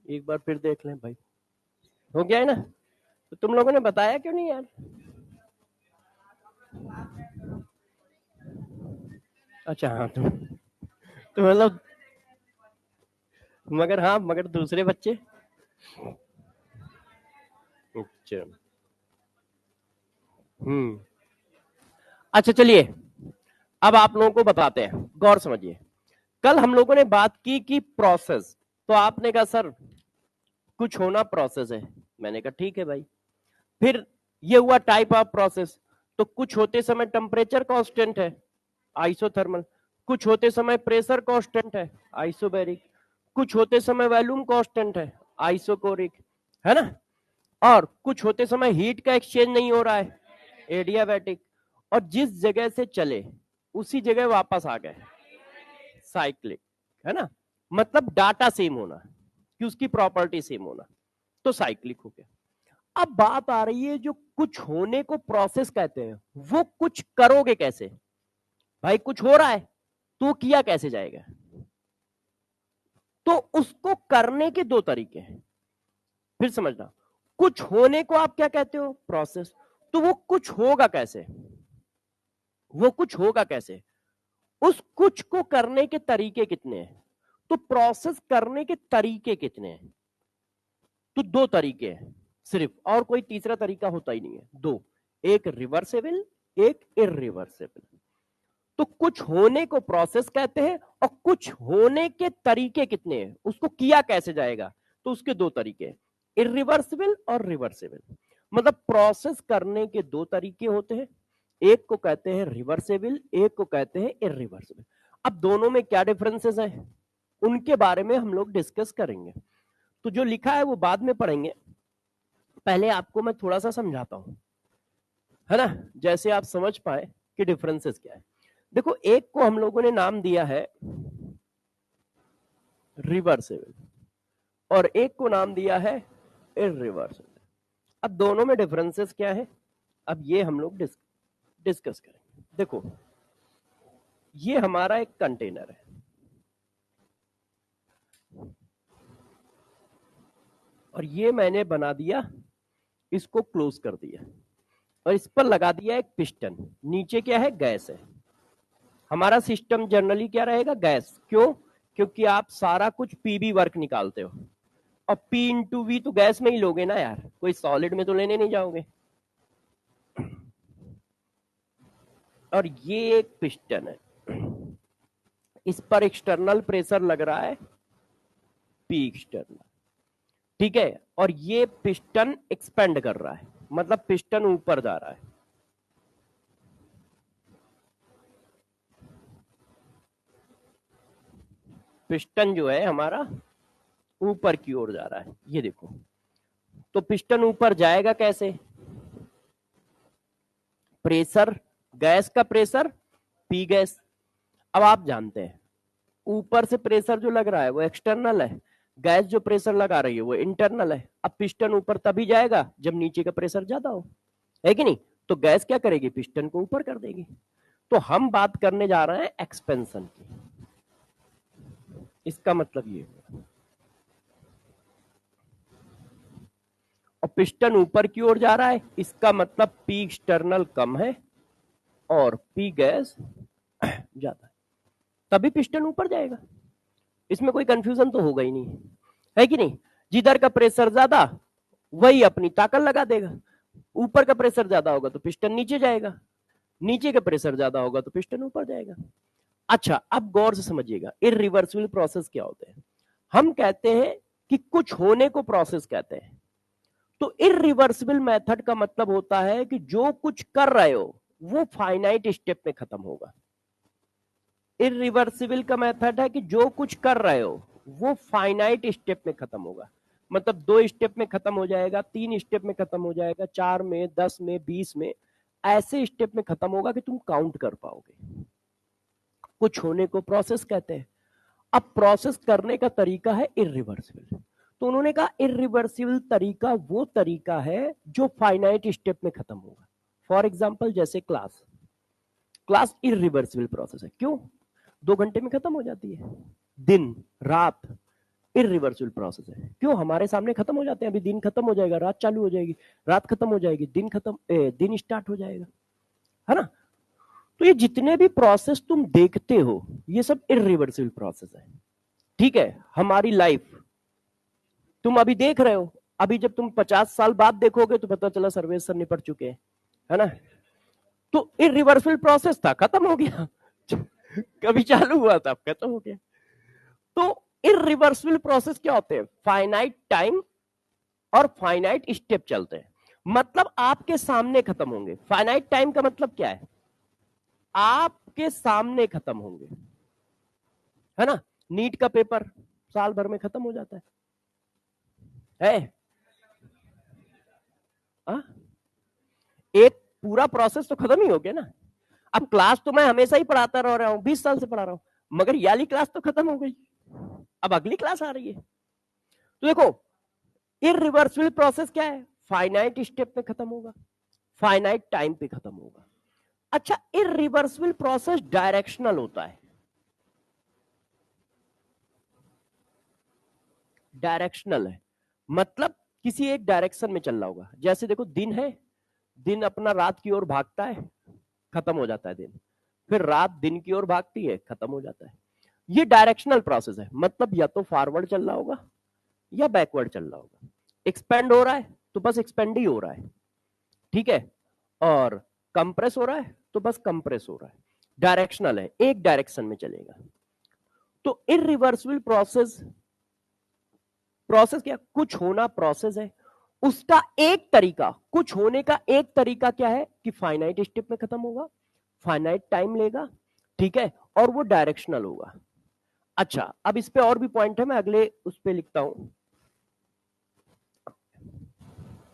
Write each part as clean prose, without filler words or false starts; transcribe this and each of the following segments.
एक बार फिर देख लें भाई, हो गया है ना? तो तुम लोगों ने बताया क्यों नहीं यार? अच्छा हाँ, तो मतलब मगर हाँ, मगर दूसरे बच्चे। अच्छा। अच्छा चलिए, अब आप लोगों को बताते हैं, गौर समझिए। कल हम लोगों ने बात की कि प्रोसेस, तो आपने कहा सर कुछ होना प्रोसेस है, मैंने कहा ठीक है भाई। फिर ये हुआ टाइप ऑफ प्रोसेस, तो कुछ होते समय टेम्परेचर कांस्टेंट है, आइसोथर्मल। कुछ होते समय प्रेशर कांस्टेंट है, आइसोबैरिक। कुछ होते समय वॉल्यूम कांस्टेंट है, आइसोकोरिक, है ना? और कुछ होते समय हीट का एक्सचेंज नहीं हो रहा है, एडियाबैटिक। और जिस जगह से चले उसी जगह वापस आ गए, साइक्लिक, है ना? मतलब डाटा सेम होना कि उसकी प्रॉपर्टी सेम होना, तो साइक्लिक हो गया। अब बात आ रही है, जो कुछ होने को प्रोसेस कहते हैं, वो कुछ करोगे कैसे? भाई कुछ हो रहा है तो किया कैसे जाएगा? तो उसको करने के दो तरीके हैं, फिर समझना। कुछ होने को आप क्या कहते हो? प्रोसेस। तो वो कुछ होगा कैसे? वो कुछ होगा कैसे? उस कुछ को करने के तरीके कितने हैं? तो प्रोसेस करने के तरीके कितने हैं? तो दो तरीके हैं सिर्फ, और कोई तीसरा तरीका होता ही नहीं है, दो। एक रिवर्सेबल, एक इरिवर्सेबल। तो कुछ होने को प्रोसेस कहते हैं, और कुछ होने के तरीके कितने हैं, उसको किया कैसे जाएगा, तो उसके दो तरीके हैं, इरिवर्सिबल और रिवर्सेबल। मतलब प्रोसेस करने के दो तरीके होते हैं, एक को कहते हैं रिवर्सेबल, एक को कहते हैं इरिवर्सिबल। अब दोनों में क्या डिफरेंसेस है, उनके बारे में हम लोग डिस्कस करेंगे। तो जो लिखा है वो बाद में पढ़ेंगे, पहले आपको मैं थोड़ा सा समझाता हूं, है ना? जैसे आप समझ पाए कि डिफरेंसेस क्या है। देखो, एक को हम लोगों ने नाम दिया है रिवर्सेबल, और एक को नाम दिया है इरिवर्सेबल। अब दोनों में डिफरेंसेस क्या है, अब ये हम लोग डिस्कस करेंगे। देखो, ये हमारा एक कंटेनर है, और ये मैंने बना दिया, इसको क्लोज कर दिया, और इस पर लगा दिया एक पिस्टन। नीचे क्या है? गैस है। हमारा सिस्टम जनरली क्या रहेगा? गैस। क्यों? क्योंकि आप सारा कुछ पीबी वर्क निकालते हो, और पी इंटू वी तो गैस में ही लोगे ना यार, कोई सॉलिड में तो लेने नहीं जाओगे। और ये एक पिस्टन है, इस पर एक्सटर्नल प्रेशर लग रहा है, पी एक्सटर्नल, ठीक है? और ये पिस्टन एक्सपेंड कर रहा है, मतलब पिस्टन ऊपर जा रहा है। पिस्टन जो है हमारा ऊपर की ओर जा रहा है, ये देखो। तो पिस्टन ऊपर जाएगा कैसे? प्रेशर, गैस का प्रेशर, पी गैस। अब आप जानते हैं, ऊपर से प्रेशर जो लग रहा है वो एक्सटर्नल है, गैस जो प्रेशर लगा रही है वो इंटरनल है। अब पिस्टन ऊपर तभी जाएगा जब नीचे का प्रेशर ज्यादा हो, है कि नहीं? तो गैस क्या करेगी? पिस्टन को ऊपर कर देगी। तो हम बात करने जा रहे हैं एक्सपेंशन की, इसका मतलब ये है। और पिस्टन ऊपर की ओर जा रहा है, इसका मतलब पी एक्सटर्नल कम है और पी गैस ज्यादा है, तभी पिस्टन ऊपर जाएगा। इसमें कोई कंफ्यूजन तो होगा ही नहीं, है कि नहीं? जिधर का प्रेशर ज्यादा वही अपनी ताकत लगा देगा, ऊपर का प्रेशर ज्यादा होगा तो पिस्टन नीचे जाएगा, नीचे का प्रेशर ज्यादा होगा तो पिस्टन ऊपर जाएगा। अच्छा, अब गौर से समझिएगा, इरिवर्सिबल प्रोसेस क्या होते हैं। हम कहते हैं कि कुछ होने को प्रोसेस कहते हैं, तो इरिवर्सिबल मेथड का मतलब होता है कि जो कुछ कर रहे हो वो फाइनाइट स्टेप में खत्म होगा। इरिवर्सिबल का मेथड है कि जो कुछ कर रहे हो वो फाइनाइट स्टेप में खत्म होगा, मतलब 2 स्टेप में खत्म हो जाएगा, 3 स्टेप में खत्म हो जाएगा, 4 में, 10 में, 20 में, ऐसे स्टेप में खत्म होगा कि तुम काउंट कर पाओगे। कुछ होने को प्रोसेस कहते हैं। अब प्रोसेस करने का तरीका है इरिवर्सिबल। तो उन्होंने कहा इरिवर्सिबल तरीका वो तरीका है जो फाइनाइट स्टेप में खत्म होगा। फॉर एग्जाम्पल, जैसे क्लास, क्लास इरिवर्सिबल प्रोसेस है। क्यों? 2 घंटे में खत्म हो जाती है, दिन रात, इरिवर्सिबल प्रोसेस है। क्यों? हमारे सामने खत्म हो जाते हैं। अभी दिन खत्म हो जाएगा, रात चालू हो जाएगी, रात खत्म हो जाएगी, दिन खत्म, दिन स्टार्ट हो जाएगा, है ना? तो ये जितने भी प्रोसेस तुम देखते हो ये सब इरिवर्सिबल प्रोसेस है। ठीक है, हमारी लाइफ तुम अभी देख रहे हो, अभी जब तुम 50 साल बाद देखोगे तो पता चला सर्वेस सब निपट चुके हैं, है ना? तो इरिवर्सिबल प्रोसेस था, खत्म हो गया। कभी चालू हुआ था, खत्म हो गया। तो इरिवर्सिबल प्रोसेस क्या होते हैं? फाइनाइट टाइम और फाइनाइट स्टेप चलते हैं, मतलब आपके सामने खत्म होंगे। फाइनाइट टाइम का मतलब क्या है? आपके सामने खत्म होंगे, है ना? नीट का पेपर साल भर में खत्म हो जाता है? आ? एक पूरा प्रोसेस तो खत्म ही हो गया ना। अब क्लास तो मैं हमेशा ही पढ़ाता रह रहा हूं, 20 साल से पढ़ा रहा हूं, मगर ये वाली क्लास तो खत्म हो गई, अब अगली क्लास आ रही है। तो देखो, इरिवर्सिबल प्रोसेस क्या है? फाइनाइट स्टेप में खत्म होगा, फाइनाइट टाइम पे खत्म होगा। अच्छा, इरिवर्सिबल प्रोसेस डायरेक्शनल होता है। डायरेक्शनल है मतलब किसी एक डायरेक्शन में चल रहा होगा। जैसे देखो, दिन है, दिन अपना रात की ओर भागता है, खत्म हो जाता है दिन, फिर रात दिन की ओर भागती है, खत्म हो जाता है। ये डायरेक्शनल प्रोसेस है, मतलब या तो फॉरवर्ड चल रहा होगा या बैकवर्ड चल रहा होगा। एक्सपेंड हो रहा है तो बस एक्सपेंड ही हो रहा है, ठीक है, और कंप्रेस हो रहा है तो बस कंप्रेस हो रहा है। डायरेक्शनल है, एक डायरेक्शन में चलेगा। तो इरिवर्सिबल प्रोसेस, प्रोसेस क्या? कुछ होना प्रोसेस है, उसका एक तरीका, कुछ होने का एक तरीका क्या है कि फाइनाइट स्टेप में खत्म होगा, फाइनाइट टाइम लेगा, ठीक है, और वो डायरेक्शनल होगा। अच्छा, अब इस पे और भी पॉइंट है, मैं अगले उस पे लिखता हूं।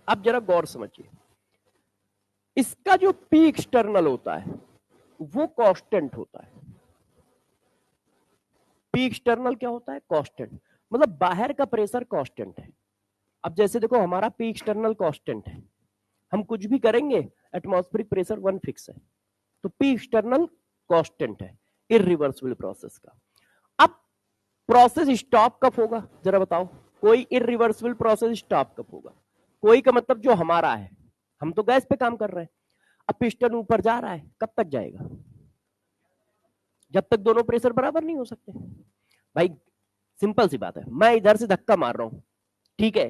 अब जरा गौर समझिए, इसका जो पी एक्सटर्नल होता है वो कांस्टेंट होता है। पी एक्सटर्नल क्या होता है? कांस्टेंट, मतलब बाहर का प्रेशर कांस्टेंट है। अब जैसे देखो, हमारा पी एक्सटर्नल कांस्टेंट है, हम कुछ भी करेंगे एटमॉस्फेरिक प्रेशर वन फिक्स है, तो पी एक्सटर्नल कांस्टेंट है इरिवर्सिबल प्रोसेस का। अब प्रोसेस स्टॉप कब होगा जरा बताओ? कोई इरिवर्सिबल प्रोसेस स्टॉप कब होगा? कोई का मतलब जो हमारा है, हम तो गैस पे काम कर रहे हैं, अब पिस्टन ऊपर जा रहा है, कब तक जाएगा? जब तक दोनों प्रेशर बराबर नहीं हो सकते। भाई सिंपल सी बात है, मैं इधर से धक्का मार रहा हूं, ठीक है,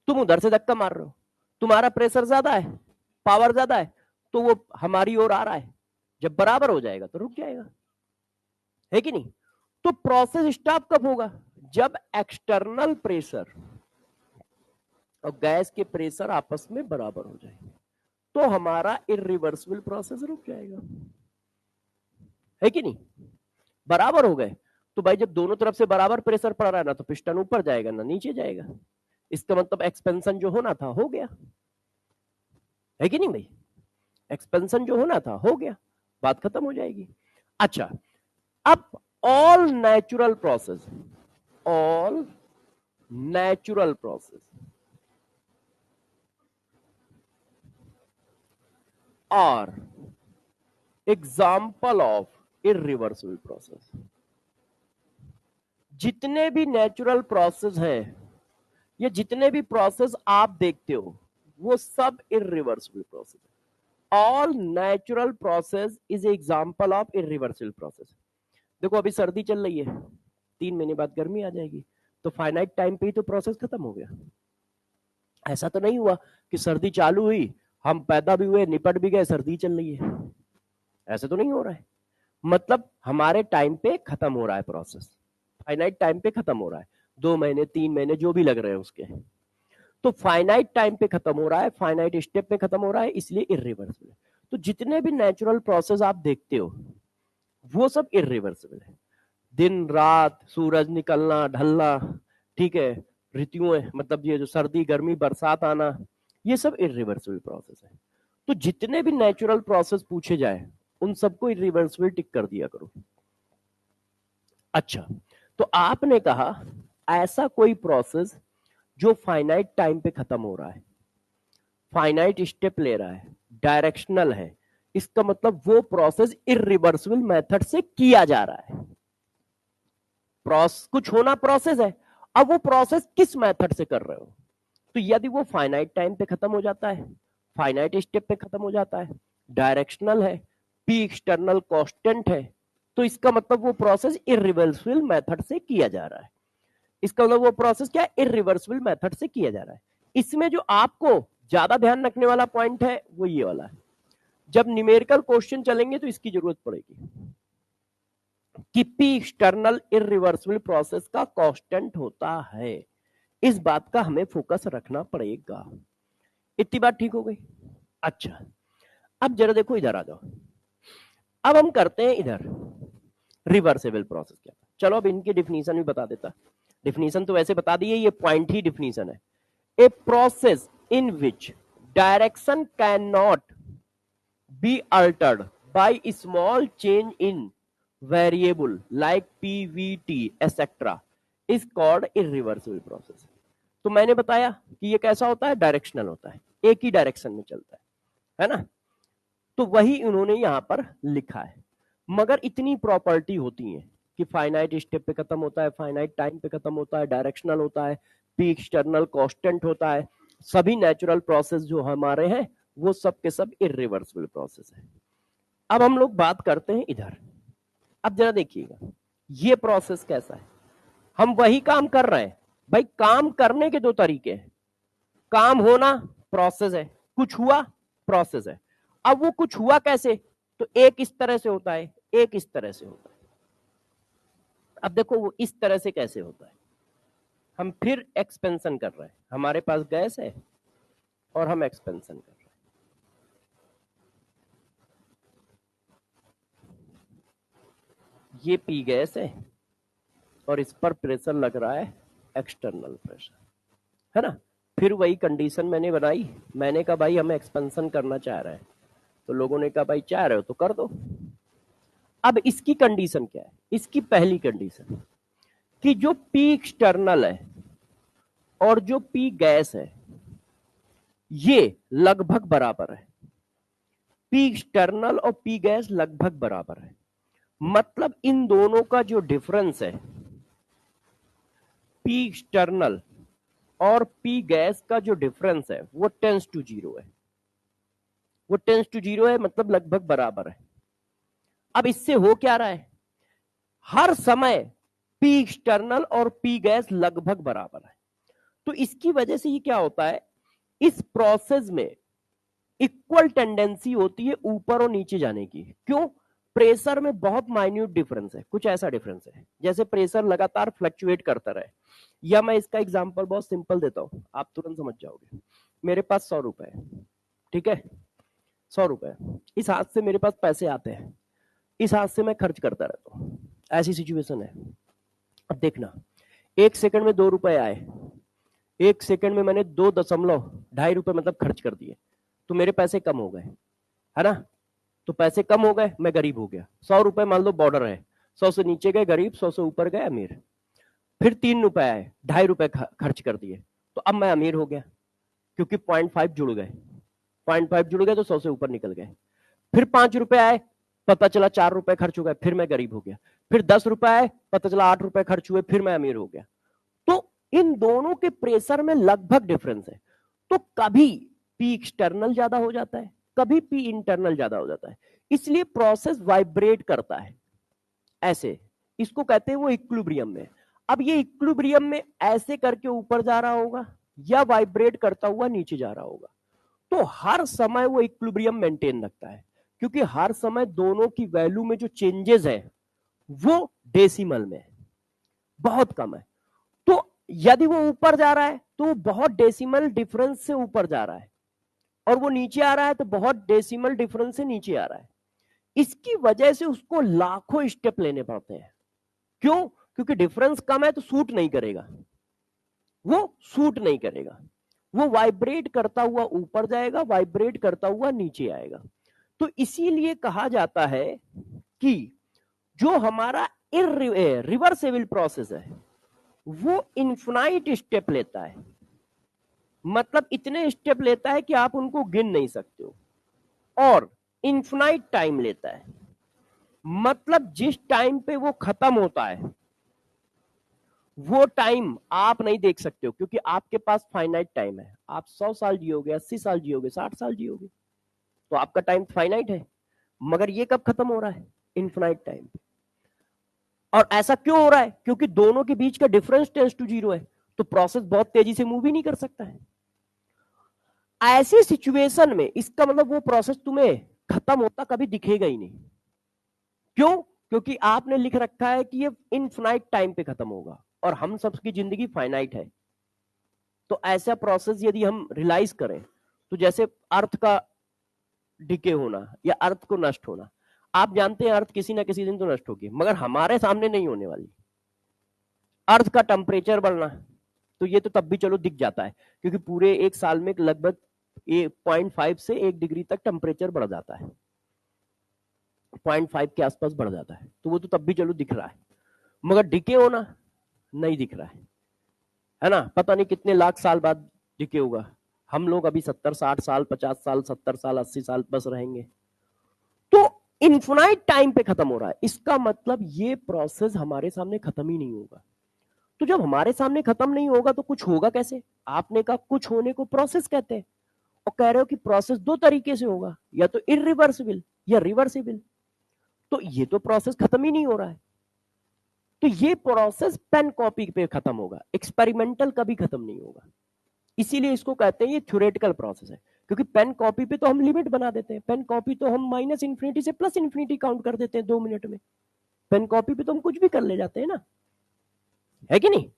तुम उधर से धक्का मार रहे हो, तुम्हारा प्रेशर ज्यादा है, पावर ज्यादा है, तो वो हमारी ओर आ रहा है, जब बराबर हो जाएगा तो रुक जाएगा, है कि नहीं? तो प्रोसेस स्टॉप कब होगा? जब एक्सटर्नल प्रेशर और गैस के प्रेशर आपस में बराबर हो जाए, तो हमारा इरिवर्सिबल प्रोसेस रुक जाएगा, है कि नहीं? बराबर हो गए तो भाई जब दोनों तरफ से बराबर प्रेशर पड़ रहा है ना, तो पिस्टन ऊपर जाएगा ना नीचे जाएगा, इसका मतलब एक्सपेंशन जो होना था हो गया, है कि नहीं भाई? एक्सपेंशन जो होना था हो गया, बात खत्म हो जाएगी। अच्छा, अब all natural process, all natural process are example of irreversible process. जितने भी नेचुरल प्रोसेस है, ये जितने भी प्रोसेस आप देखते हो वो सब इरिवर्सिबल प्रोसेस है। All natural process is example of irreversible process. देखो, अभी सर्दी चल रही है, 3 महीने बाद गर्मी आ जाएगी, तो फाइनाइट टाइम पे ही तो प्रोसेस खत्म हो गया। ऐसा तो नहीं हुआ कि सर्दी चालू हुई, हम पैदा भी हुए, निपट भी गए, सर्दी चल रही है, ऐसा तो नहीं हो रहा है। मतलब हमारे टाइम पे खत्म हो रहा है प्रोसेस, फाइनाइट टाइम पे खत्म हो रहा है, 2 महीने 3 महीने जो भी लग रहे हैं उसके, तो फाइनाइट टाइम पे खत्म हो रहा है, फाइनाइट स्टेप में खत्म हो रहा है, इसलिए इरिवर्सिबल है। तो जितने भी नेचुरल प्रोसेस आप देखते हो वो सब इरिवर्सिबल है। दिन रात, सूरज निकलना ढलना, ठीक है, ऋतुएं, मतलब ये जो सर्दी गर्मी बरसात आना, ये सब इरिवर्सिबल प्रोसेस है। तो जितने भी नेचुरल प्रोसेस पूछे जाए उन सबको इरिवर्सिबल टिक कर दिया करो। अच्छा, तो आपने कहा ऐसा कोई प्रोसेस जो फाइनाइट टाइम पे खत्म हो रहा है, फाइनाइट स्टेप ले रहा है, डायरेक्शनल है, इसका मतलब वो प्रोसेस इरिवर्सिबल मेथड से किया जा रहा है। कुछ होना प्रोसेस है अब वो प्रोसेस किस मेथड से कर रहे हो, तो यदि वो फाइनाइट टाइम पे खत्म हो जाता है, फाइनाइट स्टेप पे खत्म हो जाता है, डायरेक्शनल है, पी एक्सटर्नल कांस्टेंट है, तो इसका मतलब वो प्रोसेस इरिवर्सिबल मेथड से किया जा रहा है। इसका मतलब वो प्रोसेस क्या इरिवर्सिबल मेथड से किया जा रहा है। इसमें जो आपको ज्यादा ध्यान रखने वाला पॉइंट है वो ये वाला है, जब न्यूमेरिकल क्वेश्चन चलेंगे तो इसकी जरूरत पड़ेगी कि पी एक्सटर्नल इरिवर्सिबल प्रोसेस का कांस्टेंट होता है, इस बात का हमें फोकस रखना पड़ेगा। इतनी बात ठीक हो गई। अच्छा, अब जरा देखो इधर आ जाओ, अब हम करते हैं इधर रिवर्सिबल प्रोसेस क्या। चलो अब इनकी डिफिनीशन भी बता देता, डिफिनीशन तो वैसे बता दी है, ये पॉइंट ही डिफिनीशन है। A process in which direction can not be altered by small change in variable like Pvt etcetera is called irreversible process. तो मैंने बताया कि ये कैसा होता है, डायरेक्शनल होता है, एक ही डायरेक्शन में चलता है ना। तो वही उन्होंने यहां पर लिखा है, मगर इतनी प्रॉपर्टी होती है कि फाइनाइट स्टेप पे खत्म होता है, फाइनाइट टाइम पे खत्म होता है, डायरेक्शनल होता है, पी एक्सटर्नल कांस्टेंट होता है, सभी नेचुरल प्रोसेस जो हमारे हैं वो सब के सब इरिवर्सिबल प्रोसेस है। अब हम लोग बात करते हैं इधर, अब जरा देखिएगा ये प्रोसेस कैसा है। हम वही काम कर रहे हैं भाई, काम करने के दो तरीके हैं, काम होना प्रोसेस है, कुछ हुआ प्रोसेस है। अब वो कुछ हुआ कैसे, तो एक इस तरह से होता है, एक इस तरह से होता है। अब देखो वो इस तरह से कैसे होता है, हम फिर एक्सपेंशन कर रहे हैं, हमारे पास गैस है और हम एक्सपेंशन कर रहे हैं। ये पी गैस है और इस पर प्रेशर लग रहा है एक्सटर्नल प्रेशर, है ना। फिर वही कंडीशन मैंने बनाई, मैंने कहा भाई हम एक्सपेंशन करना चाह रहे हैं, तो लोगों ने कहा भाई चाह रहे हो तो कर दो। अब इसकी कंडीशन क्या है, इसकी पहली कंडीशन कि जो पी एक्सटर्नल है और जो पी गैस है ये लगभग बराबर है, पी एक्सटर्नल और पी गैस लगभग बराबर है, मतलब इन दोनों का जो डिफरेंस है पी एक्सटर्नल और पी गैस का जो डिफरेंस है वो टेंस टू जीरो है, वो टेंस टू जीरो है, मतलब लगभग बराबर है। अब इससे हो क्या रहा है, हर समय पी एक्सटर्नल और पी गैस लगभग बराबर है, तो इसकी वजह से ये क्या होता है, इस प्रोसेस में इक्वल टेंडेंसी होती है ऊपर और नीचे जाने की। क्यों, प्रेशर में बहुत माइन्यूट डिफरेंस है, कुछ ऐसा डिफरेंस है जैसे प्रेशर लगातार फ्लक्चुएट करता रहे। या मैं इसका एग्जांपल बहुत सिंपल देता हूं, आप तुरंत समझ जाओगे। मेरे पास 100 रुपए है, ठीक है, 100 रुपए, इस हाथ से मेरे पास पैसे आते हैं, इस हाथ से मैं खर्च करता रहता हूं, ऐसी सिचुएशन है। अब देखना, 1 सेकंड में 2 रुपए आए, 1 सेकंड में मैंने 2.2 मतलब खर्च कर दिए, तो मेरे पैसे कम हो गए, है ना। तो पैसे कम हो गए, मैं गरीब हो गया। 100 रुपए मान लो बॉर्डर है, 100 से नीचे गए गरीब, 100 से ऊपर गए अमीर। फिर 3 रुपए आए, 2.5 रुपए खर्च कर दिए, तो अब मैं अमीर हो गया, क्योंकि 0.5 जुड़ गए, 0.5 जुड़ गए तो 100 से ऊपर निकल गए। फिर 5 रुपए आए, पता चला 4 रुपए खर्च हो गए, फिर मैं गरीब हो गया। फिर 10 रुपए आए, पता चला 8 रुपए खर्च हुए, फिर मैं अमीर हो गया। तो इन दोनों के प्रेशर में लगभग डिफरेंस है, तो कभी पी एक्सटर्नल ज्यादा हो जाता है, कभी पी इंटरनल ज्यादा हो जाता है, इसलिए प्रोसेस वाइब्रेट करता है ऐसे, इसको कहते हैं वो इक्विलिब्रियम में। अब ये इक्विलिब्रियम में ऐसे करके ऊपर जा रहा होगा या वाइब्रेट करता हुआ नीचे जा रहा होगा, तो हर समय वो इक्विलिब्रियम मेंटेन रखता है, क्योंकि हर समय दोनों की वैल्यू में जो चेंजेस है वो डेसिमल में बहुत कम है। तो यदि वो ऊपर जा रहा है तो वो बहुत डेसिमल डिफरेंस से ऊपर जा रहा है, और वो नीचे आ रहा है तो बहुत डेसिमल डिफरेंस से नीचे आ रहा है। इसकी वजह से उसको लाखों स्टेप लेने पड़ते हैं। क्यों, क्योंकि डिफरेंस कम है तो सूट नहीं करेगा, वो सूट नहीं करेगा, वो वाइब्रेट करता हुआ ऊपर जाएगा, वाइब्रेट करता हुआ नीचे आएगा। तो इसीलिए कहा जाता है कि जो हमारा रिवर्सेबल प्रोसेस है वो इन्फिनाइट स्टेप लेता है, मतलब इतने स्टेप लेता है कि आप उनको गिन नहीं सकते हो, और इन्फिनाइट टाइम लेता है, मतलब जिस टाइम पे वो खत्म होता है वो टाइम आप नहीं देख सकते हो क्योंकि आपके पास फाइनाइट टाइम है। आप 100 साल जियोगे, 80 साल जियोगे, 60 साल जियोगे, तो आपका टाइम फाइनाइट है। मगर ये कब खत्म हो रहा है? Infinite time. और ऐसा क्यों हो रहा है? क्योंकि दोनों के बीच का डिफरेंस टेंड्स टू जीरो है, तो प्रोसेस बहुत तेजी से मूव ही नहीं कर सकता है। ऐसी सिचुएशन में इसका मतलब वो प्रोसेस तुम्हें खत्म होता कभी दिखेगा ही नहीं। क्यों? क्योंकि आपने लिख रखा है कि ये इनफाइनाइट टाइम पे खत्म होगा और हम सबकी जिंदगी फाइनाइट है। तो ऐसा प्रोसेस यदि हम रियलाइज करें तो जैसे अर्थ का डिके होना या अर्थ को नष्ट होना, आप जानते हैं अर्थ किसी ना किसी दिन तो नष्ट होगी, मगर हमारे सामने नहीं होने वाली। अर्थ का टेम्परेचर बढ़ना, तो ये तो तब भी चलो दिख जाता है क्योंकि पूरे एक साल में लगभग 0.5 से 1 डिग्री तक टेम्परेचर बढ़ जाता है, 0.5 के आसपास बढ़ जाता है, तो वो तो तब भी चलो दिख रहा है। मगर डिके होना नहीं दिख रहा है ना? पता नहीं कितने लाख साल बाद डिके होगा। हम लोग अभी 70-60 साल, 50 साल, 70 साल, 80 साल बस रहेंगे। तो इनफाइनाइट टाइम पे खत्म हो रहा है, इसका मतलब ये प्रोसेस हमारे सामने खत्म ही नहीं होगा। तो जब हमारे सामने खत्म नहीं होगा तो कुछ होगा कैसे? आपने कहा कुछ होने को प्रोसेस कहते हैं, और कह रहे हो कि प्रोसेस दो तरीके से होगा, या तो इरिवर्सिबल या रिवर्सिबल। तो ये तो प्रोसेस खत्म ही नहीं हो रहा है। तो ये प्रोसेस पेन कॉपी पे खत्म होगा, एक्सपेरिमेंटल कभी खत्म नहीं होगा। इसीलिए इसको कहते हैं ये थ्योरेटिकल प्रोसेस है, क्योंकि पेन कॉपी पे तो हम लिमिट बना देते हैं। पेन कॉपी तो हम -इन्फिनिटी से +इन्फिनिटी काउंट कर देते हैं 2 मिनट में। पेन कॉपी पे तो हम कुछ भी कर ले जाते हैं ना, है कि नहीं?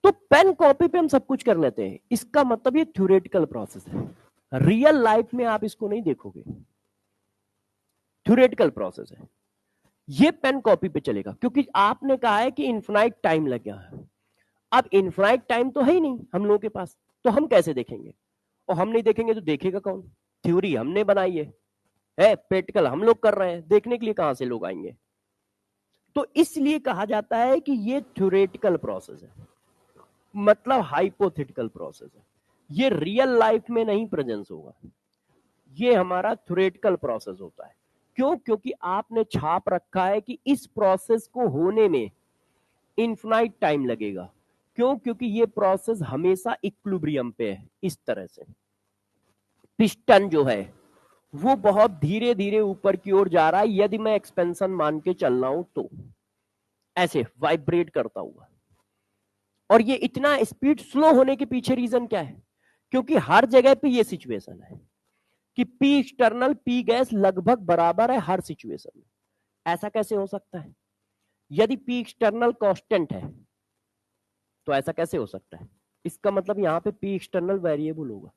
तो पेन कॉपी पे हम सब कुछ कर लेते हैं, इसका मतलब ये थ्योरेटिकल प्रोसेस है। रियल लाइफ में आप इसको नहीं देखोगे, थ्योरेटिकल प्रोसेस है। ये पेन कॉपी पे चलेगा क्योंकि आपने कहा है कि इन्फिनाइट टाइम लग गया है। अब इन्फिनाइट टाइम तो है ही नहीं हम लोगों के पास, तो हम कैसे देखेंगे? और हम नहीं देखेंगे तो देखेगा कौन? थ्योरी हमने बनाई है प्रैक्टिकल हम लोग कर रहे हैं, देखने के लिए कहां से लोग आएंगे? तो इसलिए कहा जाता है कि ये थ्योरेटिकल प्रोसेस है, मतलब हाइपोथेटिकल प्रोसेस है। ये रियल लाइफ में नहीं प्रेजेंस होगा, ये हमारा थ्योरेटिकल प्रोसेस होता है। क्यों? क्योंकि आपने छाप रखा है कि इस प्रोसेस को होने में इनफाइनाइट टाइम लगेगा। क्यों? क्योंकि ये प्रोसेस हमेशा इक्विलिब्रियम पे है। इस तरह से पिस्टन जो है वो बहुत धीरे धीरे ऊपर की ओर जा रहा है, यदि मैं एक्सपेंशन मान के चल रहा हूं तो ऐसे वाइब्रेट करता हुआ। और ये इतना स्पीड स्लो होने के पीछे रीजन क्या है? क्योंकि हर जगह पे ये सिचुएशन है कि पी एक्सटर्नल पी गैस लगभग बराबर है हर सिचुएशन में। ऐसा कैसे हो सकता है? यदि पी एक्सटर्नल कांस्टेंट है तो ऐसा कैसे हो सकता है? इसका मतलब यहां पे पी एक्सटर्नल वेरिएबल होगा,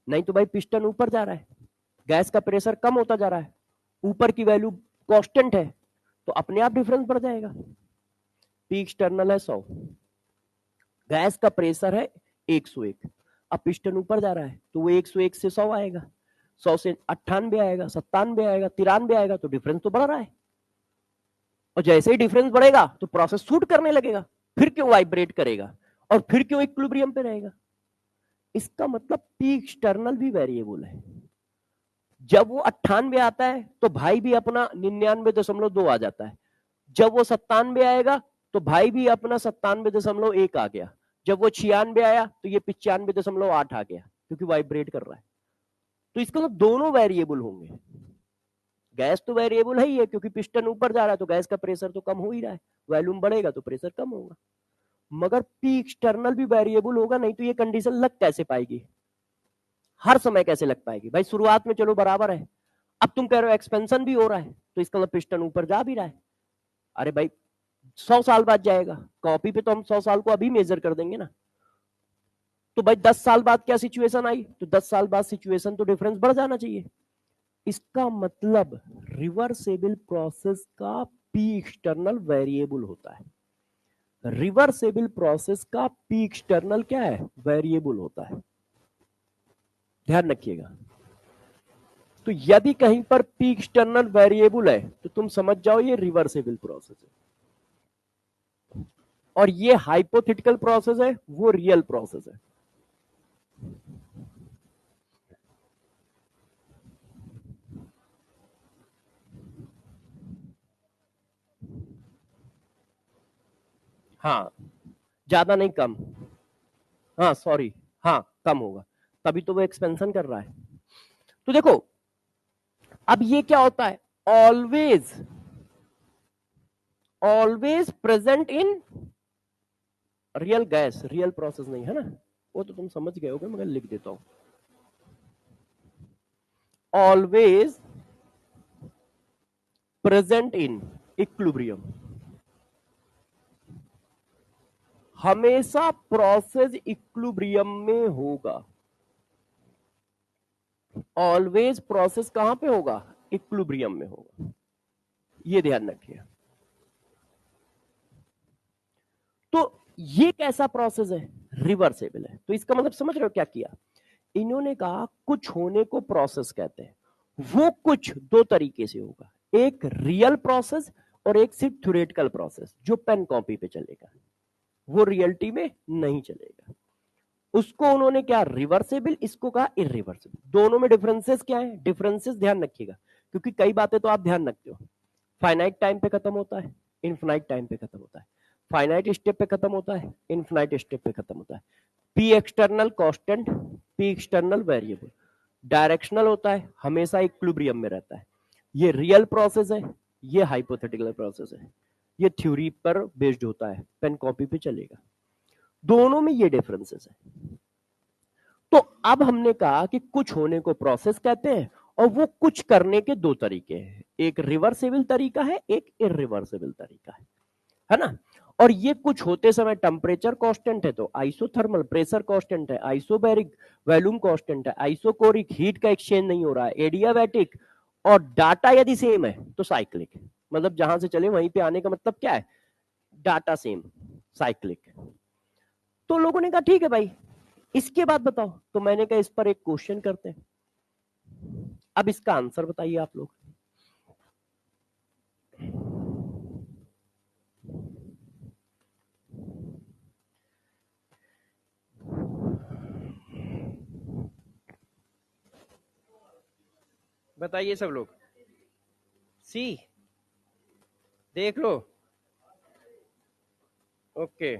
नहीं तो भाई पिस्टन ऊपर जा रहा है, गैस का प्रेशर कम होता जा रहा है, ऊपर की वैल्यू कांस्टेंट है, तो अपने आप डिफरेंस बढ़ जाएगा। पी एक्सटर्नल है 100, गैस का प्रेशर है 101, अब पिस्टन ऊपर जा रहा है तो वो 101 से 100 आएगा, 100 से 98 आएगा, 97 आएगा, 93 आएगा, तो डिफरेंस तो बढ़ रहा है। और जैसे ही डिफरेंस बढ़ेगा तो प्रोसेस शूट करने लगेगा, फिर क्यों वाइब्रेट करेगा और फिर क्यों इक्विलिब्रियम पे रहेगा? इसका मतलब पी एक्सटर्नल भी वेरिएबल है। जब वो 98 आता है तो भाई भी अपना 99.2 आ जाता है, जब वो 97 आएगा तो भाई भी अपना 97.1 आ गया, जब वो 96 आया तो ये 95.8 आ गया, क्योंकि वाइब्रेट कर रहा है। तो इसका मतलब दोनों वेरिएबल होंगे। गैस तो वेरिएबल है ही है, क्योंकि पिस्टन ऊपर जा रहा है तो गैस का प्रेशर तो कम हो ही रहा है, वॉल्यूम बढ़ेगा तो प्रेशर कम होगा। मगर पी एक्सटर्नल भी वेरिएबल होगा, नहीं तो ये कंडीशन लग कैसे पाएगी? हर समय कैसे लग पाएगी भाई? शुरुआत में चलो बराबर है, अब तुम कह रहे हो एक्सपेंशन भी हो रहा है, तो इसका मतलब पिस्टन ऊपर जा भी रहा है। अरे भाई 100 साल बाद जाएगा, कॉपी पे तो हम 100 साल को अभी मेजर कर देंगे ना। तो भाई 10 साल बाद क्या सिचुएशन आई, तो 10 साल बाद सिचुएशन तो डिफरेंस बढ़ जाना चाहिए। इसका मतलब रिवर्सेबल प्रोसेस का पी एक्सटर्नल वेरिएबल होता है। रिवर्सेबल प्रोसेस का पी एक्सटर्नल क्या है? वेरिएबल होता है, ध्यान रखिएगा। तो यदि कहीं पर पी एक्सटर्नल वेरिएबल है तो तुम समझ जाओ ये रिवर्सेबल प्रोसेस है, और ये हाइपोथेटिकल प्रोसेस है, वो रियल प्रोसेस है। हाँ, ज्यादा नहीं कम, हाँ सॉरी, हाँ कम होगा, तभी तो वो एक्सपेंशन कर रहा है। तो देखो अब ये क्या होता है, always always present in real gas, real process नहीं है ना, वो तो तुम समझ गए होगे, मगर लिख देता हूं, ऑलवेज प्रेजेंट इन इक्विलिब्रियम, हमेशा प्रोसेस इक्विलिब्रियम में होगा, ऑलवेज प्रोसेस कहां पे होगा, इक्विलिब्रियम में होगा, ये ध्यान रखिए। तो ये कैसा प्रोसेस है, रिवर्सेबल है। तो इसका मतलब समझ रहे हो क्या किया, इन्होंने कहा कुछ होने को प्रोसेस कहते हैं, वो कुछ दो तरीके से होगा, एक रियल प्रोसेस और एक सिर्फ थ्योरेटिकल प्रोसेस जो पेन कॉपी पे चलेगा, वो रियलिटी में नहीं चलेगा। उसको उन्होंने क्या रिवर्सेबल, इसको कहा इरिवर्सेबल। दोनों में डिफरेंसेस क्या है, डिफरेंसेस ध्यान रखिएगा, क्योंकि कई बातें तो आप ध्यान रखते हो, फाइनाइट टाइम पे खत्म होता है, इनफिनाइट टाइम पे खत्म होता है, फाइनाइट स्टेप पे खत्म होता है, इनफिनाइट स्टेप पे खत्म होता है। P external constant, P external variable, directional होता है, हमेशा इक्विलिब्रियम में रहता है। ये रियल प्रोसेस है, ये हाइपोथेटिकल प्रोसेस है, ये थ्योरी पर बेस्ड होता है, पेन कॉपी पे चलेगा। दोनों में ये डिफरेंसेस है। तो अब हमने कहा कि कुछ होने को प्रोसेस कहते हैं, और वो कुछ करने के दो तरीके हैं, एक रिवर्सेबल तरीका है, एक इरिवर्सेबल तरीका है ना। और ये कुछ होते समय टेम्परेचर कांस्टेंट है तो आइसोथर्मल, प्रेशर कांस्टेंट है, आइसोबैरिक वॉल्यूम कांस्टेंट है, आइसोकोरिक हीट का एक्सचेंज नहीं हो रहा है, एडियाबैटिक, और डाटा यदि सेम है तो साइक्लिक, मतलब जहां से चले वहीं पे आने का मतलब क्या है, डाटा सेम, साइक्लिक। तो लोगों ने कहा ठीक है भाई, इसके बाद बताओ, तो मैंने कहा इस पर एक क्वेश्चन करते हैं, अब इसका आंसर बताइए आप लोग। बताइए सब लोग, सी, देख लो, ओके।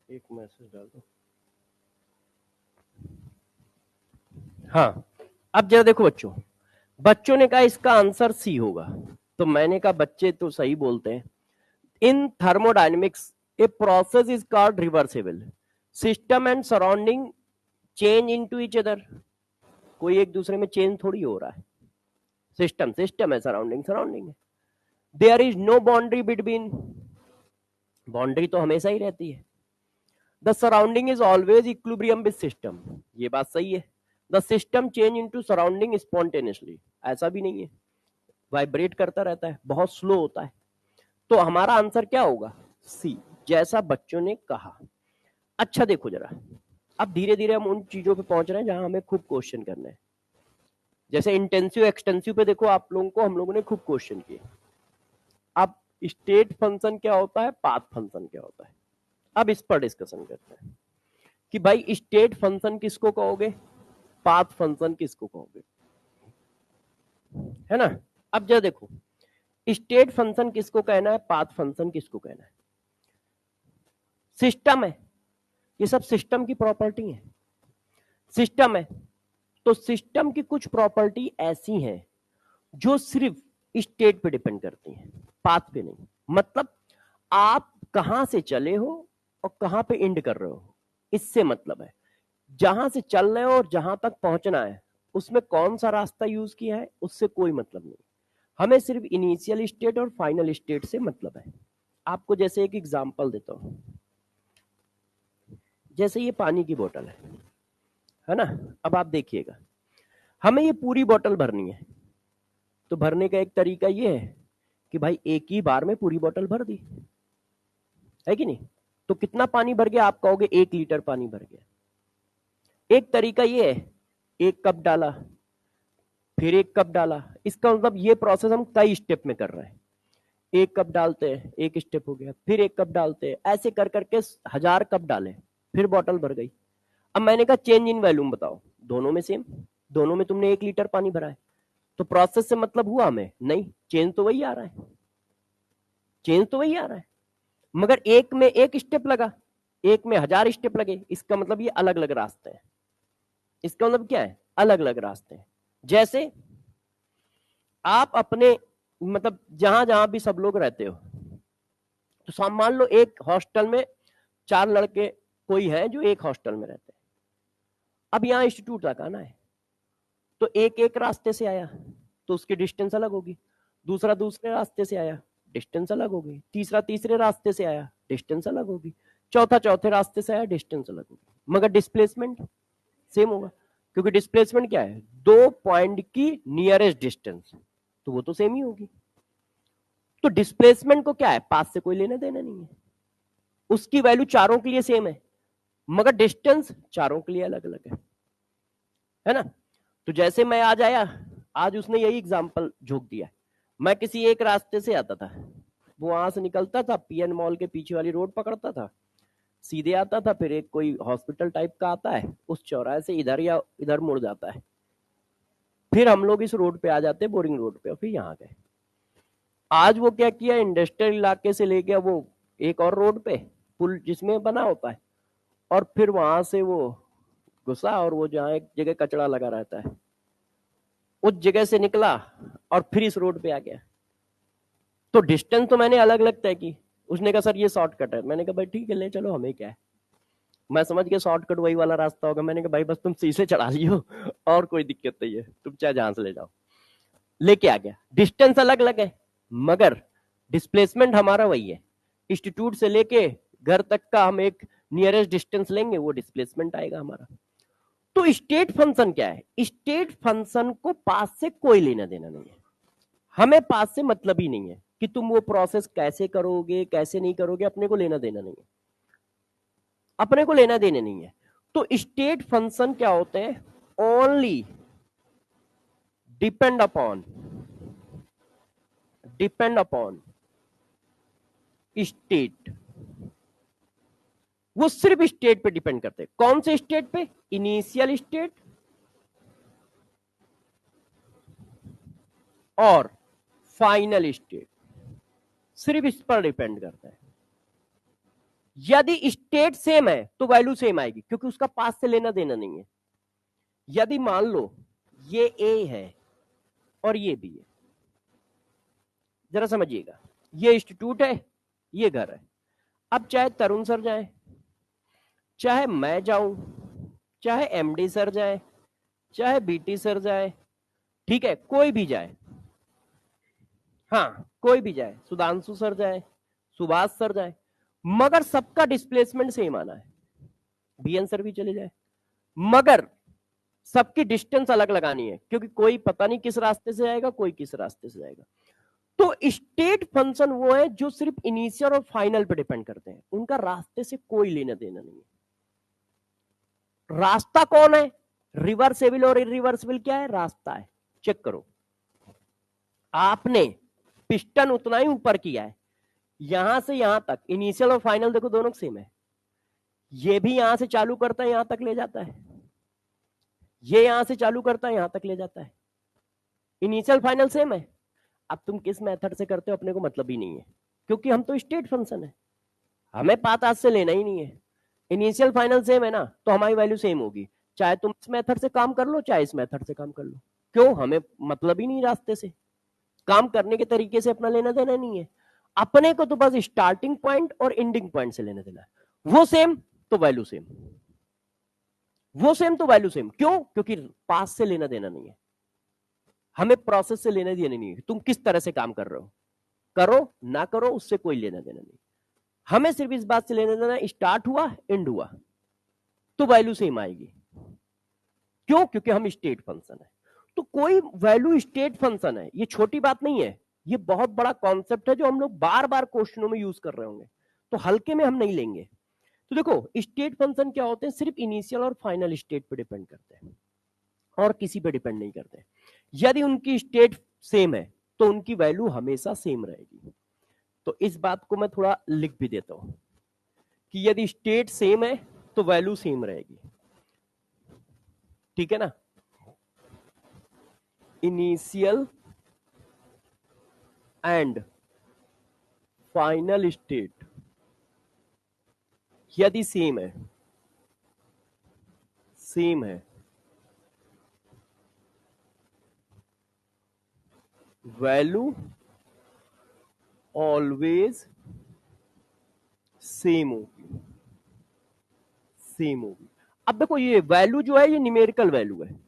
एक मैसेज डाल दो, हाँ। अब जरा देखो बच्चों, बच्चों ने कहा इसका आंसर सी होगा, तो मैंने कहा बच्चे तो सही बोलते हैं। In thermodynamics a process is called reversible, system and surrounding change into each other, कोई एक दूसरे में चेंज थोड़ी हो रहा है, सिस्टम सिस्टम है, सराउंडिंग सराउंडिंग है। There is no boundary between, boundary तो हमेशा ही रहती है। The surrounding is always equilibrium with system, ये बात सही है। The system change into surrounding spontaneously, ऐसा भी नहीं है, वाइब्रेट करता रहता है, बहुत स्लो होता है। तो हमारा आंसर क्या होगा, सी, जैसा बच्चों ने कहा। अच्छा देखो जरा, अब धीरे धीरे हम उन चीजों पे पहुंच रहे हैं जहां हमें खूब क्वेश्चन करने हैं। जैसे इंटेंसिव एक्सटेंसिव पे देखो, आप लोगों को हम लोगों ने खूब क्वेश्चन किए। अब स्टेट फंक्शन क्या होता है, पाथ फंक्शन क्या होता है, अब इस पर डिस्कशन करते हैं कि भाई स्टेट फंक्शन किसको कहोगे, पाथ फंक्शन किसको कहोगे, है ना। अब जरा देखो, स्टेट फंक्शन किसको कहना है, पाथ फंक्शन किसको कहना है, सिस्टम है, ये सब सिस्टम की प्रॉपर्टी है, सिस्टम है। तो सिस्टम की कुछ प्रॉपर्टी ऐसी हैं जो सिर्फ स्टेट पे डिपेंड करती हैं, पाथ पे नहीं। मतलब आप कहां से चले हो और कहां पे एंड कर रहे हो, इससे मतलब है। जहां से चल रहे हो और जहां तक पहुंचना है, उसमें कौन सा रास्ता यूज किया है, उससे कोई मतलब नहीं। हमें सिर्फ इनिशियल स्टेट और फाइनल स्टेट से मतलब है। आपको जैसे एक एग्जांपल देता हूं, जैसे ये पानी की बोतल है ना। अब आप देखिएगा, हमें ये पूरी बोतल भरनी है, तो भरने का एक तरीका ये है कि भाई एक ही बार में पूरी बोतल भर दी, है कि नहीं। तो कितना पानी भर गया, आप कहोगे 1 लीटर पानी भर गया। एक तरीका ये है, 1 कप डाला, फिर 1 कप डाला, इसका मतलब ये प्रोसेस हम कई स्टेप में कर रहे हैं। 1 कप डालते हैं, एक स्टेप हो गया, फिर 1 कप डालते हैं, ऐसे कर करके 1000 कप डाले, फिर बोतल भर गई। अब मैंने कहा चेंज इन वॉल्यूम बताओ, दोनों में सेम, दोनों में तुमने 1 लीटर पानी भरा है, तो प्रोसेस से मतलब हुआ हमें नहीं, चेंज तो वही आ रहा है, चेंज तो वही आ रहा है, मगर एक में 1 स्टेप लगा, एक में 1000 स्टेप लगे, इसका मतलब ये अलग अलग रास्ते हैं। इसका मतलब क्या है, अलग अलग रास्ते हैं। जैसे आप अपने मतलब जहां जहां भी सब लोग रहते हो, तो मान लो एक हॉस्टल में 4 लड़के कोई है जो एक हॉस्टल में रहते हैं, अब यहाँ इंस्टीट्यूट तक आना है, तो एक एक रास्ते से आया तो उसकी डिस्टेंस अलग होगी, दूसरा दूसरे रास्ते से आया, डिस्टेंस अलग होगी, तीसरा तीसरे रास्ते से आया, डिस्टेंस अलग होगी, चौथा चौथे रास्ते से आया, डिस्टेंस अलग होगी, मगर डिस्प्लेसमेंट सेम होगा, क्योंकि डिस्प्लेसमेंट क्या है, 2 पॉइंट की नियरेस्ट डिस्टेंस, तो वो तो सेम ही होगी। तो डिस्प्लेसमेंट को क्या है, पास से कोई लेना देना नहीं है, उसकी वैल्यू चारों के लिए सेम है, मगर डिस्टेंस चारों के लिए अलग अलग है ना। तो जैसे मैं आज आया, आज उसने यही एग्जांपल झोंक दिया, मैं किसी एक रास्ते से आता था, वो वहां से निकलता था, पीएन मॉल के पीछे वाली रोड पकड़ता था, सीधे आता था, फिर एक कोई हॉस्पिटल टाइप का आता है, उस चौराहे से इधर या इधर मुड़ जाता है, फिर हम लोग इस रोड पे आ जाते, बोरिंग रोड पे, और फिर यहाँ गए। आज वो क्या किया, इंडस्ट्रियल इलाके से ले गया वो एक और रोड पे, पुल जिसमें बना होता है, और फिर वहां से वो घुसा, और वो जहाँ एक जगह कचरा लगा रहता है उस जगह से निकला और फिर इस रोड पे आ गया। तो डिस्टेंस तो मैंने अलग अलग तय की, उसने कहा सर ये शॉर्टकट है, मैंने कहा भाई ठीक है ले चलो, हमें क्या है, मैं समझ गया शॉर्टकट वही वाला रास्ता होगा, मैंने कहा भाई बस तुम शीशे चढ़ा लियो और कोई दिक्कत नहीं है, तुम चाहे जहां से ले जाओ, लेके आ गया। डिस्टेंस अलग अलग है मगर डिस्प्लेसमेंट हमारा वही है, इंस्टीट्यूट से लेके घर तक का हम एक नियरेस्ट डिस्टेंस लेंगे, वो डिस्प्लेसमेंट आएगा हमारा। तो स्टेट फंक्शन क्या है, स्टेट फंक्शन को पास से कोई लेना देना नहीं है, हमें पास से मतलब ही नहीं है कि तुम वो प्रोसेस कैसे करोगे कैसे नहीं करोगे, अपने को लेना देना नहीं है, अपने को लेना देना नहीं है। तो स्टेट फंक्शन क्या होते हैं, ओनली डिपेंड अपॉन स्टेट, वो सिर्फ स्टेट पे डिपेंड करते हैं। कौन से स्टेट पे, इनिशियल स्टेट और फाइनल स्टेट, सिर्फ इस पर डिपेंड करता है। यदि स्टेट सेम है तो वैल्यू सेम आएगी, क्योंकि उसका पास से लेना देना नहीं है। यदि मान लो ये ए है और ये बी है, जरा समझिएगा, ये इंस्टीट्यूट है, ये घर है। अब चाहे तरुण सर जाए, चाहे मैं जाऊं, चाहे एमडी सर जाए, चाहे बीटी सर जाए, ठीक है, कोई भी जाए, हाँ कोई भी जाए, सुधांशु सर जाए, सुभाष सर जाए, मगर सबका डिस्प्लेसमेंट सेम आना है, बीएन सर भी चले जाए, मगर सबकी डिस्टेंस अलग लगानी है, क्योंकि कोई पता नहीं किस रास्ते से जाएगा, कोई किस रास्ते से जाएगा। तो स्टेट फंक्शन वो है जो सिर्फ इनिशियल और फाइनल पे डिपेंड करते हैं, उनका रास्ते से कोई लेना देना नहीं है। रास्ता कौन है, रिवर्सेबल और इरिवर्सिबल क्या है, रास्ता है। चेक करो, आपने पिस्टन उतना ही ऊपर किया है, यहां से यहां तक, इनिशियल और फाइनल देखो दोनों सेम है, ये भी यहां से चालू करता है यहां तक ले जाता है, ये यहां से चालू करता है यहां तक ले जाता है, इनिशियल फाइनल सेम है। अब तुम किस मेथड से करते हो अपने को मतलब ही नहीं है, क्योंकि हम तो स्टेट फंक्शन है, हमें पाथ आज से लेना ही नहीं है। इनिशियल फाइनल सेम है ना, तो हमारी वैल्यू सेम होगी, चाहे तुम इस मेथड से काम कर लो चाहे इस मेथड से काम कर लो, क्यों, हमें मतलब ही नहीं रास्ते से, काम करने के तरीके से अपना लेना देना नहीं है, अपने को तो बस स्टार्टिंग पॉइंट और एंडिंग पॉइंट से लेना देना है, वो सेम तो वैल्यू सेम, वो सेम तो वैल्यू सेम, क्यों, क्योंकि पास से लेना देना नहीं है, हमें प्रोसेस से लेना देना नहीं है, तुम किस तरह से काम कर रहे हो, करो ना करो उससे कोई लेना देना नहीं, हमें सिर्फ इस बात से लेना देना, स्टार्ट हुआ एंड हुआ तो वैल्यू सेम आएगी, क्यों, क्योंकि हम स्टेट फंक्शन है। तो कोई वैल्यू स्टेट फंक्शन है, ये छोटी बात नहीं है, ये बहुत बड़ा कॉन्सेप्ट है जो हम लोग बार बार क्वेश्चनों में यूज कर रहे होंगे, तो हल्के में हम नहीं लेंगे। तो देखो स्टेट फंक्शन क्या होते हैं, सिर्फ इनिशियल और फाइनल स्टेट पे डिपेंड करते हैं और किसी पे डिपेंड नहीं करते। यदि उनकी स्टेट सेम है तो उनकी वैल्यू हमेशा सेम रहेगी। तो इस बात को मैं थोड़ा लिख भी देता हूं कि यदि स्टेट सेम है तो वैल्यू सेम रहेगी, ठीक है ना। इनिशियल एंड फाइनल स्टेट यदि सेम है, सेम है, वैल्यू ऑलवेज सेम होगी, सेम होगी। अब देखो ये वैल्यू जो है ये न्यूमेरिकल वैल्यू है,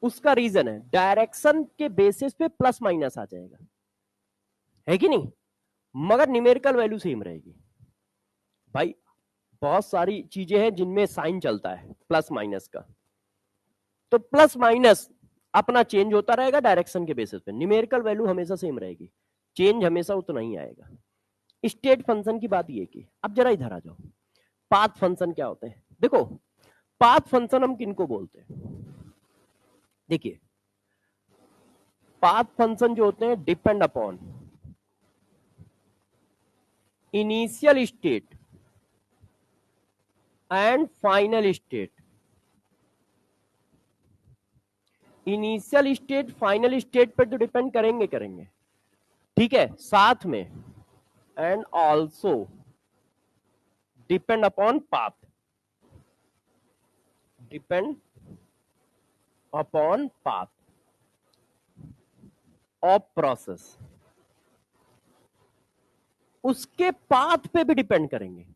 उसका रीजन है डायरेक्शन के बेसिस पे प्लस माइनस आ जाएगा, है कि नहीं, मगर न्यूमेरिकल वैल्यू सेम रहेगी। भाई बहुत सारी चीजें हैं जिनमें साइन चलता है प्लस माइनस का, तो प्लस माइनस अपना चेंज होता रहेगा डायरेक्शन के बेसिस पे, न्यूमेरिकल वैल्यू हमेशा सेम रहेगी, चेंज हमेशा उतना ही आएगा। स्टेट फंक्शन की बात ये की। अब जरा इधर आ जाओ, पाथ फंक्शन क्या होते हैं? देखो पाथ फंक्शन हम किनको बोलते हैं? देखिए पाथ फंक्शन जो होते हैं depend upon initial state and final state. Initial state final state पर तो डिपेंड करेंगे करेंगे, ठीक है, साथ में and also depend upon path, depend upon path of process, उसके पाथ पे भी डिपेंड करेंगे।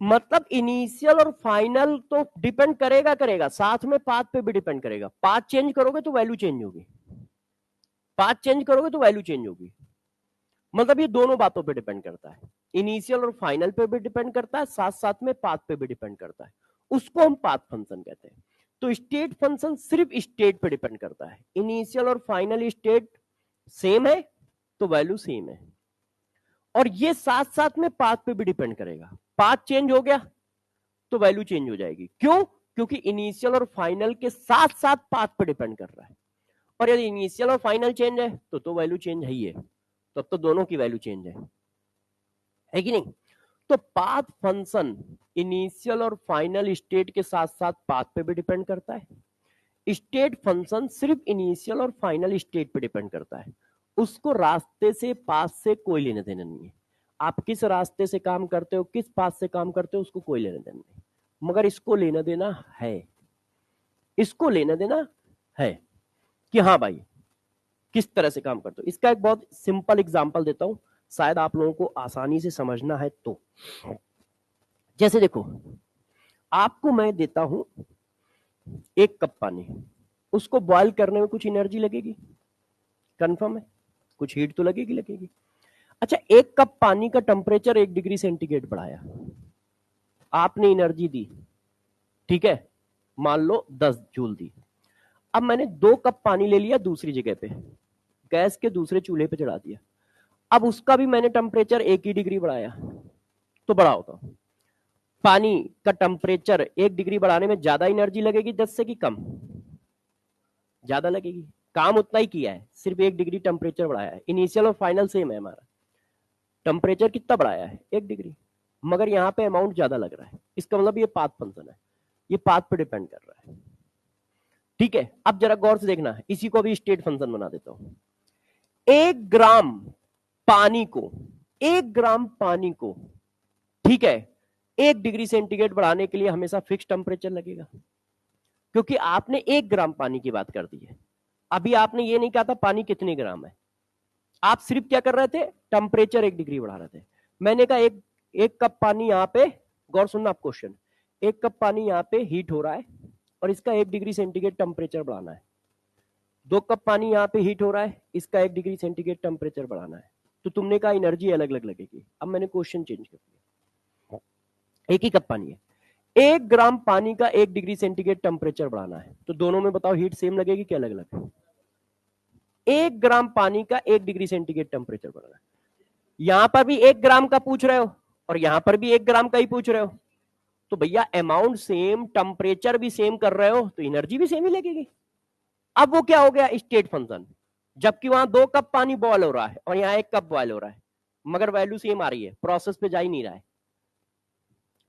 मतलब इनिशियल और फाइनल तो डिपेंड करेगा करेगा, साथ में पाथ पे भी डिपेंड करेगा। पाथ चेंज करोगे तो वैल्यू चेंज होगी, पाथ चेंज करोगे तो वैल्यू चेंज होगी। मतलब ये दोनों बातों पे डिपेंड करता है, इनिशियल और फाइनल पे भी डिपेंड करता है, साथ साथ में पाथ पे भी डिपेंड करता है, उसको हम पाथ फंक्शन कहते हैं। तो स्टेट फंक्शन सिर्फ स्टेट पे डिपेंड करता है, इनिशियल और फाइनल स्टेट सेम है तो वैल्यू सेम है, और ये साथ साथ में पाथ पे भी डिपेंड करेगा, पाथ चेंज हो गया तो वैल्यू चेंज हो जाएगी। क्यों? क्योंकि इनिशियल और फाइनल के साथ साथ पाथ पे डिपेंड कर रहा है, और यदि इनिशियल और फाइनल चेंज है तो वैल्यू चेंज है ही है, तब तो दोनों की वैल्यू चेंज है कि नहीं? तो पाथ फंक्शन इनिशियल और फाइनल स्टेट के साथ साथ पाथ पे भी डिपेंड करता है। स्टेट फंक्शन सिर्फ इनिशियल और फाइनल स्टेट पे डिपेंड करता है, उसको रास्ते से पाथ से कोई लेने देना नहीं है। आप किस रास्ते से काम करते हो, किस पाथ से काम करते हो, उसको कोई लेना देना नहीं, मगर इसको लेना देना है, इसको लेना देना है कि हाँ भाई किस तरह से काम करते हो। इसका एक बहुत सिंपल एग्जांपल देता हूं, शायद आप लोगों को आसानी से समझना है। तो जैसे देखो आपको मैं देता हूं 1 कप पानी, उसको बॉयल करने में कुछ एनर्जी लगेगी, कंफर्म है, कुछ हीट तो लगेगी लगेगी। अच्छा 1 कप पानी का टेम्परेचर 1 डिग्री सेंटीग्रेड बढ़ाया, आपने एनर्जी दी, ठीक है, मान लो 10 जूल दी। अब मैंने 2 कप पानी ले लिया दूसरी जगह पे, गैस के दूसरे चूल्हे पे चढ़ा दिया, अब उसका भी मैंने टेम्परेचर 1 ही डिग्री बढ़ाया, तो बढ़ा होता पानी का टेम्परेचर 1 डिग्री बढ़ाने में ज्यादा एनर्जी लगेगी 10 से कि कम? ज्यादा लगेगी, काम उतना ही किया है, सिर्फ 1 डिग्री टेम्परेचर बढ़ाया है, इनिशियल और फाइनल सेम है, हमारा टेम्परेचर कितना बढ़ाया है 1 डिग्री, मगर यहाँ पे अमाउंट ज्यादा लग रहा है, इसका मतलब ये पाथ फंक्शन है, ये पाथ पे डिपेंड कर रहा है, ठीक है। अब जरा गौर से देखना, इसी को भी स्टेट फंक्शन बना देता हूं। 1 ग्राम पानी को, 1 ग्राम पानी को, ठीक है, 1 डिग्री सेंटीग्रेड बढ़ाने के लिए हमेशा फिक्स टेम्परेचर लगेगा, क्योंकि आपने 1 ग्राम पानी की बात कर दी है, अभी आपने ये नहीं कहा था पानी कितने ग्राम है, आप सिर्फ क्या कर रहे थे, टेम्परेचर 1 डिग्री बढ़ा रहे थे। मैंने कहा एक कप पानी यहाँ पे, गौर सुनना आप क्वेश्चन, 1 कप पानी यहाँ पे हीट हो रहा है और इसका 1 डिग्री सेंटीग्रेड टेम्परेचर बढ़ाना है, 2 कप पानी यहाँ पे हीट हो रहा है, इसका 1 डिग्री सेंटीग्रेड टेम्परेचर बढ़ाना है, तो तुमने कहा एनर्जी अलग अलग लगेगी। अब मैंने क्वेश्चन चेंज कर दिया, एक ही कप पानी है, 1 ग्राम पानी का 1 डिग्री सेंटीग्रेड टेम्परेचर बढ़ाना है, तो दोनों में बताओ हीट सेम लगेगी कि अलग अलग? 1 ग्राम पानी का 1 डिग्री सेंटीग्रेड टेम्परेचर बढ़ाना है, यहां पर भी 1 ग्राम का पूछ रहे हो और यहां पर भी 1 ग्राम का ही पूछ रहे हो, तो भैया अमाउंट सेम, टेम्परेचर भी सेम कर रहे हो तो एनर्जी भी सेम ही लगेगी। अब वो क्या हो गया, स्टेट फंक्शन, जबकि वहां 2 कप पानी बॉयल हो रहा है और यहाँ 1 कप बॉयल हो रहा है, मगर वैल्यू सेम आ रही है, प्रोसेस पे जा ही नहीं रहा है,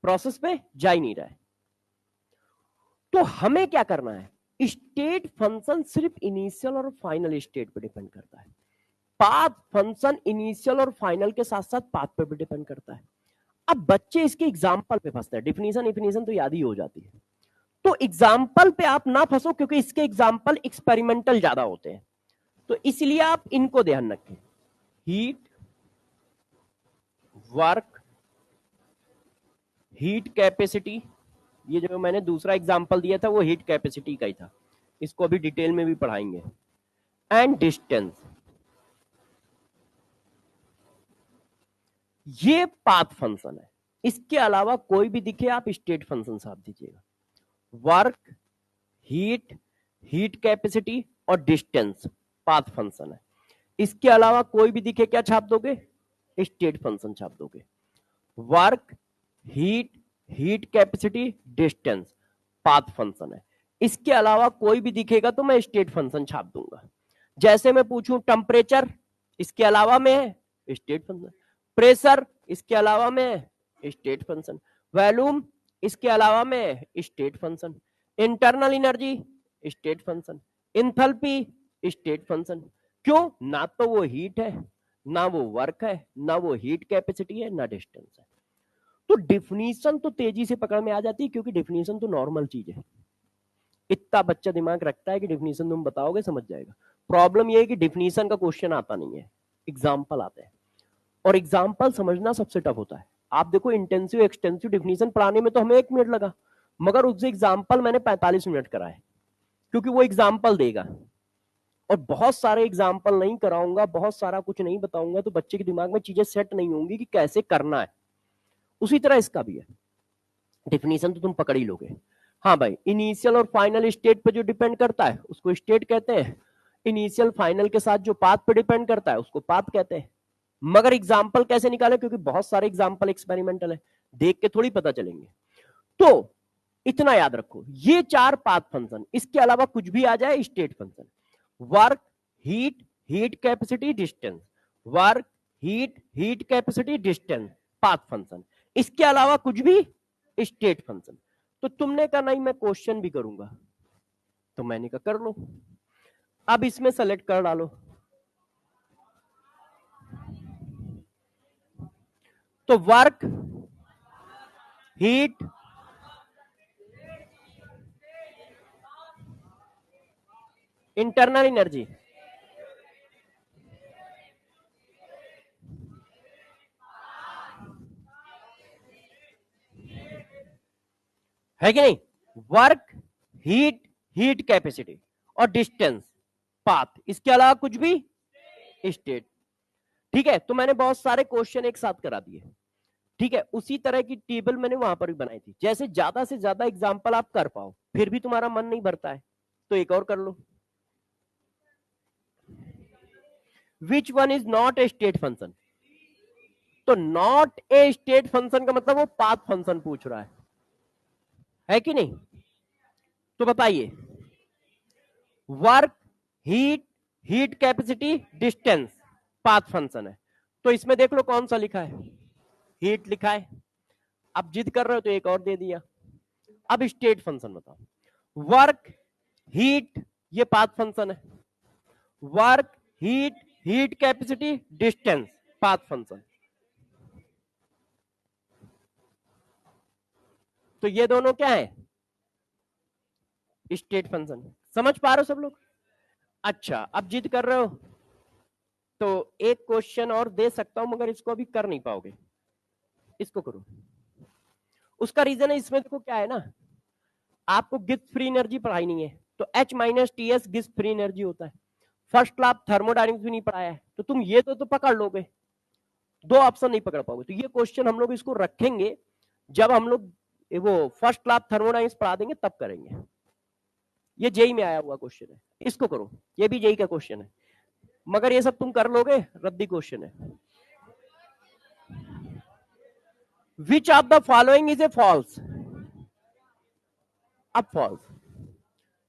प्रोसेस पे जा ही नहीं रहा है। तो हमें क्या करना है, स्टेट फंक्शन सिर्फ इनिशियल और फाइनल स्टेट पे डिपेंड करता है, पाथ फंक्शन इनिशियल और फाइनल के साथ साथ पाथ पे भी डिपेंड करता है। अब बच्चे इसके एग्जाम्पल पे फंसते हैं, डिफिनीशन तो याद ही हो जाती है, तो एग्जाम्पल पे आप ना फंसो क्योंकि इसके एग्जाम्पल एक्सपेरिमेंटल ज्यादा होते हैं, तो इसलिए आप इनको ध्यान रखें, हीट, वर्क, हीट कैपेसिटी, ये जो मैंने दूसरा एग्जाम्पल दिया था वो हीट कैपेसिटी का ही था, इसको अभी डिटेल में भी पढ़ाएंगे, एंड डिस्टेंस, ये पाथ फंक्शन है, इसके अलावा कोई भी दिखे आप स्टेट फंक्शन साथ दीजिएगा, वर्क, हीट, हीट कैपेसिटी और डिस्टेंस पाथ फंक्शन है, इसके अलावा कोई भी दिखे क्या छाप दोगे, स्टेट फंक्शन छाप दोगे, work, heat, heat capacity, distance path function है, इसके अलावा कोई भी दिखेगा तो मैं स्टेट फंक्शन छाप दूंगा। जैसे मैं पूछूं टेम्परेचर, इसके अलावा में है स्टेट फंक्शन, प्रेशर इसके अलावा में है स्टेट फंक्शन, वॉल्यूम इसके अलावा में है state function, internal energy state function, enthalpy state function. क्यों, ना तो वो हीट है, ना वो वर्क है, ना वो हीट कैपेसिटी है, ना डिस्टेंस है। तो डिफिनीशन तो तेजी से पकड़ में आ जाती है क्योंकि डिफिनीशन तो नॉर्मल चीज है, इतना बच्चा दिमाग रखता है कि डिफिनीशन तुम बताओगे समझ जाएगा। प्रॉब्लम ये है कि डिफिनीशन का क्वेश्चन आता नहीं है, एग्जाम्पल आते हैं, और एग्जाम्पल समझना सबसे टफ होता है। आप देखो इंटेंसिव एक्सटेंसिव डिफिनीशन पढ़ाने में तो हमें 1 मिनट लगा, मगर उससे एग्जाम्पल मैंने 45 मिनट कराए, क्योंकि वो एग्जाम्पल देगा, और बहुत सारे एग्जाम्पल नहीं कराऊंगा, बहुत सारा कुछ नहीं बताऊंगा, तो बच्चे के दिमाग में चीजें सेट नहीं होंगी कि कैसे करना है। उसी तरह इसका भी है, डिफिनीशन तो तुम पकड़ ही लोगे। हाँ भाई, इनिशियल और फाइनल स्टेट पे जो डिपेंड करता है उसको स्टेट कहते हैं, इनिशियल फाइनल के साथ जो पाथ पे डिपेंड करता है उसको पाथ कहते हैं। मगर एग्जाम्पल कैसे निकाले, क्योंकि बहुत सारे एग्जाम्पल एक्सपेरिमेंटल है, देख के थोड़ी पता चलेंगे। तो इतना याद रखो, ये 4 पाथ फंक्शन, इसके अलावा कुछ भी आ जाए state function, work, heat, heat capacity, distance, work, heat, heat capacity, distance path function, इसके अलावा कुछ भी स्टेट फंक्शन। तो तुमने कहा नहीं मैं क्वेश्चन भी करूंगा, तो मैंने कहा कर लो, अब इसमें सेलेक्ट कर डालो, तो वर्क, हीट, इंटरनल एनर्जी, है कि नहीं, वर्क, हीट, हीट कैपेसिटी और डिस्टेंस पाथ, इसके अलावा कुछ भी स्टेट। ठीक है, तो मैंने बहुत सारे क्वेश्चन एक साथ करा दिए, ठीक है, उसी तरह की टेबल मैंने वहां पर भी बनाई थी, जैसे ज्यादा से ज्यादा एग्जाम्पल आप कर पाओ, फिर भी तुम्हारा मन नहीं भरता है तो एक और कर लो, which one is not a state function, तो नॉट ए स्टेट फंक्शन का मतलब वो पाथ फंक्शन पूछ रहा है कि नहीं, तो बताइए, work, heat, heat capacity, distance path function है, तो इसमें देख लो कौन सा लिखा है, हीट लिखा है, अब जिद कर रहे हो तो एक और दे दिया। अब स्टेट फंक्शन बताओ, वर्क, हीट, ये पाथ फंक्शन है, work, heat, heat capacity, distance path function, तो ये दोनों क्या है, स्टेट फंक्शन। समझ पा रहे हो सब लोग? अच्छा, अब जिद कर रहे हो तो एक क्वेश्चन और दे सकता हूं, मगर इसको अभी कर नहीं पाओगे, इसको करो। उसका रीजन है, इसमें देखो क्या है ना, आपको गिब्स फ्री एनर्जी पढ़ाई नहीं है, तो H minus T S Gibbs free energy होता है, फर्स्ट क्लास थर्मोडायनेमिक्स भी नहीं पढ़ाया है, तो तुम ये तो पकड़ लोगे, 2 ऑप्शन नहीं पकड़ पाओगे, तो ये क्वेश्चन हम लोग इसको रखेंगे जब हम लोग वो फर्स्ट क्लास थर्मोडायनेमिक्स पढ़ा देंगे तब करेंगे। ये जेई में आया हुआ क्वेश्चन है, इसको करो, ये भी जेई का क्वेश्चन है, मगर ये सब तुम कर लोगे, रद्दी क्वेश्चन है। Which of the following is a false, अब फॉल्स,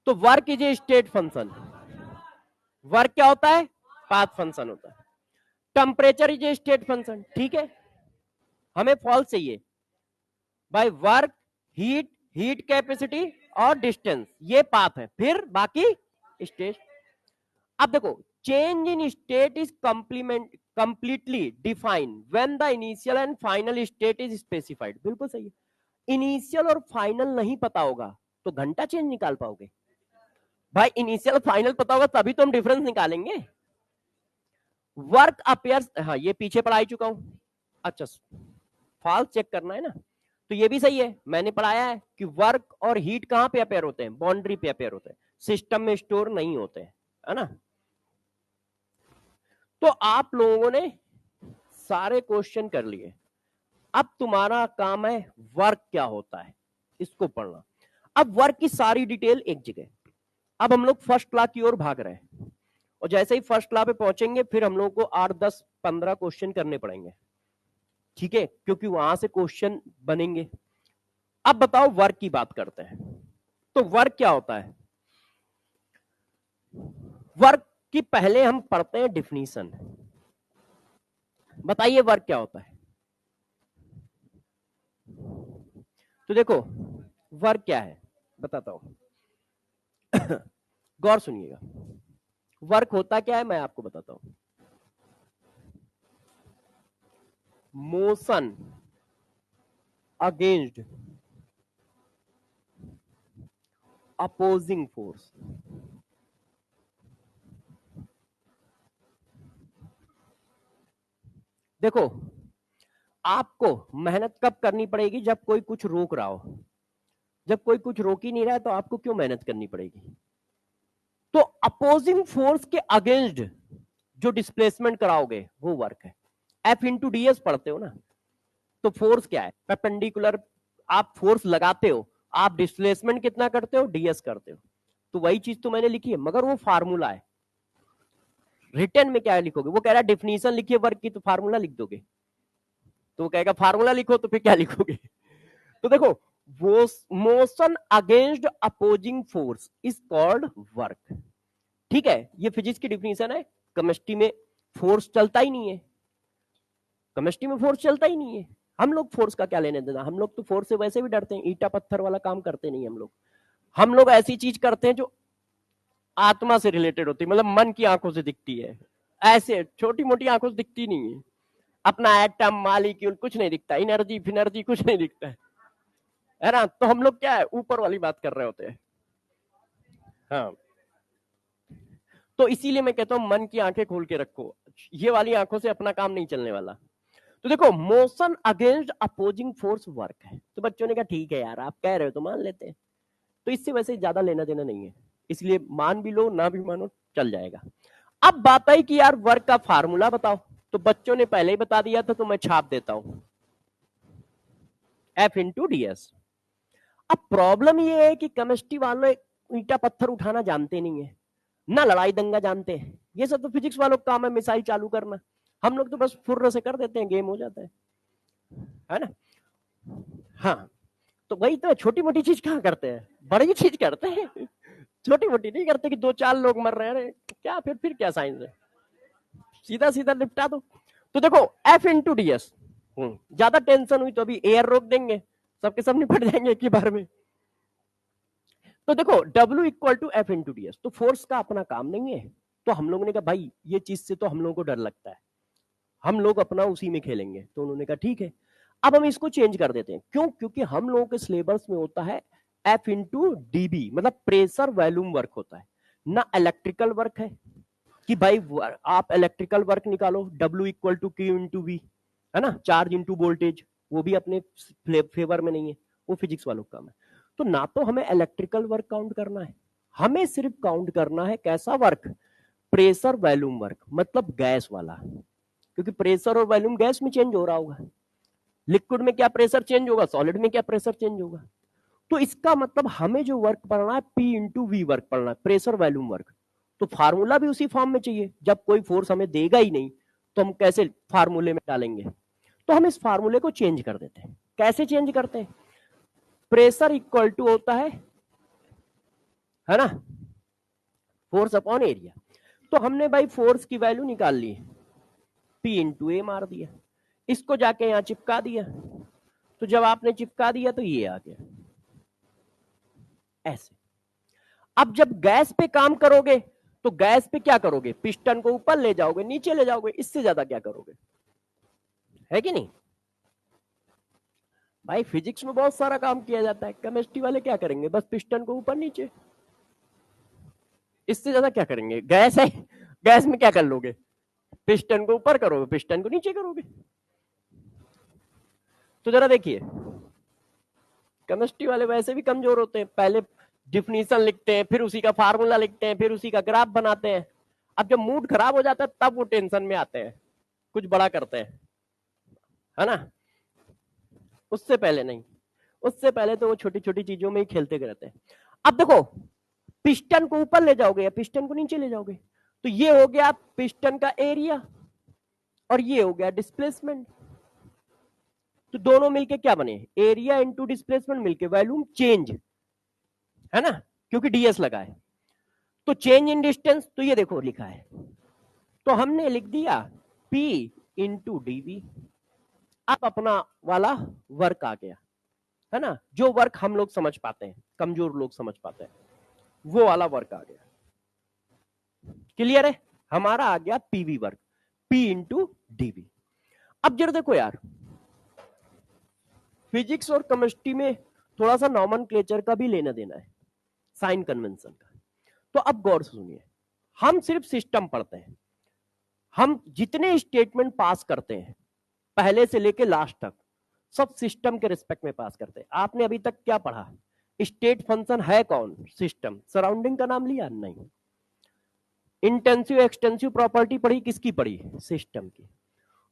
तो work is a state function, work क्या होता है, पाथ फंक्शन होता है, temperature is a state function, ठीक है, हमें फॉल्स चाहिए भाई, वर्क, हीट, हीट कैपेसिटी और डिस्टेंस, ये पाथ है, फिर बाकी स्टेट। अब देखो, change in state is completely defined when the initial and final state is specified. बिल्कुल सही है। इनिशियल और फाइनल नहीं पता होगा तो घंटा चेंज निकाल पाओगे? भाई इनिशियल फाइनल पता होगा तभी तो हम डिफरेंस निकालेंगे। वर्क अपियर्स, हाँ ये पीछे पढ़ाई चुका हूं। अच्छा, फॉल्स चेक करना है ना, तो ये भी सही है, मैंने पढ़ाया है कि वर्क और हीट कहां पे अपेयर होते हैं? बाउंड्री पे अपेयर होते हैं, सिस्टम में स्टोर नहीं होते हैं, है ना। तो आप लोगों ने सारे क्वेश्चन कर लिए, अब तुम्हारा काम है वर्क क्या होता है इसको पढ़ना। अब वर्क की सारी डिटेल एक जगह। अब हम लोग फर्स्ट लॉ की ओर भाग रहे हैं, और जैसे ही फर्स्ट लॉ पे पहुंचेंगे फिर हम लोग को 8, 10, 15 क्वेश्चन करने पड़ेंगे, ठीक है, क्योंकि वहां से क्वेश्चन बनेंगे। अब बताओ वर्क की बात करते हैं, तो वर्क क्या होता है? वर्क की पहले हम पढ़ते हैं डिफिनीशन। बताइए वर्क क्या होता है? तो देखो वर्क क्या है बताता हूं गौर सुनिएगा। वर्क होता क्या है मैं आपको बताता हूं। Motion against opposing force. देखो आपको मेहनत कब करनी पड़ेगी? जब कोई कुछ रोक रहा हो। जब कोई कुछ रोक ही नहीं रहा है तो आपको क्यों मेहनत करनी पड़ेगी? तो अपोजिंग फोर्स के अगेंस्ट जो डिस्प्लेसमेंट कराओगे वो वर्क है। एफ इंटू डी एस पढ़ते हो ना, तो फोर्स क्या है? परपेंडिकुलर आप फोर्स लगाते हो, आप डिस्प्लेसमेंट कितना करते हो? डीएस करते हो। तो वही चीज तो मैंने लिखी है, मगर वो फार्मूला है। रिटर्न में क्या लिखोगे? वो कह रहा है डिफिनीशन लिखिए वर्क की, तो फार्मूला लिख दोगे? तो वो कहेगा फार्मूला लिखो, तो फिर क्या लिखोगे? तो देखो, वो motion against opposing force is called work. ठीक है, ये फिजिक्स की डिफिनीशन है। केमिस्ट्री में फोर्स चलता ही नहीं है, केमिस्ट्री में फोर्स चलता ही नहीं है। हम लोग फोर्स का क्या लेने देना? हम लोग तो फोर्स से वैसे भी डरते हैं, ईटा पत्थर वाला काम करते नहीं हम लोग। हम लोग ऐसी चीज करते हैं जो आत्मा से रिलेटेड होती है, मतलब मन की आंखों से दिखती है। ऐसे छोटी मोटी आंखों से दिखती नहीं है। अपना एटम मालिक्यूल कुछ नहीं दिखता, एनर्जी फिनर्जी कुछ नहीं दिखता है ना। तो हम लोग क्या है, ऊपर वाली बात कर रहे होते हैं। हाँ, तो इसीलिए मैं कहता हूं मन की आंखें खोल के रखो, ये वाली आंखों से अपना काम नहीं चलने वाला। तो देखो, motion against opposing force work है। तो बच्चों ने कहा ठीक है यार, आप कह रहे हो तो मान लेते हैं। तो इससे वैसे ज्यादा लेना देना नहीं है, इसलिए मान भी लो ना भी मानो चल जाएगा। अब बात आई कि यार वर्क का फार्मूला बताओ, तो बच्चों ने पहले ही बता दिया था, तो मैं छाप देता हूं, एफ इंटू डी एस। अब प्रॉब्लम ये है कि केमिस्ट्री वाले ईटा पत्थर उठाना जानते नहीं है, ना लड़ाई दंगा जानते हैं। ये सब तो फिजिक्स वालों का काम है, मिसाइल चालू करना। हम लोग तो बस फुर्र से कर देते हैं, गेम हो जाता है ना। हाँ, तो वही तो छोटी मोटी चीज कहाँ करते हैं, बड़ी चीज करते हैं। छोटी मोटी नहीं करते कि 2-4 लोग मर रहे हैं, क्या फिर क्या साइंस है? सीधा सीधा निपटा दो। तो देखो एफ इंटू डी एस, ज्यादा टेंशन हुई तो अभी एयर रोक देंगे, सबके सब निपट जाएंगे एक ही बार में। तो देखो W equal to F into D S, तो फोर्स का अपना काम नहीं है। तो हम लोगों ने कहा भाई ये चीज से तो हम लोगों को डर लगता है, हम लोग अपना उसी में खेलेंगे। तो उन्होंने कहा ठीक है, अब हम इसको चेंज कर देते हैं। क्यों? क्योंकि हम लोगों के सिलेबस में होता है एफ इंटू डीबी, मतलब प्रेशर वॉल्यूम वर्क होता है ना, इलेक्ट्रिकल वर्क है कि भाई आप इलेक्ट्रिकल वर्क निकालो, W equal to Q into V, है ना, चार्ज इंटू वोल्टेज। वो भी अपने फेवर में नहीं है, वो फिजिक्स वालों का काम है। तो ना तो हमें इलेक्ट्रिकल वर्क काउंट करना है, हमें सिर्फ काउंट करना है कैसा वर्क? प्रेशर वॉल्यूम वर्क, मतलब गैस वाला। क्योंकि प्रेशर और वॉल्यूम गैस में चेंज हो रहा होगा, लिक्विड में क्या प्रेशर चेंज होगा, सॉलिड में क्या प्रेशर चेंज होगा। तो इसका मतलब हमें जो वर्क पढ़ना है P इंटू वी वर्क पढ़ना है, प्रेशर वॉल्यूम वर्क। तो फार्मूला भी उसी फॉर्म में चाहिए। जब कोई फोर्स हमें देगा ही नहीं तो हम कैसे फार्मूले में डालेंगे? तो हम इस फार्मूले को चेंज कर देते हैं। कैसे चेंज करते हैं? प्रेशर इक्वल टू होता है ना, फोर्स अपॉन एरिया। तो हमने भाई फोर्स की वैल्यू निकाल ली, P इंटू ए मार दिया, इसको जाके यहां चिपका दिया। तो जब आपने चिपका दिया तो ये आ गया। ऐसे। अब जब गैस पे काम करोगे तो गैस पे क्या करोगे, पिस्टन को ऊपर ले जाओगे नीचे ले जाओगे, इससे ज्यादा क्या करोगे, है कि नहीं भाई। फिजिक्स में बहुत सारा काम किया जाता है, केमिस्ट्री वाले क्या करेंगे, बस पिस्टन को ऊपर नीचे, इससे ज्यादा क्या करेंगे। गैस है, गैस में क्या कर लोगे, पिस्टन को ऊपर करोगे पिस्टन को नीचे करोगे। तो जरा देखिए, केमिस्ट्री वाले वैसे भी कमजोर होते हैं, पहले डिफिनीशन लिखते हैं, फिर उसी का फार्मूला लिखते हैं, फिर उसी का ग्राफ बनाते हैं। अब जब मूड खराब हो जाता है तब वो टेंशन में आते हैं, कुछ बड़ा करते हैं, है ना। उससे पहले नहीं, उससे पहले तो वो छोटी छोटी चीजों में ही खेलते रहते हैं। अब देखो, पिस्टन को ऊपर ले जाओगे या पिस्टन को नीचे ले जाओगे, तो ये हो गया पिस्टन का एरिया और ये हो गया डिस्प्लेसमेंट। तो दोनों मिलके क्या बने, एरिया इंटू डिस्प्लेसमेंट मिलके वॉल्यूम चेंज, है ना, क्योंकि डीएस लगा है। तो चेंज इन डिस्टेंस, तो ये देखो लिखा है, तो हमने लिख दिया P इंटू डीवी। अब अपना वाला वर्क आ गया, है ना, जो वर्क हम लोग समझ पाते हैं, कमजोर लोग समझ पाते हैं, वो वाला वर्क आ गया। क्लियर है, हमारा आ गया PV work, P into DV. अब जरा देखो यार, फिजिक्स और केमिस्ट्री में थोड़ा सा नॉमेनक्लेचर का भी लेना देना है, साइन कन्वेंशन का। तो अब गौर से सुनिए, हम सिर्फ सिस्टम पढ़ते हैं, हम जितने स्टेटमेंट पास करते हैं पहले से लेके लास्ट तक सब सिस्टम के रिस्पेक्ट में पास करते हैं। आपने अभी तक क्या पढ़ा, स्टेट फंक्शन है कौन, सिस्टम। सराउंडिंग का नाम लिया नहीं। इंटेंसिव एक्सटेंसिव प्रॉपर्टी पढ़ी, किसकी पढ़ी, सिस्टम की।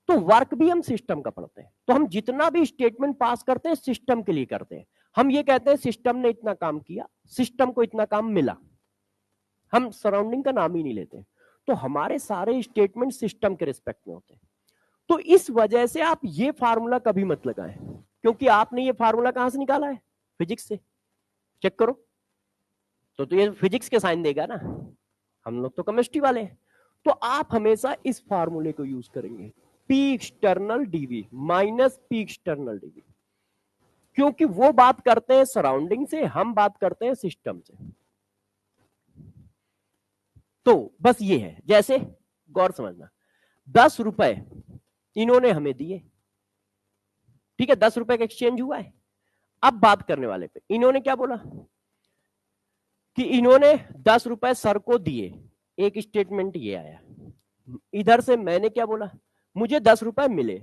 तो वर्क भी हम सिस्टम का पढ़ते हैं। तो हम जितना भी स्टेटमेंट पास करते हैं सिस्टम के लिए करते हैं। हम ये कहते हैं सिस्टम ने इतना काम किया, सिस्टम को इतना काम मिला, हम सराउंडिंग का नाम ही नहीं लेते। तो हमारे सारे स्टेटमेंट सिस्टम के रिस्पेक्ट में होते हैं। तो इस वजह से आप ये फार्मूला कभी मत लगाएं, क्योंकि आपने ये फार्मूला कहां से निकाला है, फिजिक्स से। चेक करो, तो ये फिजिक्स के साइन देगा ना, हम लोग तो केमिस्ट्री वाले हैं। तो आप हमेशा इस फार्मूले को यूज करेंगे, P external DV minus P external DV, क्योंकि वो बात करते हैं सराउंडिंग से, हम बात करते हैं सिस्टम से। तो बस ये है, जैसे गौर समझना, 10 रुपए इन्होंने हमें दिए, ठीक है, 10 रुपए का एक्सचेंज हुआ है। अब बात करने वाले पे, इन्होंने क्या बोला कि इन्होंने 10 रुपए सर को दिए, एक स्टेटमेंट ये आया। इधर से मैंने क्या बोला, मुझे 10 रुपए मिले।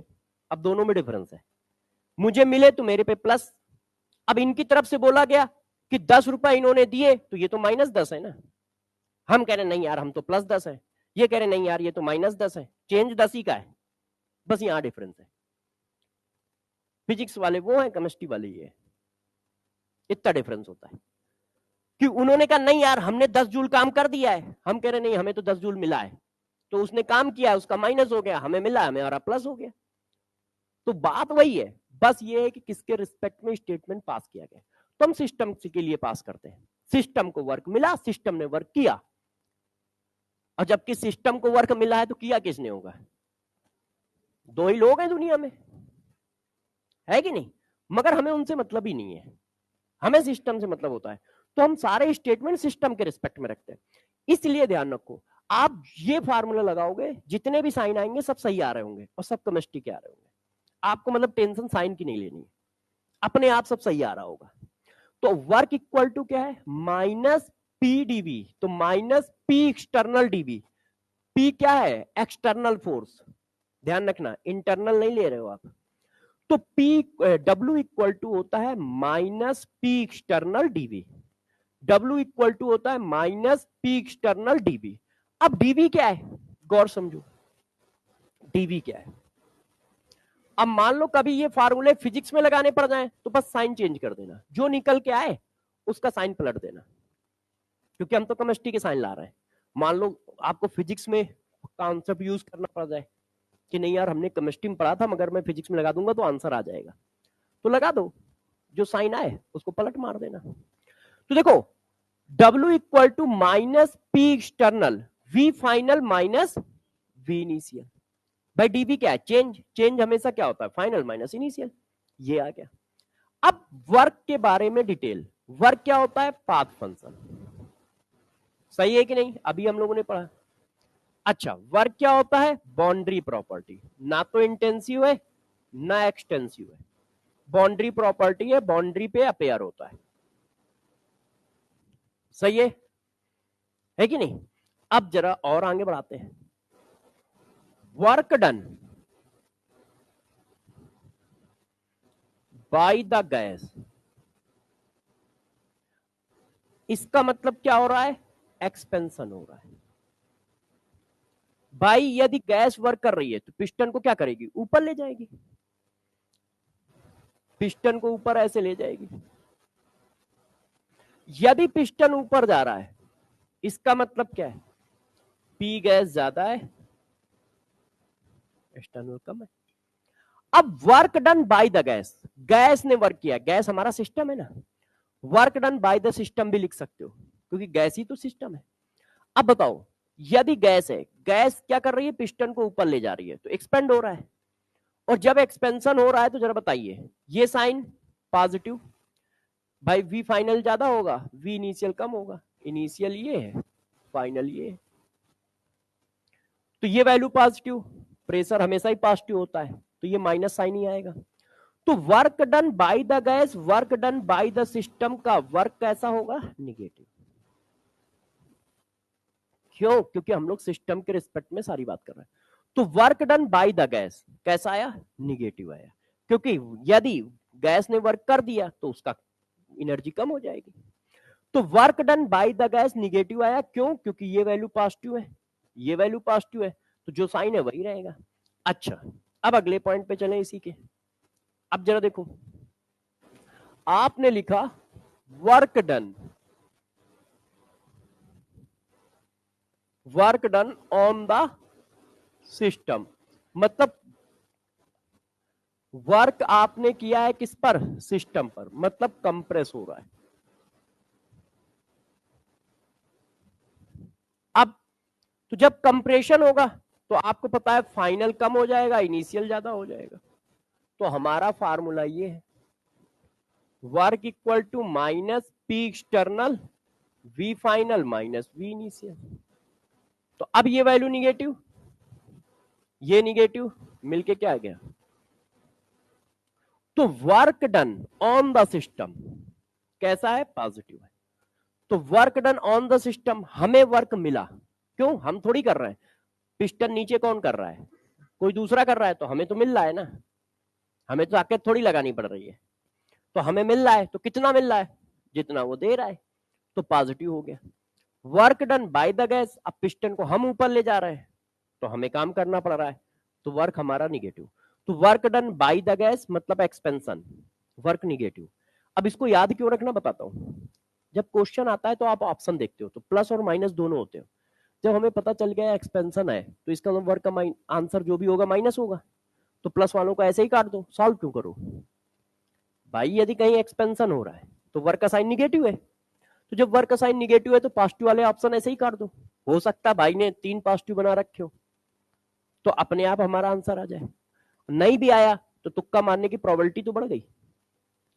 अब दोनों में डिफरेंस है, मुझे मिले तो मेरे पे प्लस। अब इनकी तरफ से बोला गया कि 10 रुपए इन्होंने दिए, तो ये तो -10 है ना। हम कह रहे नहीं यार हम तो +10 है, ये कह रहे नहीं यार ये तो -10 है, चेंज 10 ही का है, बस यहां डिफरेंस है। फिजिक्स वाले वो है, केमिस्ट्री वाले ये है, इतना डिफरेंस होता है। कि उन्होंने कहा नहीं यार हमने 10 जूल काम कर दिया है, हम कह रहे नहीं हमें तो 10 जूल मिला है। तो उसने काम किया, उसका माइनस हो गया, हमें मिला, हमारा प्लस हो गया। तो बात वही है, बस ये है कि किसके रिस्पेक्ट में स्टेटमेंट पास किया गया। तो हम सिस्टम के लिए पास करते हैं, सिस्टम को वर्क मिला, सिस्टम ने वर्क किया। और जबकि सिस्टम को वर्क मिला है तो किया किसने होगा, दो ही लोग हैं दुनिया में, है कि नहीं। मगर हमें उनसे मतलब ही नहीं है, हमें सिस्टम से मतलब होता है। तो हम सारे स्टेटमेंट सिस्टम के रिस्पेक्ट में रखते हैं। इसलिए ध्यान रखो, आप ये फार्मूला लगाओगे, जितने भी साइन आएंगे सब सही आ रहे होंगे और सब केमिस्ट्री के आ रहे होंगे। आपको मतलब टेंशन साइन की नहीं लेनी है, अपने आप सब सही आ रहा होगा। तो वर्क इक्वल टू क्या है, -P/dV। तो -P एक्सटर्नल डीवी। P क्या है, एक्सटर्नल फोर्स, ध्यान रखना इंटरनल नहीं ले रहे हो आप। तो W इक्वल टू होता है -P external DV. W equal to होता है -P एक्सटर्नल डीवी। अब डीवी क्या है, गौर समझो, डीवी क्या है। अब मान लो कभी ये फार्मूले फिजिक्स में लगाने पड़ जाए तो बस साइन चेंज कर देना, जो निकल के आए उसका साइन पलट देना, क्योंकि हम तो केमिस्ट्री के साइन ला रहे हैं। मान लो आपको फिजिक्स में कॉन्सेप्ट यूज करना पड़ जाए कि नहीं यार हमने केमिस्ट्री में पढ़ा था मगर मैं फिजिक्स में लगा दूंगा तो आंसर आ जाएगा, तो लगा दो, जो साइन आए उसको पलट मार देना। तो देखो W equal to -P external V final minus V initial. भाई डीवी क्या है, चेंज। चेंज हमेशा क्या होता है, फाइनल माइनस इनिशियल। ये आ गया। अब वर्क के बारे में डिटेल, वर्क क्या होता है? Path function. सही है कि नहीं? अभी हम लोगों ने पढ़ा। अच्छा, वर्क क्या होता है? Boundary property. ना तो इंटेंसिव है ना एक्सटेंसिव है, बाउंड्री प्रॉपर्टी है, बाउंड्री पे अपेयर होता है। सही है कि नहीं? अब जरा और आगे बढ़ाते हैं। Work done by the gas, इसका मतलब क्या हो रहा है? एक्सपेंशन हो रहा है। भाई यदि गैस वर्क कर रही है तो पिस्टन को क्या करेगी? ऊपर ले जाएगी, पिस्टन को ऊपर ऐसे ले जाएगी। यदि पिस्टन ऊपर जा रहा है, इसका मतलब क्या है? पी गैस ज्यादा है, एक्सटर्नल कम है। अब work done by the gas, gas ने वर्क किया, गैस हमारा सिस्टम है ना, work done by the system भी लिख सकते हो क्योंकि गैस ही तो सिस्टम है। अब बताओ, यदि गैस है, गैस क्या कर रही है? पिस्टन को ऊपर ले जा रही है, तो एक्सपेंड हो रहा है। और जब एक्सपेंशन हो रहा है तो जरा बताइए, ये साइन पॉजिटिव, भाई वी फाइनल ज्यादा होगा, वी इनिशियल कम होगा। इनिशियल ये है, फाइनल ये है, तो ये वैल्यू पॉजिटिव, प्रेशर हमेशा ही पॉजिटिव होता है, तो ये माइनस साइन ही आएगा। तो work done by the gas, work done by the system का वर्क कैसा होगा? निगेटिव। क्यों? क्योंकि हम लोग सिस्टम के रिस्पेक्ट में सारी बात कर रहे हैं। तो work done by the gas कैसा आया? निगेटिव आया, क्योंकि यदि गैस ने वर्क कर दिया तो उसका एनर्जी कम हो जाएगी। तो work done by the gas negative आया, क्यों? क्योंकि ये वैल्यू पॉजिटिव है, ये वैल्यू पॉजिटिव है, तो जो साइन है वही रहेगा। अच्छा, अब अगले पॉइंट पे चले इसी के। अब जरा देखो, आपने लिखा work done, work done on the system, मतलब वर्क आपने किया है किस पर? सिस्टम पर, मतलब कंप्रेस हो रहा है। अब तो जब कंप्रेशन होगा तो आपको पता है फाइनल कम हो जाएगा, इनिशियल ज्यादा हो जाएगा। तो हमारा फार्मूला ये है, work equal to minus P external V final minus V initial. तो अब ये वैल्यू निगेटिव, ये निगेटिव, मिलके क्या आ गया? तो work done on the system कैसा है? पॉजिटिव है। तो work done on the system, हमें वर्क मिला, क्यों? हम थोड़ी कर रहे हैं, पिस्टन नीचे कौन कर रहा है? कोई दूसरा कर रहा है, तो हमें तो मिल रहा है ना, हमें तो ताकत थोड़ी लगानी पड़ रही है। तो हमें मिल रहा है, तो कितना मिल रहा है? जितना वो दे रहा है, तो पॉजिटिव हो गया। Work done by the gas, अब पिस्टन को हम ऊपर ले जा रहे हैं तो हमें काम करना पड़ रहा है, तो वर्क हमारा निगेटिव। तो work done by the gas मतलब एक्सपेंशन, वर्क निगेटिव। अब इसको याद क्यों रखना बताता हूं। जब क्वेश्चन आता है तो आप ऑप्शन देखते हो, तो प्लस और माइनस दोनों होते हो। जब हमें पता चल गया एक्सपेंशन है तो इसका मतलब वर्क का आंसर जो भी होगा माइनस होगा, तो प्लस वालों को ऐसे ही काट दो, सॉल्व क्यों करो भाई? यदि कहीं एक्सपेंशन हो रहा है तो वर्क का साइन निगेटिव है, तो जब वर्क का साइन निगेटिव है तो पॉजिटिव वाले ऑप्शन ऐसे ही काट दो। हो सकता है भाई ने 3 पॉजिटिव बना रखे हो, तो अपने आप हमारा आंसर आ जाए। नहीं भी आया तो तुक्का मारने की प्रोबेबिलिटी तो बढ़ गई,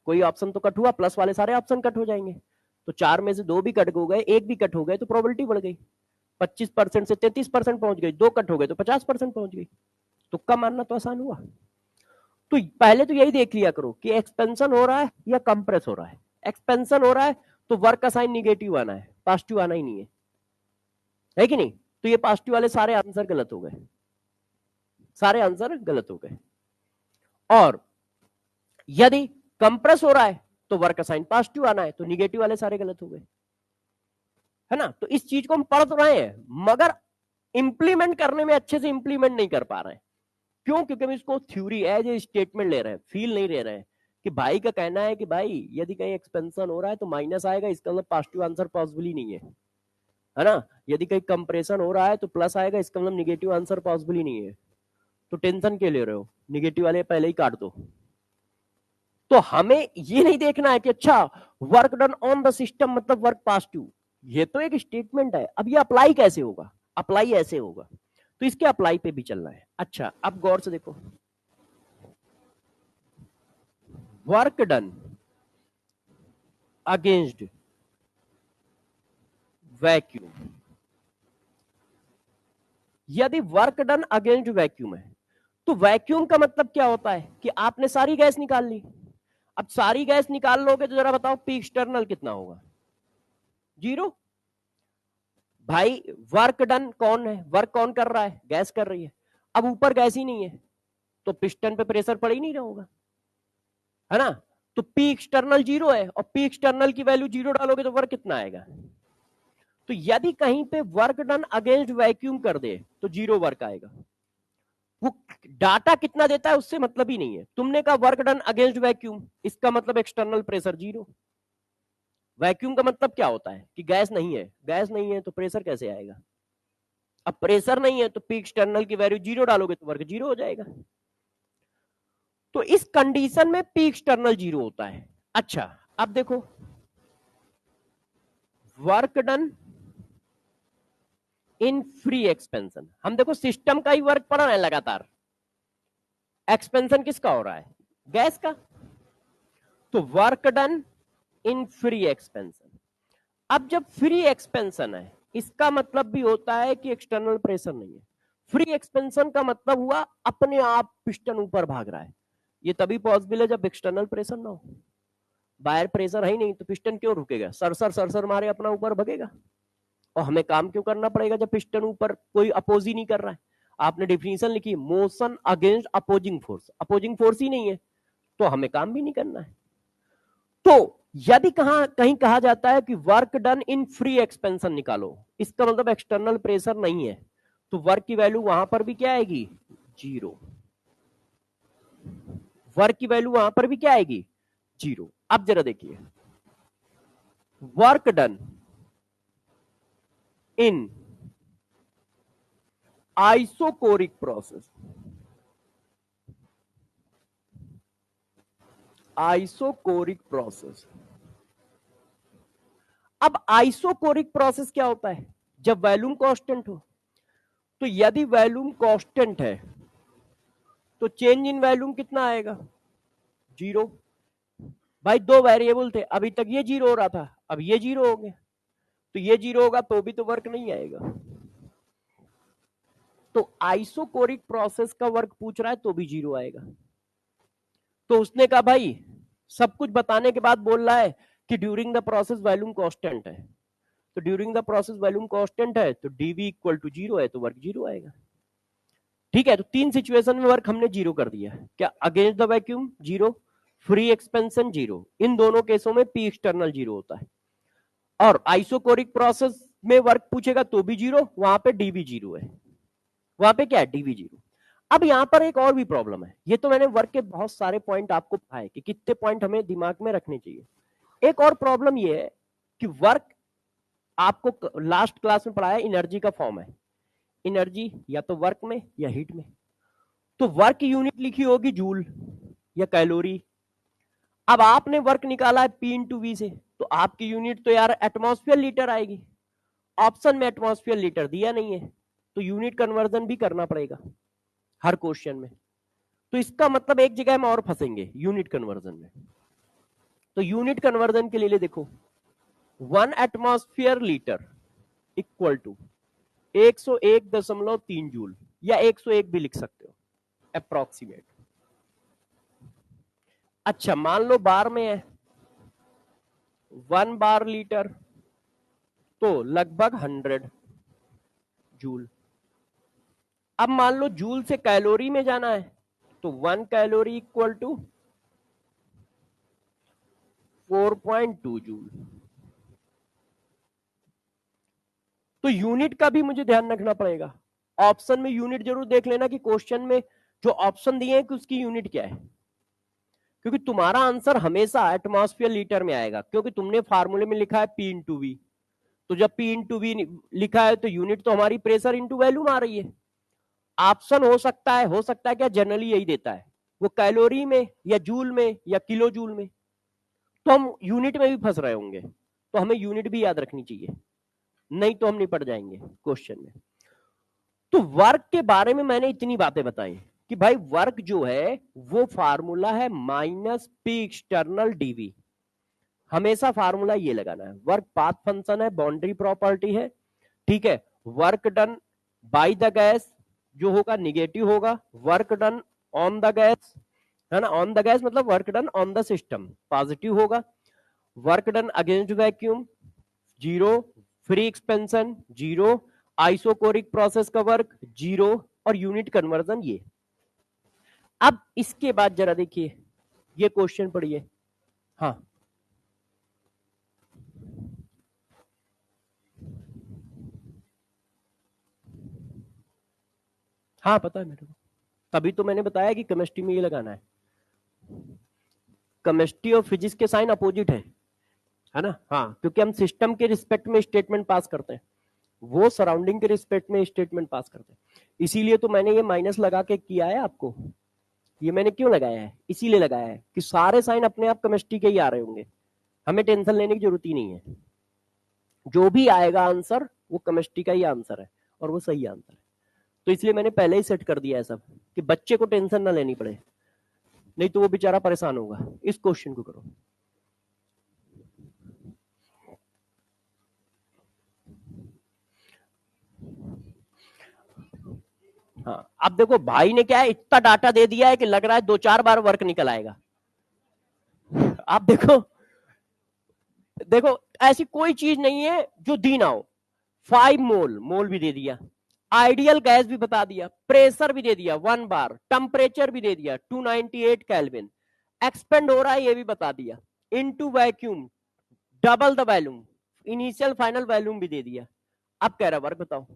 कोई ऑप्शन तो कट हुआ, प्लस वाले सारे ऑप्शन कट हो जाएंगे, तो 4 में से 2 भी कट हो गए, 1 भी कट हो गए, तो प्रोबेबिलिटी बढ़ गई, 25% से 33% पहुंच गई, 2 कट हो गए तो 50% पहुंच गई। तुक्का मारना तो आसान हुआ। तो पहले तो यही देख लिया करो कि एक्सपेंशन हो रहा है या कंप्रेस हो रहा है। एक्सपेंशन हो रहा है तो वर्क का साइन निगेटिव आना है, पॉजिटिव आना ही नहीं है कि नहीं? तो ये पॉजिटिव वाले सारे आंसर गलत हो गए, सारे आंसर गलत हो गए। और यदि कंप्रेस हो रहा है तो वर्क का साइन पॉजिटिव आना है, तो निगेटिव वाले सारे गलत हो गए, है ना? तो इस चीज को हम पढ़ तो रहे हैं मगर इंप्लीमेंट करने में अच्छे से इंप्लीमेंट नहीं कर पा रहे हैं। क्यों? क्योंकि हम इसको थ्योरी एज ए स्टेटमेंट ले रहे हैं, फील नहीं ले रहे हैं कि भाई का कहना है कि भाई यदि कहीं एक्सपेंशन हो रहा है तो माइनस आएगा, इसका मतलब पॉजिटिव आंसर पॉसिबल ही नहीं है ना? यदि कहीं कंप्रेशन हो रहा है तो प्लस आएगा, इसका मतलब निगेटिव आंसर पॉसिबल ही नहीं है। तो टेंशन क्यों ले रहे हो? निगेटिव वाले पहले ही काट दो। तो हमें ये नहीं देखना है कि अच्छा work done on the system मतलब वर्क पॉजिटिव, ये तो एक स्टेटमेंट है। अब ये अप्लाई कैसे होगा? अप्लाई ऐसे होगा, तो इसके अप्लाई पे भी चलना है। अच्छा, अब गौर से देखो, वर्क डन अगेंस्ट वैक्यूम। यदि वर्क डन अगेंस्ट वैक्यूम है तो वैक्यूम का मतलब क्या होता है कि आपने सारी गैस निकाल ली। अब सारी गैस निकाल लोगे तो जरा बताओ पी एक्सटर्नल कितना होगा? 0। भाई वर्क डन कौन है? वर्क कौन कर रहा है? गैस कर रही है। अब ऊपर गैस ही नहीं है तो पिस्टन पे प्रेशर पड़ ही नहीं रहा होगा, है ना? तो पी एक्सटर्नल 0 है और पी एक्सटर्नल की वैल्यू 0 डालोगे तो वर्क कितना आएगा? तो यदि कहीं पे वर्क डन अगेंस्ट वैक्यूम कर दे तो 0 वर्क आएगा। वो डाटा कितना देता है उससे मतलब ही नहीं है। तुमने कहा वर्क डन अगेंस्ट वैक्यूम, इसका मतलब एक्सटर्नल प्रेशर 0। वैक्यूम का मतलब क्या होता है कि गैस नहीं है। गैस नहीं है तो प्रेशर कैसे आएगा? अब प्रेशर नहीं है तो पी एक्सटर्नल की वैल्यू 0 डालोगे तो वर्क 0 हो जाएगा। तो इस कंडीशन में पी एक्सटर्नल 0 होता है। अच्छा अब देखो work done in free expansion, हम देखो सिस्टम का ही वर्क पड़ा है लगातार। एक्सपेंशन किसका हो रहा है? गैस का। तो work done in free expansion. अब जब फ्री एक्सपेंशन है इसका मतलब भी होता है कि एक्सटर्नल प्रेशर नहीं है। फ्री एक्सपेंशन का मतलब हुआ अपने आप पिस्टन ऊपर भाग रहा है। ये तभी पॉसिबल है जब एक्सटर्नल प्रेशर ना हो। बाहर प्रेशर है ही नहीं तो पिस्टन क्यों रुकेगा? सरसर सरसर मारे अपना ऊपर भगेगा। और हमें काम क्यों करना पड़ेगा जब पिस्टन ऊपर कोई अपोज ही नहीं कर रहा है? आपने डिफिनीशन लिखी motion against opposing force, opposing force ही नहीं है तो हमें काम भी नहीं करना है। तो यदि कहीं कहा जाता है कि work done in free expansion निकालो, इसका मतलब एक्सटर्नल प्रेशर नहीं है तो वर्क की वैल्यू वहां पर भी क्या आएगी? 0। वर्क की वैल्यू वहां पर भी क्या आएगी? 0। अब जरा देखिए work done in isochoric process, isochoric process. अब आइसोकोरिक प्रोसेस क्या होता है? जब वॉल्यूम कांस्टेंट हो। तो यदि वॉल्यूम कांस्टेंट है तो चेंज इन वॉल्यूम कितना आएगा? 0। भाई दो वेरिएबल थे, अभी तक ये 0 हो रहा था, अब ये 0 हो गया तो ये 0 होगा तो भी तो वर्क नहीं आएगा। तो आइसोकोरिक प्रोसेस का वर्क पूछ रहा है तो भी 0 आएगा। तो उसने कहा भाई सब कुछ बताने के बाद बोल रहा है कि during the process volume constant है। तो during the process volume constant है तो डीवी इक्वल टू 0 है तो वर्क 0 आएगा। ठीक है, तो तीन सिचुएशन में वर्क हमने 0 कर दिया। क्या? Against the vacuum 0, free expansion 0, इन दोनों केसों में पी एक्सटर्नल 0 होता है। और आइसोकोरिक प्रोसेस में वर्क पूछेगा तो भी 0, वहां पे डीवी 0 है, वहां पे क्या है? डीवी 0। अब यहां पर एक और भी प्रॉब्लम है। ये तो मैंने वर्क के बहुत सारे पॉइंट आपको बताए कि कितने पॉइंट हमें दिमाग में रखने चाहिए। एक और प्रॉब्लम ये है कि वर्क आपको लास्ट क्लास में पढ़ाया एनर्जी का फॉर्म है। एनर्जी या तो वर्क में या हीट में। तो वर्क यूनिट लिखी होगी जूल या कैलोरी। अब आपने वर्क निकाला है पी इंटू वी से तो आपकी यूनिट तो यार एटमॉस्फेयर लीटर आएगी। ऑप्शन में एटमॉस्फेयर लीटर दिया नहीं है तो यूनिट कन्वर्जन भी करना पड़ेगा हर क्वेश्चन में। तो इसका मतलब एक जगह में और फंसेंगे यूनिट कन्वर्जन में। तो यूनिट कन्वर्जन के लिए देखो 1 atmosphere litre equal to 101.3 joule या 101 भी लिख सकते हो अप्रोक्सीमेट। अच्छा मान लो बार में है 1 बार लीटर तो लगभग 100 जूल। अब मान लो जूल से कैलोरी में जाना है तो 1 कैलोरी इक्वल टू 4.2 जूल। तो यूनिट का भी मुझे ध्यान रखना पड़ेगा। ऑप्शन में यूनिट जरूर देख लेना कि क्वेश्चन में जो ऑप्शन दिए हैं कि उसकी यूनिट क्या है, क्योंकि तुम्हारा आंसर हमेशा एटमॉस्फेयर लीटर में आएगा क्योंकि तुमने फार्मूले में लिखा है पी इंटू वी। तो जब पी इंटू वी लिखा है तो यूनिट तो हमारी प्रेशर इंटू वैल्यूम आ रही है। ऑप्शन हो सकता है क्या जनरली यही देता है, वो कैलोरी में या जूल में या किलो जूल में। तो हम यूनिट में भी फंस रहे होंगे तो हमें यूनिट भी याद रखनी चाहिए, नहीं तो हम निपट जाएंगे क्वेश्चन में। तो वर्क के बारे में मैंने इतनी बातें बताई कि भाई वर्क जो है वो फार्मूला है माइनस पी एक्सटर्नल डीवी। हमेशा फार्मूला ये लगाना है, वर्क पाथ फंक्शन है, बाउंड्री प्रॉपर्टी है, ठीक है। Work done by the gas जो होगा निगेटिव होगा, work done on the gas, है ना, ऑन द गैस मतलब work done on the system positive होगा, work done against vacuum zero, free expansion zero, isochoric process का वर्क जीरो, और unit conversion ये। अब इसके बाद जरा देखिए ये क्वेश्चन पढ़िए। हाँ हाँ पता है मेरे को, तभी तो मैंने बताया कि केमिस्ट्री में ये लगाना है। केमिस्ट्री और फिजिक्स के साइन अपोजिट है ना। हाँ, क्योंकि हम सिस्टम के रिस्पेक्ट में स्टेटमेंट पास करते हैं, वो सराउंडिंग के रिस्पेक्ट में स्टेटमेंट पास करते हैं। इसीलिए तो मैंने ये माइनस लगा के किया है आपको। ये मैंने क्यों लगाया है, इसीलिए लगाया है कि सारे साइन अपने आप केमिस्ट्री के ही आ रहे होंगे, हमें टेंशन लेने की जरूरत ही नहीं है। जो भी आएगा आंसर वो केमिस्ट्री का ही आंसर है और वो सही आंसर है। तो इसलिए मैंने पहले ही सेट कर दिया है सब, कि बच्चे को टेंशन ना लेनी पड़े, नहीं तो वो बेचारा परेशान होगा। इस क्वेश्चन को करो। हाँ, अब देखो भाई ने क्या है, इतना डाटा दे दिया है कि लग रहा है 2-4 बार वर्क निकल आएगा। आप देखो देखो ऐसी कोई चीज नहीं है जो दी ना हो। 5 मोल, मोल भी दे दिया, आइडियल गैस भी बता दिया, प्रेशर भी दे दिया 1 बार, टेम्परेचर भी दे दिया 298 केल्विन, एक्सपेंड हो रहा है ये भी बता दिया, into vacuum double the volume, initial final volume भी दे दिया। अब कह रहा वर्क बताओ।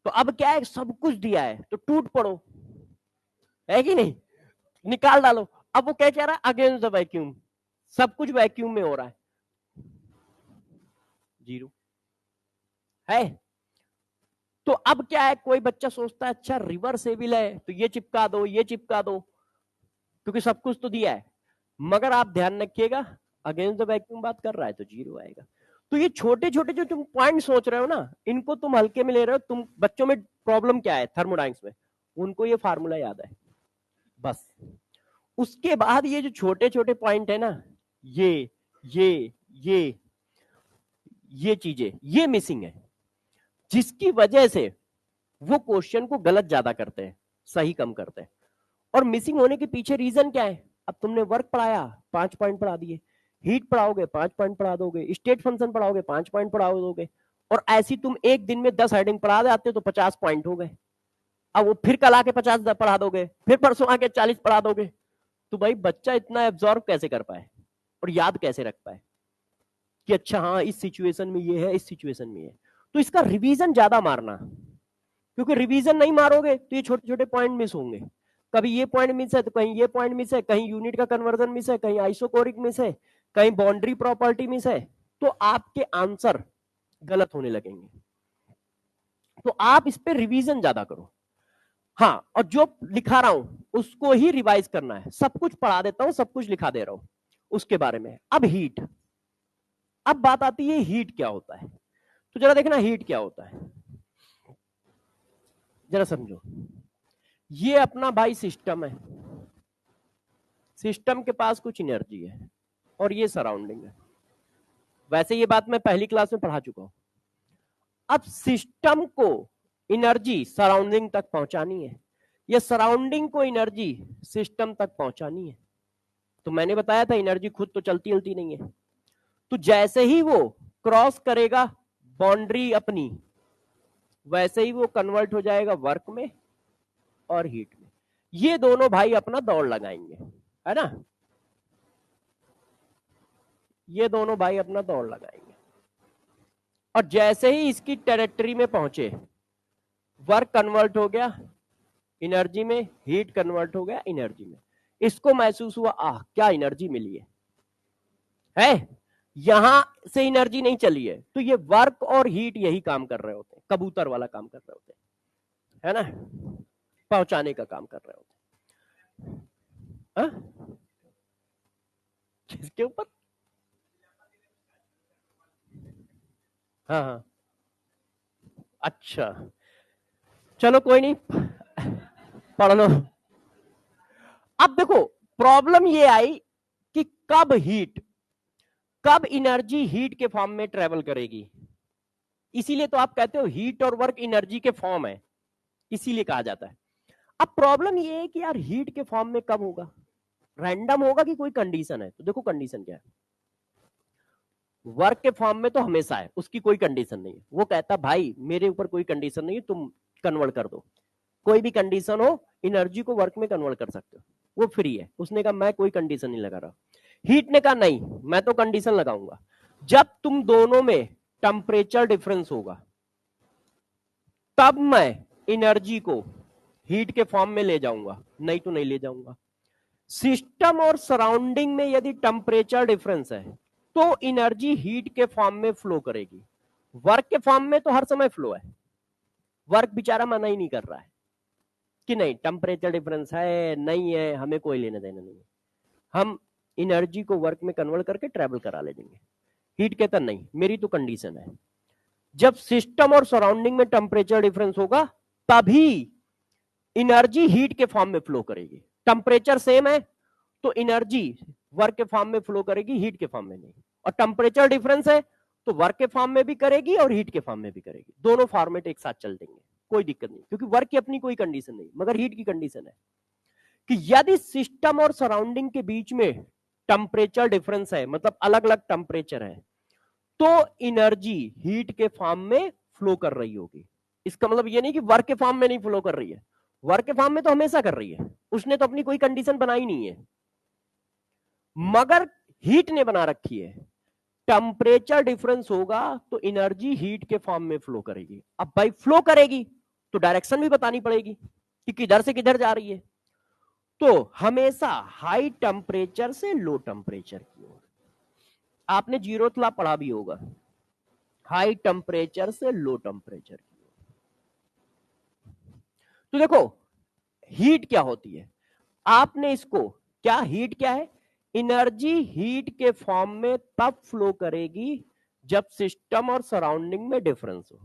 तो अब क्या है, सब कुछ दिया है तो टूट पड़ो, है कि नहीं, निकाल डालो। अब वो क्या कह रहा है, अगेंस्ट द वैक्यूम, सब कुछ वैक्यूम में हो रहा है, जीरो है। तो अब क्या है, कोई बच्चा सोचता है अच्छा रिवर्सेबल है तो ये चिपका दो, ये चिपका दो, क्योंकि सब कुछ तो दिया है। मगर आप ध्यान रखिएगा, अगेंस्ट द वैक्यूम बात कर रहा है तो जीरो आएगा। तो ये छोटे छोटे जो तुम पॉइंट सोच रहे हो ना, इनको तुम हल्के में ले रहे हो। तुम बच्चों में प्रॉब्लम क्या है थर्मोडाइनमिक्स में, उनको ये फार्मूला याद है बस। उसके बाद ये जो छोटे छोटे पॉइंट है ना, ये ये ये ये चीजें ये मिसिंग है, जिसकी वजह से वो क्वेश्चन को गलत ज्यादा करते हैं, सही कम करते हैं। और मिसिंग होने के पीछे रीजन क्या है, अब तुमने वर्क पढ़ाया 5 पॉइंट पढ़ा दिए, हीट पढ़ाओगे 5 पॉइंट पढ़ा दोगे, स्टेट फंक्शन पढ़ाओगे 5 पॉइंट पढ़ा दोगे, और ऐसी तुम एक दिन में 10 हेडिंग पढ़ा जाते हो तो 50 पॉइंट हो गए। अब वो फिर कल आके 50 पढ़ा दोगे, फिर परसों आके 40 पढ़ा दोगे, तो भाई बच्चा इतना एब्जॉर्ब कैसे कर पाए और याद कैसे रख पाए कि अच्छा हाँ इस सिचुएशन में ये है, इस सिचुएशन में ये। तो इसका रिवीजन ज्यादा मारना, क्योंकि रिवीजन नहीं मारोगे तो ये छोटे छोटे पॉइंट मिस होंगे। कभी ये पॉइंट मिस है तो कहीं ये पॉइंट मिस है, कहीं यूनिट का कन्वर्जन मिस है, कहीं आइसोकोरिक मिस है, कहीं बाउंड्री प्रॉपर्टी मिस है, तो आपके आंसर गलत होने लगेंगे। तो आप इस पे रिवीजन ज्यादा करो। हाँ, और जो लिखा रहा हूं उसको ही रिवाइज करना है। सब कुछ पढ़ा देता हूं, सब कुछ लिखा दे रहा हूं उसके बारे में। अब हीट, अब बात आती है हीट क्या होता है। तो जरा देखना हीट क्या होता है, जरा समझो। ये अपना भाई सिस्टम है, सिस्टम के पास कुछ एनर्जी है और ये सराउंडिंग है। वैसे ये बात मैं पहली क्लास में पढ़ा चुका हूं। अब सिस्टम को एनर्जी सराउंडिंग तक पहुंचानी है, या सराउंडिंग को एनर्जी सिस्टम तक पहुंचानी है। तो मैंने बताया था एनर्जी खुद तो चलती चलती नहीं है, तो जैसे ही वो क्रॉस करेगा बाउंड्री अपनी, वैसे ही वो कन्वर्ट हो जाएगा वर्क में और हीट में। ये दोनों भाई अपना दौड़ लगाएंगे, है ना, ये दोनों भाई अपना दौड़ लगाएंगे। और जैसे ही इसकी टेरिटरी में पहुंचे, वर्क कन्वर्ट हो गया एनर्जी में, हीट कन्वर्ट हो गया एनर्जी में। इसको महसूस हुआ आह क्या एनर्जी मिली है, यहां से एनर्जी नहीं चली है। तो ये वर्क और हीट यही काम कर रहे होते हैं, कबूतर वाला काम कर रहे होते हैं, है ना, पहुंचाने का काम कर रहे होते हैं। किसके ऊपर, हाँ हाँ अच्छा, चलो कोई नहीं, पढ़ लो। अब देखो प्रॉब्लम ये आई कि कब हीट, कब एनर्जी हीट के फॉर्म में ट्रेवल करेगी। इसीलिए तो आप कहते हो हीट और वर्क एनर्जी के फॉर्म है, इसीलिए कहा जाता है। अब प्रॉब्लम ये है कि यार हीट के फॉर्म में कब होगा, रैंडम होगा कि कोई कंडीशन है। तो देखो कंडीशन क्या है, वर्क के फॉर्म में तो हमेशा है, उसकी कोई कंडीशन नहीं है। वो कहता भाई मेरे ऊपर कोई कंडीशन नहीं है, तुम कन्वर्ट कर दो, कोई भी कंडीशन हो एनर्जी को वर्क में कन्वर्ट कर सकते हो, वो फ्री है। उसने कहा मैं कोई कंडीशन नहीं लगा रहा। हीट ने कहा नहीं मैं तो कंडीशन लगाऊंगा, जब तुम दोनों में टेम्परेचर डिफरेंस होगा तब मैं एनर्जी को हीट के फॉर्म में ले जाऊंगा, नहीं तो नहीं ले जाऊंगा। सिस्टम और सराउंडिंग में यदि टेम्परेचर डिफरेंस है तो एनर्जी हीट के फॉर्म में फ्लो करेगी। वर्क के फॉर्म में तो हर समय फ्लो है, वर्क बेचारा मना ही नहीं कर रहा है कि नहीं टेम्परेचर डिफरेंस है नहीं है, हमें कोई लेना देना नहीं है, हम एनर्जी को वर्क में कन्वर्ट करके ट्रेवल करा ले देंगे। हीट कहता नहीं मेरी तो कंडीशन है, जब सिस्टम और सराउंडिंग में टेम्परेचर डिफरेंस होगा तभी एनर्जी हीट के फॉर्म में फ्लो करेगी। टेम्परेचर सेम है तो एनर्जी वर्क के फॉर्म में फ्लो करेगी, हीट के फॉर्म में नहीं। और टेम्परेचर डिफरेंस है तो वर्क के फॉर्म में भी करेगी और हीट के फॉर्म में भी करेगी, दोनों फॉर्मेट एक साथ चल देंगे, कोई दिक्कत नहीं, क्योंकि वर्क की अपनी कोई कंडीशन नहीं। मगर हीट की कंडीशन है कि यदि सिस्टम और सराउंडिंग के बीच में टेम्परेचर डिफरेंस है, मतलब अलग अलग टेम्परेचर है, तो एनर्जी हीट के फॉर्म में फ्लो कर रही होगी। इसका मतलब ये नहीं कि वर्क के फॉर्म में नहीं फ्लो कर रही है, वर्क के फॉर्म में तो हमेशा कर रही है, उसने तो अपनी कोई कंडीशन बनाई नहीं है। मगर हीट ने बना रखी है, टेम्परेचर डिफरेंस होगा तो एनर्जी हीट के फॉर्म में फ्लो करेगी। अब भाई फ्लो करेगी तो डायरेक्शन भी बतानी पड़ेगी कि किधर से किधर जा रही है। तो हमेशा हाई टेम्परेचर से लो टेम्परेचर की ओर, आपने जीरोथ लॉ पढ़ा भी होगा, हाई टेम्परेचर से लो टेम्परेचर की ओर। तो देखो हीट क्या होती है, आपने इसको क्या, हीट क्या है, एनर्जी हीट के फॉर्म में तब फ्लो करेगी जब सिस्टम और सराउंडिंग में डिफरेंस हो।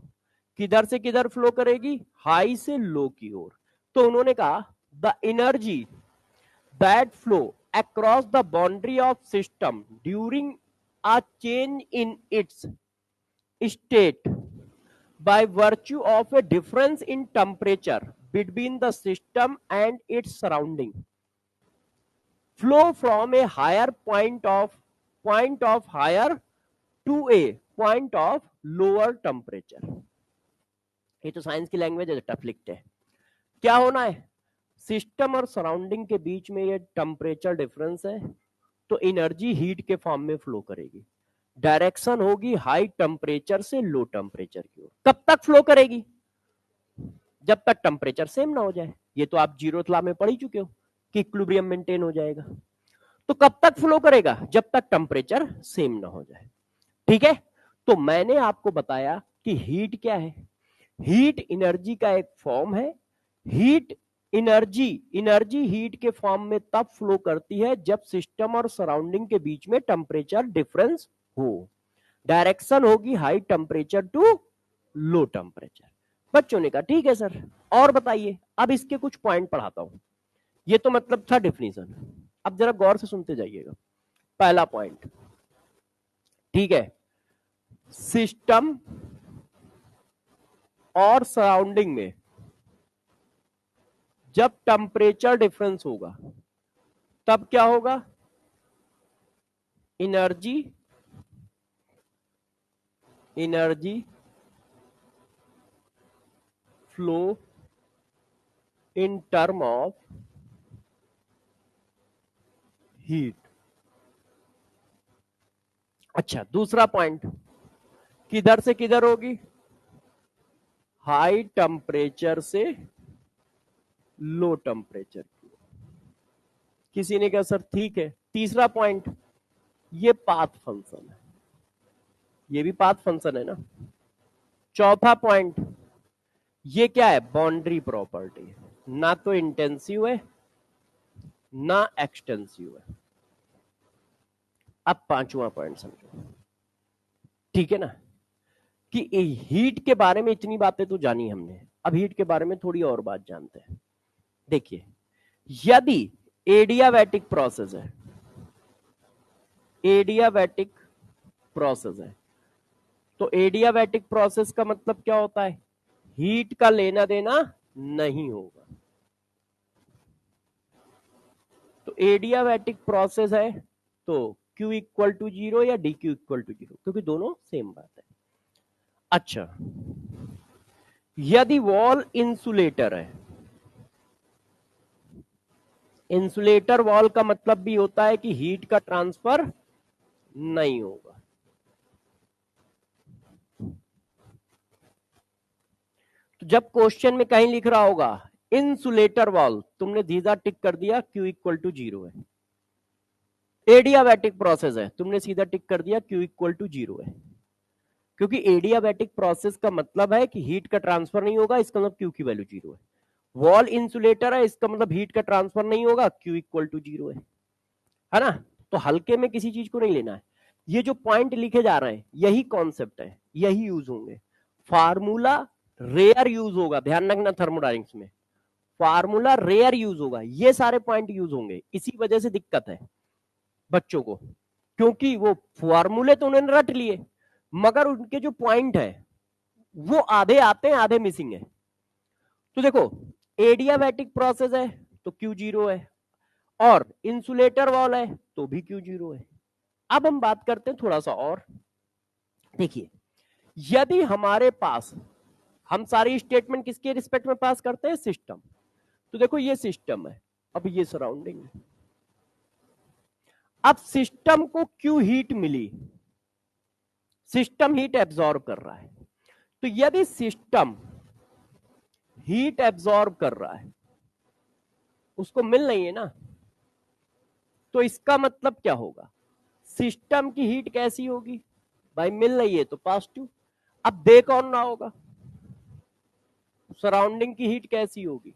किधर से किधर फ्लो करेगी, हाई से लो की ओर। तो उन्होंने कहा the energy that flow across the boundary of system during a change in its state by virtue of a difference in temperature between the system and its surrounding flow from a higher point of higher to a point of lower temperature। ये तो science की language है, tough लिखते हैं। क्या होना है, system और सराउंडिंग के बीच में ये टेम्परेचर डिफरेंस है तो एनर्जी हीट के फॉर्म में फ्लो करेगी, डायरेक्शन होगी हाई टेम्परेचर से लो टेम्परेचर की ओर। कब तक फ्लो करेगी, जब तक टेम्परेचर सेम ना हो जाए। ये तो आप जीरोथ लॉ में पढ़ ही चुके हो कि इक्विलिब्रियम मेंटेन हो जाएगा। तो कब तक फ्लो करेगा, जब तक टेम्परेचर सेम ना हो जाए। ठीक है, तो मैंने आपको बताया कि हीट क्या है, हीट एनर्जी का एक फॉर्म है। हीट एनर्जी हीट के फॉर्म में तब फ्लो करती है जब सिस्टम और सराउंडिंग के बीच में टेम्परेचर डिफरेंस हो, डायरेक्शन होगी high temperature to low temperature. बच्चों ने कहा ठीक है सर, और बताइए। अब इसके कुछ पॉइंट पढ़ाता हूं, ये तो मतलब था डिफिनीशन। अब जरा गौर से सुनते जाइएगा। पहला पॉइंट, ठीक है, सिस्टम और सराउंडिंग में जब टेम्परेचर डिफरेंस होगा तब क्या होगा, energy flow in term of heat. अच्छा, दूसरा पॉइंट, किधर से किधर होगी, हाई टेम्परेचर से लो टेम्परेचर की। किसी ने कहा सर ठीक है। तीसरा पॉइंट, ये पाथ फंक्शन है, ये भी पाथ फंक्शन है ना। चौथा पॉइंट, ये क्या है, बाउंड्री प्रॉपर्टी, ना तो इंटेंसिव है ना एक्सटेंसिव है। अब पांचवा पॉइंट समझो, ठीक है ना, कि हीट के बारे में इतनी बातें तो जानी हमने, अब हीट के बारे में थोड़ी और बात जानते हैं। देखिए, यदि एडियाबैटिक प्रोसेस है, एडियाबैटिक प्रोसेस है। तो एडियाबैटिक प्रोसेस का मतलब क्या होता है? हीट का लेना देना नहीं होगा। तो एडियाबैटिक प्रोसेस है तो Q इक्वल टू 0 या DQ इक्वल टू 0, क्योंकि दोनों सेम बात है। अच्छा, यदि वॉल इंसुलेटर है, इंसुलेटर वॉल का मतलब भी होता है कि हीट का ट्रांसफर नहीं होगा। तो जब क्वेश्चन में कहीं लिख रहा होगा इंसुलेटर वॉल, तुमने सीधा टिक कर दिया Q इक्वल टू 0 है। एडियाबैटिक प्रोसेस है, तुमने सीधा टिक कर दिया Q इक्वल टू 0 है, क्योंकि एडियाबैटिक प्रोसेस का मतलब है कि हीट का ट्रांसफर नहीं होगा, इसका मतलब Q की वैल्यू 0 है। वॉल इंसुलेटर है, इसका मतलब हीट का ट्रांसफर नहीं होगा, Q इक्वल टू 0 है ना। तो हल्के में किसी चीज को नहीं लेना है। ये जो पॉइंट लिखे जा रहे हैं यही कॉन्सेप्ट है, यही यूज होंगे। फार्मूला रेयर यूज होगा, ध्यान रखना थर्मोडायनेमिक्स में फार्मूला रेयर यूज होगा, ये सारे पॉइंट यूज होंगे। इसी वजह से दिक्कत है बच्चों को, क्योंकि वो फार्मूले तो उन्होंने रट लिए मगर उनके जो पॉइंट है वो आधे आते हैं आधे मिसिंग है। तो देखो, एडियाबैटिक प्रोसेस है तो Q 0 है, और इंसुलेटर वॉल है तो भी Q 0 है। अब हम बात करते हैं थोड़ा सा और। देखिए, यदि हमारे पास, हम सारी स्टेटमेंट किसके रिस्पेक्ट में पास करते हैं? सिस्टम। तो देखो ये सिस्टम है, अब ये सराउंडिंग है। अब सिस्टम को क्यों हीट मिली? सिस्टम हीट एब्जॉर्ब कर रहा है। तो यदि सिस्टम हीट एब्जॉर्ब कर रहा है, उसको मिल रही है ना, तो इसका मतलब क्या होगा? सिस्टम की हीट कैसी होगी भाई? मिल रही है तो पॉजिटिव। अब दे कौन ना होगा? सराउंडिंग की हीट कैसी होगी,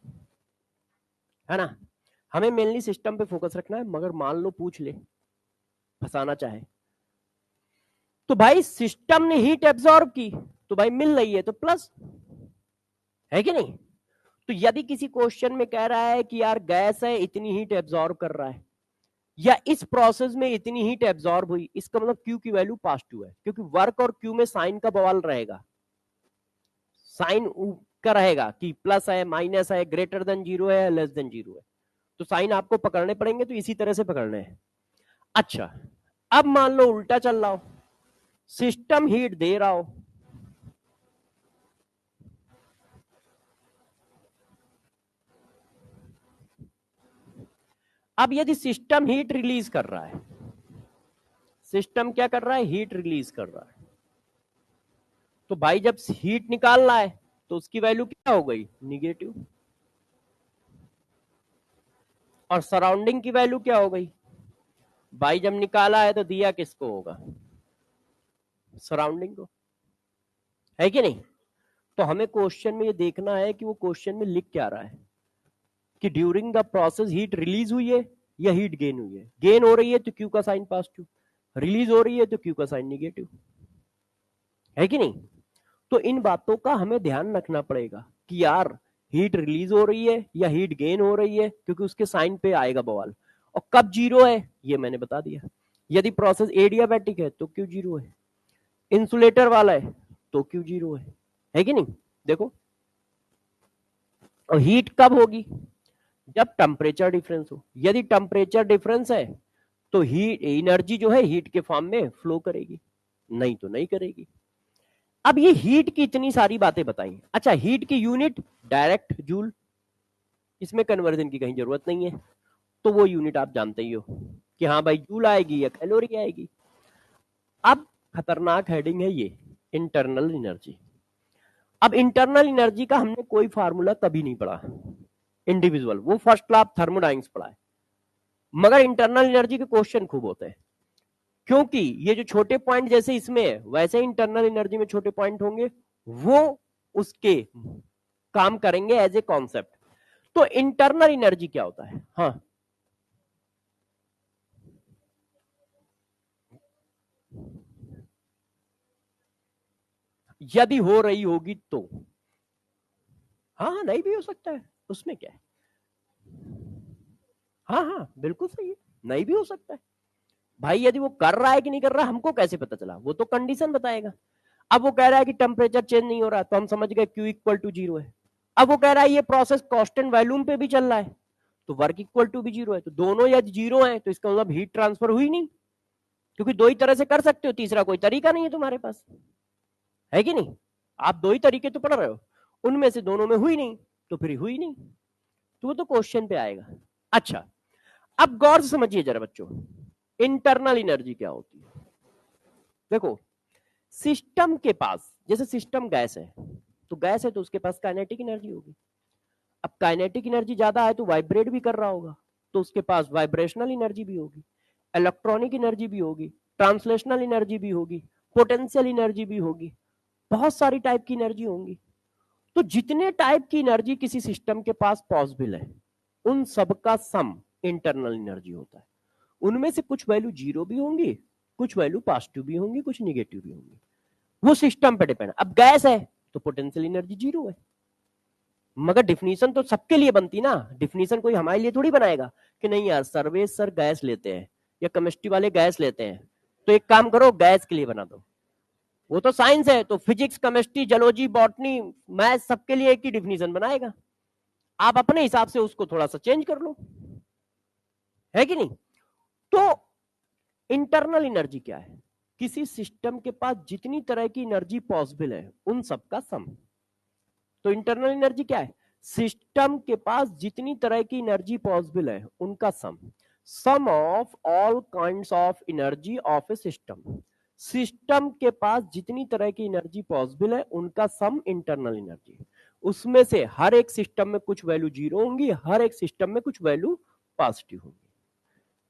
है ना। हमें मेनली सिस्टम पे फोकस रखना है, मगर मान लो पूछ ले, फंसाना चाहे, तो भाई सिस्टम ने हीट एब्जॉर्ब की तो भाई मिल रही है तो प्लस, है कि नहीं। तो यदि किसी क्वेश्चन में कह रहा है कि यार गैस है इतनी हीट एब्जॉर्ब कर रहा है, या इस प्रोसेस में इतनी हीट एब्जॉर्ब हुई, इसका मतलब Q की वैल्यू पॉजिटिव है, क्योंकि वर्क और Q में साइन का बवाल रहेगा। साइन का रहेगा कि प्लस है, माइनस है, ग्रेटर देन 0 है, लेस देन 0 है। तो साइन आपको पकड़ने पड़ेंगे, तो इसी तरह से पकड़ने हैं। अच्छा, अब मान लो उल्टा चल रहा हो, सिस्टम हीट दे रहा हो, अब यदि सिस्टम हीट रिलीज कर रहा है, सिस्टम क्या कर रहा है? हीट रिलीज कर रहा है। तो भाई जब हीट निकाल रहा है तो उसकी वैल्यू क्या हो गई? निगेटिव। और सराउंडिंग की वैल्यू क्या हो गई? भाई जब निकाला है तो दिया किसको होगा? सराउंडिंग को, है कि नहीं। तो हमें क्वेश्चन में ये देखना है कि वो क्वेश्चन में लिख क्या रहा है, कि during the process heat release हुई है या हीट गेन हुई है। गेन हो रही है तो Q का साइन पॉजिटिव, रिलीज हो रही है तो Q का साइन निगेटिव, है कि नहीं। तो इन बातों का हमें ध्यान रखना पड़ेगा कि यार हीट रिलीज हो रही है या हीट गेन हो रही है, क्योंकि उसके साइन पे आएगा बवाल। और कब 0 है ये मैंने बता दिया। यदि प्रोसेस एडियाबैटिक है तो Q 0 है, इंसुलेटर वाला है तो Q 0 है कि नहीं। देखो, और हीट कब होगी? जब टेम्परेचर डिफरेंस हो। यदि टेम्परेचर डिफरेंस है तो हीट एनर्जी जो है हीट के फॉर्म में फ्लो करेगी, नहीं तो नहीं करेगी। अब ये हीट की इतनी सारी बातें बताई। अच्छा, हीट की यूनिट डायरेक्ट जूल, इसमें कन्वर्जन की कहीं जरूरत नहीं है, तो वो यूनिट आप जानते ही हो कि हाँ भाई जूल आएगी या कैलोरी आएगी। अब खतरनाक हेडिंग है ये, इंटरनल एनर्जी। अब इंटरनल एनर्जी का हमने कोई फार्मूला कभी नहीं पढ़ा इंडिविजुअल, वो फर्स्ट क्लास थर्मोडायनेमिक्स पढ़ा है, मगर इंटरनल एनर्जी के क्वेश्चन खूब होते हैं, क्योंकि ये जो छोटे पॉइंट जैसे इसमें है वैसे इंटरनल एनर्जी में छोटे पॉइंट होंगे, वो उसके काम करेंगे एज ए कॉन्सेप्ट। तो इंटरनल एनर्जी क्या होता है? हाँ, यदि हो रही होगी तो, हाँ हाँ, नहीं भी हो सकता है, उसमें क्या है। हाँ हाँ, बिल्कुल सही है, नहीं भी हो सकता है। भाई यदि वो कर रहा है कि नहीं कर रहा हमको कैसे पता चला, वो तो कंडीशन बताएगा। अब वो कह रहा है कि टेम्परेचर चेंज नहीं हो रहा, तो हम समझ गए Q इक्वल टू 0 है। अब वो कह रहा है ये प्रोसेस कांस्टेंट वॉल्यूम पे भी चल रहा है, तो वर्क इक्वल टू भी 0 है। तो दोनों यदि 0 है तो इसका मतलब हीट ट्रांसफर हुई नहीं, क्योंकि दो ही तरह से कर सकते हो, तीसरा कोई तरीका नहीं है तुम्हारे पास, है कि नहीं? आप दो ही तरीके तो पढ़ रहे हो, उनमें से दोनों में हुई नहीं, तो फिर हुई नहीं, तो वो तो क्वेश्चन पे आएगा। अच्छा, अब गौर से समझिए जरा बच्चों, इंटरनल एनर्जी क्या होती है। देखो, सिस्टम के पास, जैसे सिस्टम गैस है, तो गैस है तो उसके पास काइनेटिक एनर्जी होगी। अब काइनेटिक एनर्जी ज्यादा है तो वाइब्रेट भी कर रहा होगा, तो उसके पास वाइब्रेशनल एनर्जी भी होगी, इलेक्ट्रॉनिक एनर्जी भी होगी, ट्रांसलेशनल एनर्जी भी होगी, पोटेंशियल एनर्जी भी होगी, बहुत सारी टाइप की एनर्जी होंगी। तो जितने टाइप की एनर्जी किसी सिस्टम के पास पॉसिबल है, उन सबका सम इंटरनल एनर्जी होता है। उनमें से कुछ वैल्यू जीरो भी होंगी, कुछ वैल्यू पॉजिटिव भी होंगी, कुछ निगेटिव भी होंगी, वो सिस्टम पे डिपेंड। अब गैस है तो पोटेंशियल एनर्जी जीरो है, मगर डिफिनीशन तो सबके लिए बनती ना, डिफिनीशन कोई हमारे लिए थोड़ी बनाएगा कि नहीं यार सर्वेश सर गैस लेते हैं या केमिस्ट्री वाले गैस लेते हैं, तो एक काम करो गैस के लिए बना दो। वो तो साइंस है, तो physics chemistry zoology botany math सबके लिए एक ही डिफिनीशन बनाएगा, आप अपने हिसाब से उसको थोड़ा सा चेंज कर लो, है कि नहीं? तो इंटरनल एनर्जी क्या है, किसी सिस्टम के पास जितनी तरह की एनर्जी पॉसिबल है उन सबका सम। तो इंटरनल एनर्जी क्या है, सिस्टम के पास जितनी तरह की एनर्जी पॉसिबल है उनका sum of all kinds of energy of a system. System के पास जितनी तरह की एनर्जी पॉसिबल है उनका सम इंटरनल एनर्जी। उसमें से हर एक सिस्टम में कुछ वैल्यू जीरो होंगी, हर एक सिस्टम में कुछ वैल्यू पॉजिटिव होंगी,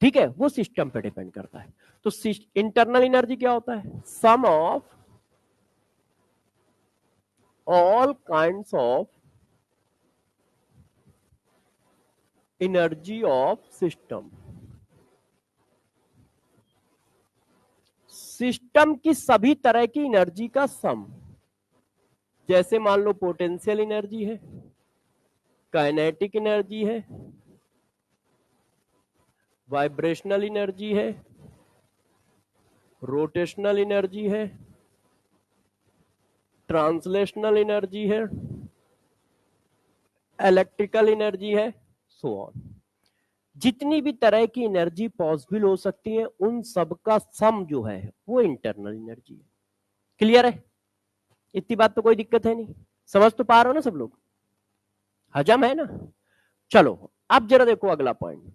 ठीक है? वो सिस्टम पे डिपेंड करता है। तो इंटरनल एनर्जी क्या होता है, sum of all kinds of energy of system. System की सभी तरह की एनर्जी का सम, जैसे मान लो पोटेंशियल एनर्जी है, काइनेटिक एनर्जी है, वाइब्रेशनल एनर्जी है, रोटेशनल एनर्जी है, ट्रांसलेशनल एनर्जी है, इलेक्ट्रिकल एनर्जी है, सो ऑन। जितनी भी तरह की एनर्जी पॉसिबल हो सकती है उन सबका सम जो है वो इंटरनल एनर्जी है। क्लियर है? इतनी बात तो कोई दिक्कत है नहीं, समझ तो पा रहे हो ना सब लोग, हजम है ना? चलो अब जरा देखो अगला पॉइंट,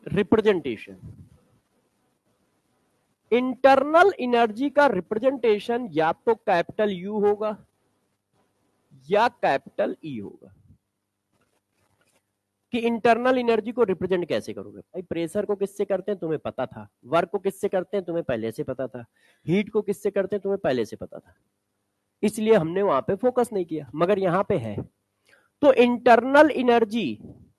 रिप्रेजेंटेशन। इंटरनल एनर्जी का रिप्रेजेंटेशन या तो कैपिटल यू होगा या कैपिटल ई होगा। कि इंटरनल एनर्जी को रिप्रेजेंट कैसे करोगे भाई, प्रेशर को किससे करते हैं तुम्हें पता था, वर्क को किससे करते हैं तुम्हें पहले से पता था, हीट को किससे करते हैं तुम्हें पहले से पता था, इसलिए हमने वहां पे फोकस नहीं किया, मगर यहां पे है। तो इंटरनल एनर्जी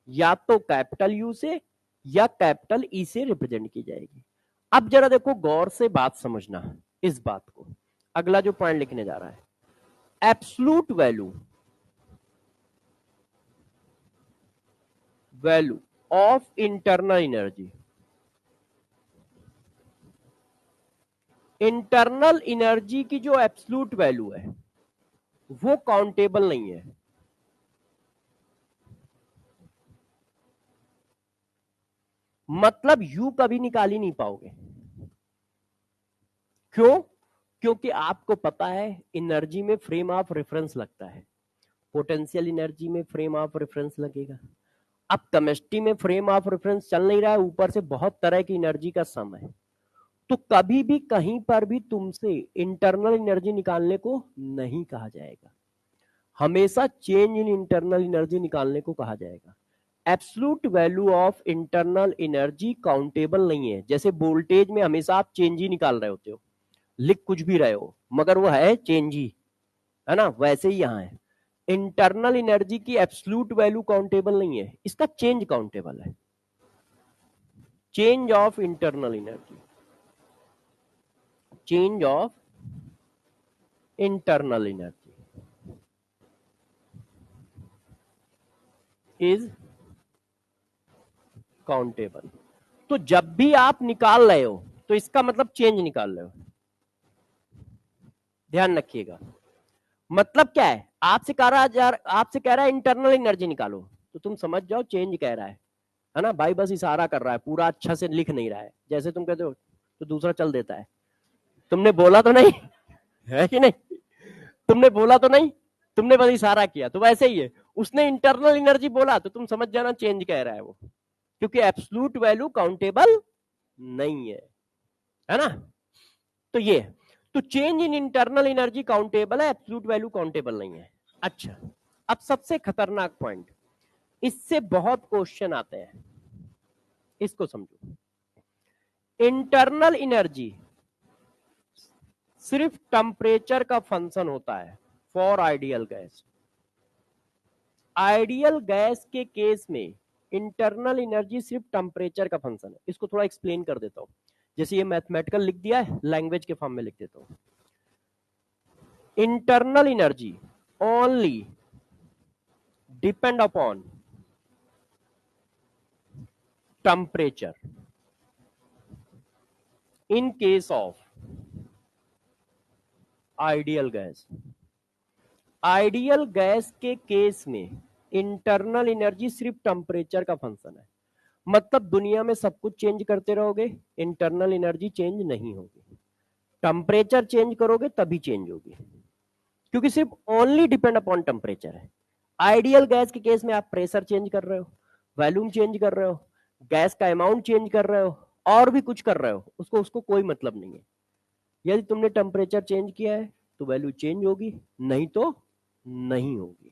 या तो कैपिटल यू से या कैपिटल ई से रिप्रेजेंट की जाएगी। अब जरा देखो गौर से बात समझना इस बात को, अगला जो पॉइंट लिखने जा रहा है, absolute value of internal energy. Internal energy की जो एब्सोल्यूट वैल्यू है वो काउंटेबल नहीं है। मतलब यू कभी निकाल ही नहीं पाओगे। क्यों? क्योंकि आपको पता है एनर्जी में फ्रेम ऑफ रेफरेंस लगता है, पोटेंशियल एनर्जी में फ्रेम ऑफ रेफरेंस लगेगा। अब केमिस्ट्री में फ्रेम ऑफ रेफरेंस चल नहीं रहा है, ऊपर से बहुत तरह की एनर्जी का सम है, तो कभी भी कहीं पर भी तुमसे इंटरनल एनर्जी निकालने को नहीं कहा जाएगा, हमेशा चेंज इन इंटरनल एनर्जी निकालने को कहा जाएगा। Absolute value of internal energy countable नहीं है। जैसे वोल्टेज में हमेशा आप चेंज ही निकाल रहे होते हो, लिख कुछ भी रहे हो मगर वो है चेंज ही, है ना? वैसे ही यहां है, इंटरनल एनर्जी की एब्सोल्यूट वैल्यू काउंटेबल नहीं है, इसका चेंज काउंटेबल है। Change of internal energy, change of internal energy is countable. तो जब भी आप निकाल रहे हो तो इसका मतलब चेंज निकाल रहे हो, ध्यान रखिएगा। मतलब क्या है, आपसे कह रहा है इंटरनल एनर्जी निकालो, तो तुम समझ जाओ चेंज कह रहा है ना भाई, बस इशारा कर रहा है, पूरा अच्छा से लिख नहीं रहा है। जैसे तुम कहते हो तो दूसरा चल देता है, तुमने बोला तो नहीं है कि नहीं, तुमने बोला तो नहीं, तुमने बस इशारा किया, तो वैसे ही है, उसने इंटरनल एनर्जी बोला तो तुम समझ जाना चेंज कह रहा है वो, क्योंकि एब्सोल्यूट वैल्यू काउंटेबल नहीं है ना। तो ये, तो change in internal energy countable है, एब्सोल्यूट वैल्यू काउंटेबल नहीं है। अच्छा, अब सबसे खतरनाक पॉइंट, इससे बहुत क्वेश्चन आते हैं, इसको समझो। इंटरनल एनर्जी सिर्फ टेम्परेचर का फंक्शन होता है for ideal gas. Ideal gas के केस में इंटरनल एनर्जी सिर्फ टेम्परेचर का फंक्शन है। इसको थोड़ा एक्सप्लेन कर देता हूं, जैसे ये मैथमेटिकल लिख दिया है, लैंग्वेज के फॉर्म में लिख देता हूं। Internal energy only depend upon temperature in case of ideal gas. Ideal gas के केस में इंटरनल एनर्जी सिर्फ टेम्परेचर का फंक्शन है, मतलब दुनिया में सब कुछ चेंज करते रहोगे, इंटरनल एनर्जी चेंज नहीं होगी। टेम्परेचर चेंज करोगे तभी चेंज होगी, क्योंकि सिर्फ ओनली डिपेंड अपॉन टेम्परेचर है। आइडियल गैस के केस में आप प्रेशर चेंज कर रहे हो, वॉल्यूम चेंज कर रहे हो, गैस का अमाउंट चेंज कर रहे हो, और भी कुछ कर रहे हो, उसको कोई मतलब नहीं है। यदि तुमने टेम्परेचर चेंज किया है तो वैल्यू चेंज होगी, नहीं तो नहीं होगी।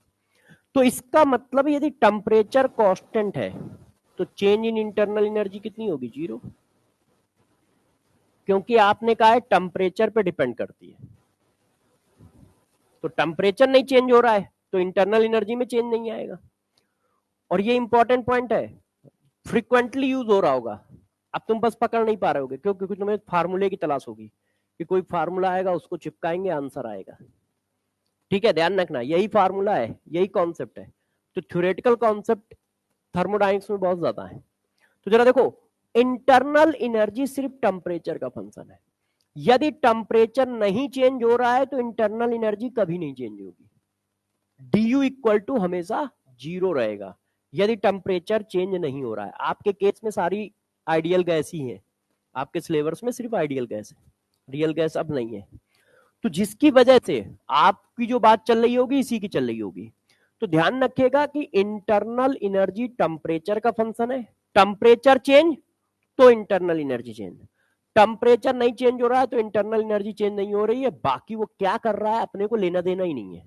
तो इसका मतलब यदि टेम्परेचर कांस्टेंट है तो चेंज इन इंटरनल एनर्जी कितनी होगी, 0, क्योंकि आपने कहा है टेम्परेचर पे डिपेंड करती है। तो टेम्परेचर नहीं चेंज हो रहा है तो इंटरनल एनर्जी में चेंज नहीं आएगा। और ये इंपॉर्टेंट पॉइंट है, फ्रीक्वेंटली यूज हो रहा होगा, अब तुम बस पकड़ नहीं पा रहे होगे, क्योंकि तुम्हें फार्मूले की तलाश होगी कि कोई फार्मूला आएगा उसको चिपकाएंगे आंसर आएगा। ठीक है, ध्यान रखना, यही फार्मूला है, यही कॉन्सेप्ट है। तो थ्योरेटिकल कॉन्सेप्ट थर्मोडाइनमिक्स में बहुत ज्यादा है। तो जरा देखो, इंटरनल एनर्जी सिर्फ टेम्परेचर का फंक्शन है। यदि टेम्परेचर नहीं चेंज हो रहा है तो इंटरनल एनर्जी कभी नहीं चेंज होगी, du इक्वल टू हमेशा 0 रहेगा, यदि टेम्परेचर चेंज नहीं हो रहा है। आपके केस में सारी आइडियल गैस ही है, आपके सिलेबस में सिर्फ आइडियल गैस है, रियल गैस अब नहीं है। तो जिसकी वजह से आपकी जो बात चल रही होगी इसी की चल रही होगी। तो ध्यान रखिएगा कि इंटरनल एनर्जी टेम्परेचर का फंक्शन है, टेम्परेचर चेंज तो इंटरनल एनर्जी चेंज, टेम्परेचर नहीं चेंज हो रहा है तो इंटरनल एनर्जी चेंज नहीं हो रही है। बाकी वो क्या कर रहा है अपने को लेना देना ही नहीं है,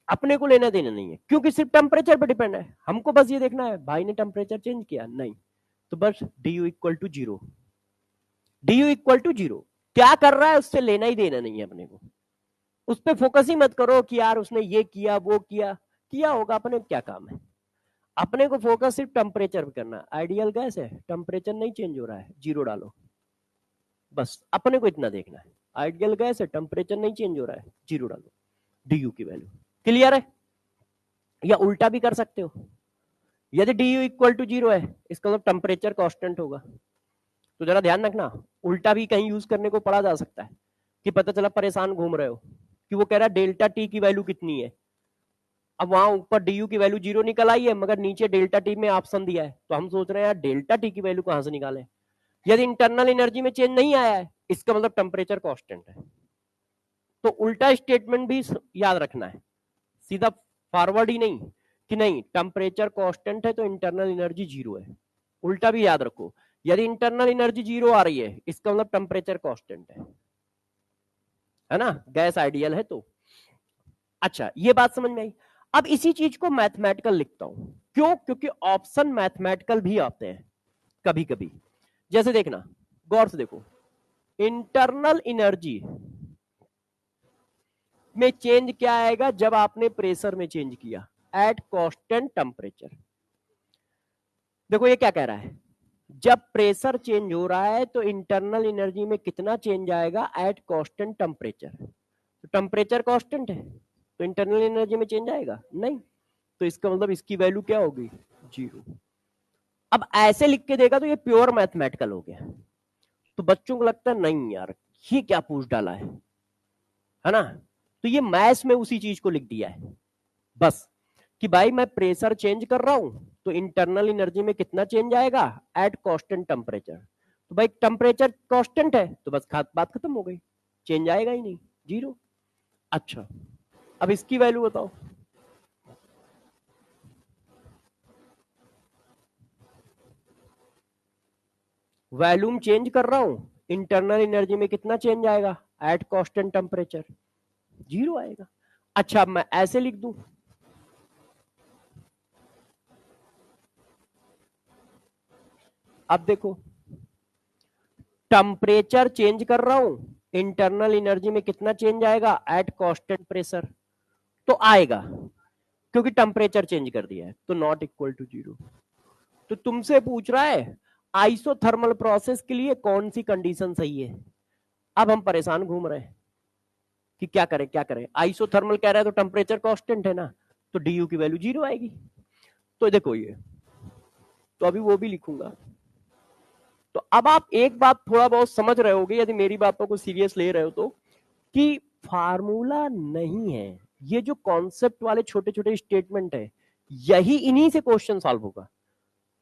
अपने को लेना देना नहीं है, क्योंकि सिर्फ टेम्परेचर पर डिपेंड है। हमको बस ये देखना है भाई ने टेम्परेचर चेंज किया नहीं, तो बस du equal to 0, du equal to 0 क्या कर रहा है उससे लेना ही देना नहीं है अपने को। उस पर फोकस ही मत करो कि यार उसने ये किया वो किया, किया होगा, अपने क्या काम है। अपने को फोकस सिर्फ टेम्परेचर पे करना है। आइडियल गैस है, टेम्परेचर नहीं चेंज हो रहा है, 0 डालो, बस अपने को इतना देखना है। आइडियल गैस है, टेम्परेचर नहीं चेंज हो रहा है, 0 डालो, du की वैल्यू। क्लियर है? या उल्टा भी कर सकते हो, यदि du इक्वल टू 0 है इसका मतलब टेम्परेचर कांस्टेंट होगा। तो जरा ध्यान रखना, उल्टा भी कहीं यूज करने को पड़ा जा सकता है कि पता चला परेशान घूम रहे हो कि वो कह रहा है डेल्टा टी की वैल्यू कितनी है, अब वहां ऊपर du की वैल्यू 0 निकल आई है मगर नीचे डेल्टा टी में ऑप्शन दिया है, तो हम सोच रहे हैं यार डेल्टा टी की वैल्यू कहां से निकालें। यदि इंटरनल एनर्जी में चेंज नहीं आया है इसका मतलब टेम्परेचर कांस्टेंट है। तो उल्टा स्टेटमेंट भी याद रखना है, सीधा फॉरवर्ड ही नहीं कि नहीं टेम्परेचर कांस्टेंट है तो इंटरनल एनर्जी 0 है। उल्टा भी याद रखो, यदि इंटरनल एनर्जी 0 आ रही है इसका मतलब टेम्परेचर कांस्टेंट है ना, गैस आइडियल है तो। अच्छा, ये बात समझ में आई। अब इसी चीज को मैथमेटिकल लिखता हूं, क्यों? क्योंकि ऑप्शन मैथमेटिकल भी आते हैं कभी कभी। जैसे देखना, गौर से देखो, इंटरनल एनर्जी में चेंज क्या आएगा जब आपने प्रेशर में चेंज किया, एट कांस्टेंट टेम्परेचर। देखो ये क्या कह रहा है, जब प्रेशर चेंज हो रहा है तो इंटरनल एनर्जी में कितना चेंज आएगा, एट कांस्टेंट टेम्परेचर। तो टेम्परेचर कांस्टेंट है तो इंटरनल एनर्जी में चेंज आएगा नहीं, तो इसका मतलब इसकी वैल्यू क्या होगी, 0। अब ऐसे लिख के देगा तो ये प्योर मैथमेटिकल हो गया, तो बच्चों को लगता है नहीं यार ये क्या पूछ डाला है ना, तो ये मैथ्स में उसी चीज को लिख दिया है बस, कि भाई मैं प्रेशर चेंज कर रहा हूं तो इंटरनल एनर्जी में कितना चेंज आएगा एट कांस्टेंट टेम्परेचर, तो भाई टेम्परेचर कांस्टेंट है तो बस बात खत्म हो गई, चेंज आएगा ही नहीं, जीरो। अच्छा अब इसकी वैल्यू बताओ, वॉल्यूम चेंज कर रहा हूं, इंटरनल एनर्जी में कितना चेंज आएगा एट कांस्टेंट टेम्परेचर, जीरो आएगा। अच्छा अब मैं ऐसे लिख दूं, अब देखो टेम्परेचर चेंज कर रहा हूं, इंटरनल एनर्जी में कितना चेंज आएगा एट कांस्टेंट प्रेशर, तो आएगा क्योंकि टेम्परेचर चेंज कर दिया है, तो नॉट इक्वल टू जीरो। तो तुमसे पूछ रहा है आइसोथर्मल प्रोसेस के लिए कौन सी कंडीशन सही है, अब हम परेशान घूम रहे हैं कि क्या करें क्या करें, आइसोथर्मल कह रहा है तो टेम्परेचर कांस्टेंट है ना, तो डी की वैल्यू जीरो आएगी, तो देखो ये, तो अभी वो भी लिखूंगा। तो अब आप एक बात थोड़ा बहुत समझ रहे होगे यदि मेरी बातों को सीरियस ले रहे हो तो, कि फार्मूला नहीं है, ये जो कॉन्सेप्ट वाले छोटे छोटे स्टेटमेंट है यही इन्हीं से क्वेश्चन सॉल्व होगा।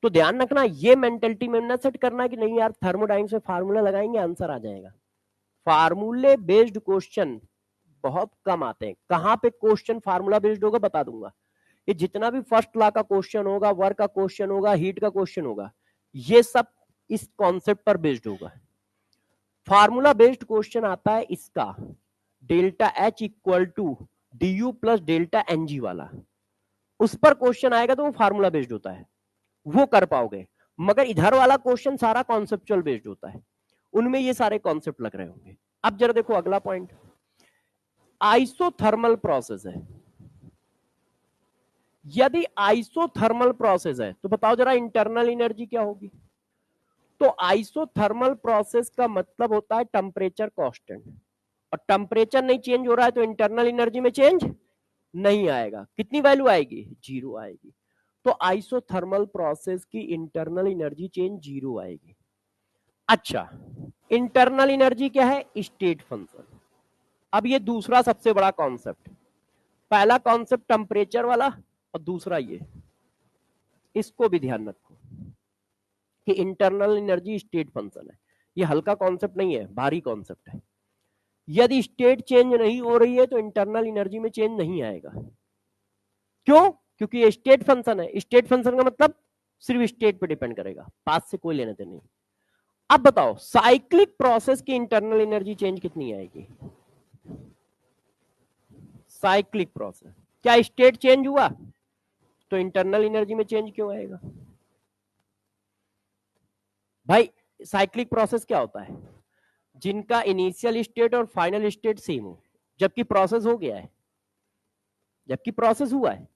तो ध्यान रखना ये मेंटेलिटी में ना सेट करना कि नहीं यार थर्मोडाइनमिक्स में फार्मूला लगाएंगे आंसर आ जाएगा, फार्मूले बेस्ड क्वेश्चन बहुत कम आते हैं। कहां पे क्वेश्चन फार्मूला बेस्ड होगा बता दूंगा, ये जितना भी फर्स्ट लॉ का क्वेश्चन होगा, वर्क का क्वेश्चन होगा, हीट का क्वेश्चन होगा, ये सब इस कॉन्सेप्ट पर बेस्ड होगा। फार्मूला बेस्ड क्वेश्चन आता है इसका delta H equal to D U plus delta N G वाला, उस पर क्वेश्चन आएगा तो वो फार्मूला बेस्ड होता है, वो कर पाओगे। मगर इधर वाला क्वेश्चन सारा कॉन्सेप्चुअल बेस्ड होता है, उनमें ये सारे कॉन्सेप्ट लग रहे होंगे। अब जरा देखो अगला पॉइंट, आइसोथर्मल प्रोसेस है, यदि आइसोथर्मल प्रोसेस है तो बताओ जरा इंटरनल एनर्जी क्या होगी। तो आइसोथर्मल प्रोसेस का मतलब होता है टेम्परेचर कांस्टेंट, और टेम्परेचर नहीं चेंज हो रहा है तो इंटरनल एनर्जी में चेंज नहीं आएगा, कितनी वैल्यू आएगी जीरो आएगी, तो आइसोथर्मल प्रोसेस की इंटरनल एनर्जी चेंज जीरो आएगी। अच्छा इंटरनल एनर्जी क्या है स्टेट फंक्शन। अब ये दूसरा सबसे बड़ा कॉन्सेप्ट, पहला कॉन्सेप्ट टेम्परेचर वाला और दूसरा ये, इसको भी ध्यान रखो कि इंटरनल एनर्जी स्टेट फंक्शन है, ये हल्का कॉन्सेप्ट नहीं है, भारी कॉन्सेप्ट है। यदि स्टेट चेंज नहीं हो रही है तो इंटरनल एनर्जी में चेंज नहीं आएगा, क्यों, क्योंकि ये स्टेट फंक्शन है, स्टेट फंक्शन का मतलब सिर्फ स्टेट पे डिपेंड करेगा, पास से कोई लेने देने नहीं। अब बताओ साइक्लिक प्रोसेस की इंटरनल एनर्जी चेंज कितनी आएगी, साइक्लिक प्रोसेस क्या स्टेट चेंज हुआ तो इंटरनल एनर्जी में चेंज क्यों आएगा भाई। साइक्लिक प्रोसेस क्या होता है, जिनका इनिशियल स्टेट और फाइनल स्टेट सेम हो, जबकि प्रोसेस हो गया है, जबकि प्रोसेस हुआ है।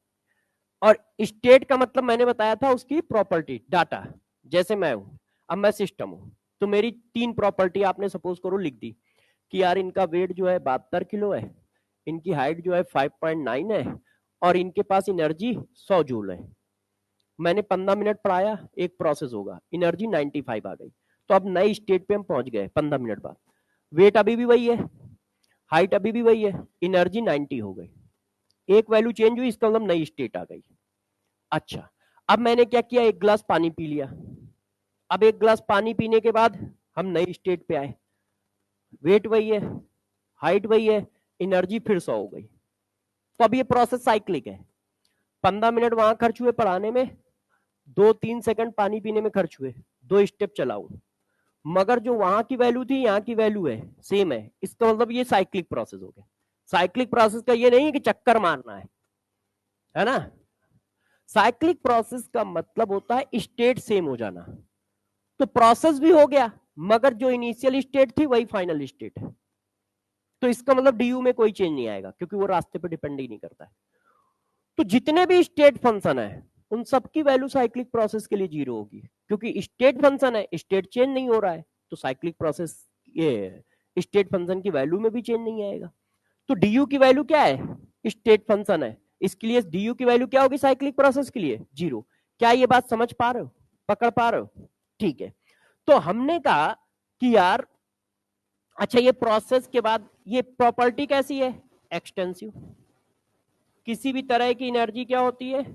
और स्टेट का मतलब मैंने बताया था उसकी प्रॉपर्टी डाटा, जैसे मैं हूं, अब मैं सिस्टम हूं, तो मेरी तीन प्रॉपर्टी आपने सपोज करो लिख दी कि यार इनका वेट जो है 72 किलो है, इनकी हाइट जो है 5.9 है, और इनके पास एनर्जी 100 जूल है। मैंने 15 मिनट पढ़ाया, एक प्रोसेस होगा, एनर्जी 95 आ गई, तो अब नई स्टेट पे हम पहुंच गए 15 मिनट बाद, वेट अभी भी वही है, हाइट अभी भी वही है, एनर्जी 90 हो गई, एक वैल्यू चेंज हुई, इसका मतलब नई स्टेट आ गई। अच्छा अब मैंने क्या किया, एक गिलास पानी पी लिया, अब एक गिलास पानी पीने के बाद हम नई स्टेट पे आए, वेट वही है, हाइट वही है, एनर्जी फिर 100 हो गई, तो अब ये प्रोसेस साइक्लिक है। 15 मिनट वहां खर्च हुए पढ़ाने में, 2-3 सेकंड पानी पीने में खर्च हुए, 2 स्टेप चलाऊ, मगर जो वहां की वैल्यू थी यहाँ की वैल्यू है सेम है, इसका मतलब ये साइक्लिक प्रोसेस हो गया। साइक्लिक प्रोसेस का ये नहीं है कि चक्कर मारना है ना, साइक्लिक प्रोसेस का मतलब होता है स्टेट सेम हो जाना, तो प्रोसेस भी हो गया मगर जो इनिशियल स्टेट थी वही फाइनल स्टेट है, तो इसका मतलब डीयू में कोई चेंज नहीं आएगा क्योंकि वो रास्ते पे डिपेंड ही नहीं करता है। तो जितने भी स्टेट फंक्शन है उन सबकी वैल्यू साइक्लिक प्रोसेस के लिए जीरो होगी, क्योंकि स्टेट फंक्शन है, स्टेट चेंज नहीं हो रहा है, तो साइक्लिक प्रोसेस ये स्टेट फंक्शन की वैल्यू में भी चेंज नहीं आएगा। तो डी की वैल्यू क्या है, स्टेट फंक्शन है, इसके लिए डी की वैल्यू क्या होगी साइक्लिक प्रोसेस के लिए जीरो। क्या ये बात समझ पा रहे हो, पकड़ पा रहे हो? ठीक है, तो हमने कहा कि यार अच्छा ये प्रोसेस के बाद ये प्रॉपर्टी कैसी है? एक्सटेंसिव। किसी भी तरह की एनर्जी क्या होती है?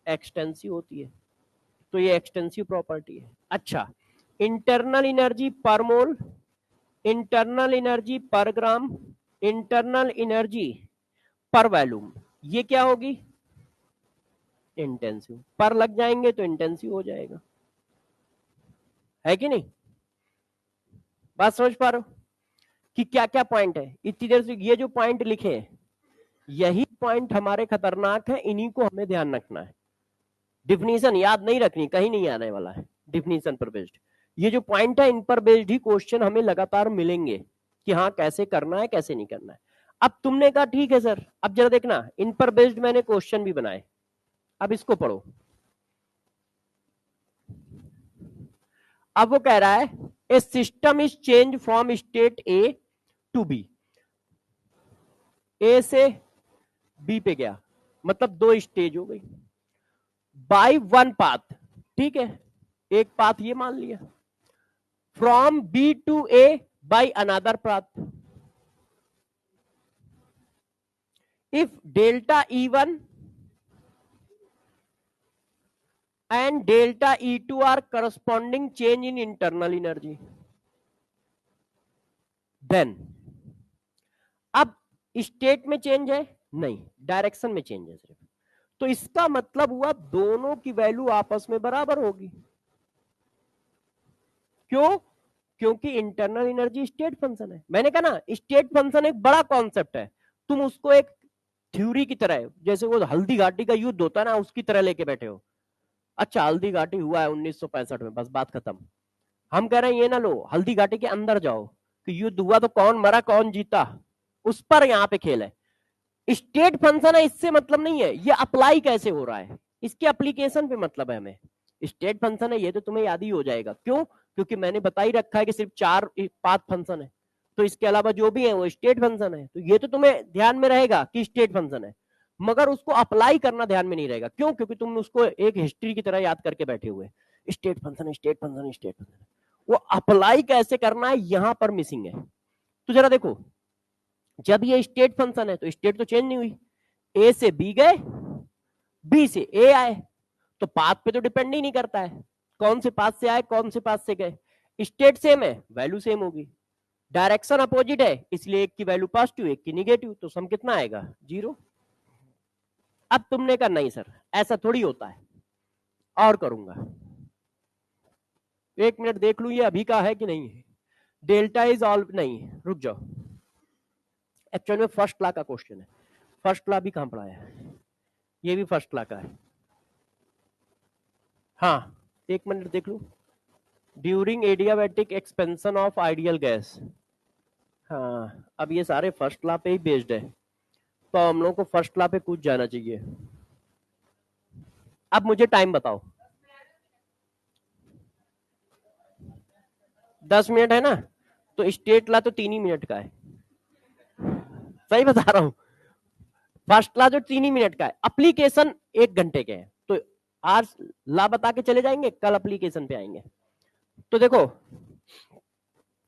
एक्सटेंसिव होती है, तो ये एक्सटेंसिव प्रॉपर्टी है। अच्छा, इंटरनल एनर्जी पर मोल, इंटरनल एनर्जी पर ग्राम, इंटरनल एनर्जी पर वॉल्यूम, ये क्या होगी? इंटेंसिव। पर लग जाएंगे तो इंटेंसिव हो जाएगा, है कि नहीं? बात समझ पा रहे हो कि क्या क्या पॉइंट है? इतनी देर से ये जो पॉइंट लिखे हैं, यही पॉइंट हमारे खतरनाक है, इन्हीं को हमें ध्यान रखना है। डिफिनीशन याद नहीं रखनी, कहीं नहीं आने वाला है डिफिनीशन पर बेस्ड। ये जो पॉइंट है इन पर बेस्ड ही क्वेश्चन हमें लगातार मिलेंगे कि हाँ कैसे करना है कैसे नहीं करना है। अब तुमने कहा ठीक है सर, अब जरा देखना इन पर बेस्ड मैंने क्वेश्चन भी बनाए, अब इसको पढ़ो। अब वो कह रहा है a system is change from state A to B, A से बी पे गया, मतलब दो स्टेज हो गई बाय वन पाथ, ठीक है, एक पाथ ये मान लिया, from B to A by another path. If delta E1 and delta E2 are corresponding change in internal energy, then अब स्टेट में चेंज है नहीं, डायरेक्शन में चेंज है सिर्फ, तो इसका मतलब हुआ दोनों की वैल्यू आपस में बराबर होगी। क्यों? क्योंकि इंटरनल एनर्जी स्टेट फंक्शन है। मैंने कहा ना स्टेट फंक्शन एक बड़ा कॉन्सेप्ट है, तुम उसको एक थ्योरी की तरह, जैसे वो हल्दी घाटी का युद्ध होता है ना, उसकी तरह लेके बैठे हो। अच्छा हल्दी घाटी हुआ है 1965 में, बस बात खत्म। हम कह रहे हैं ये ना लो, हल्दी घाटी के अंदर जाओ कि युद्ध हुआ तो कौन मरा कौन जीता, उस पर यहाँ पे खेल है। स्टेट फंक्शन है इससे मतलब नहीं है, ये अप्लाई कैसे हो रहा है इसके एप्लीकेशन पे मतलब है हमें। स्टेट फंक्शन है ये तो तुम्हें याद ही हो जाएगा, क्यों? क्योंकि मैंने बता ही रखा है कि सिर्फ 4 पाथ फंक्शन है, तो इसके अलावा जो भी है वो स्टेट फंक्शन है, तो ये तो तुम्हें ध्यान में रहेगा कि स्टेट फंक्शन है, मगर उसको अप्लाई करना ध्यान में नहीं रहेगा। क्यों? क्योंकि तुम उसको एक हिस्ट्री की तरह याद करके बैठे हुए, state function state function state function, वो अप्लाई कैसे करना है यहां पर मिसिंग है। तो जरा देखो, जब ये स्टेट फंक्शन है तो स्टेट तो चेंज नहीं हुई, ए से बी गए, बी से ए आए, तो पाथ पे तो डिपेंड ही नहीं करता है कौन से पाथ से आए कौन से पाथ से गए, स्टेट सेम है वैल्यू सेम होगी, डायरेक्शन अपोजिट है इसलिए एक की वैल्यू पॉजिटिव एक की निगेटिव, तो सम कितना आएगा? 0। अब तुमने कहा नहीं सर ऐसा थोड़ी होता है, और करूंगा, एक मिनट देख लू ये अभी का है कि नहीं है। डेल्टा इज ऑल, नहीं रुक जाओ, एक्चुअल में फर्स्ट लॉ का क्वेश्चन है, फर्स्ट लॉ भी कहां पढ़ा है, ये भी फर्स्ट लॉ का है। हाँ एक मिनट देख लू, during adiabatic expansion of ideal gas, हाँ अब ये सारे फर्स्ट लॉ पे ही बेस्ड है, तो हम लोग को फर्स्ट लॉ पे कूद जाना चाहिए। अब मुझे टाइम बताओ, 10 मिनट है ना, तो स्टेट लॉ तो 3 ही मिनट का है, सही बता रहा हूं, फर्स्ट लॉ जो 3 ही मिनट का है, एप्लीकेशन 1 घंटे के हैं, तो आज लॉ बता के चले जाएंगे, कल एप्लीकेशन पे आएंगे। तो देखो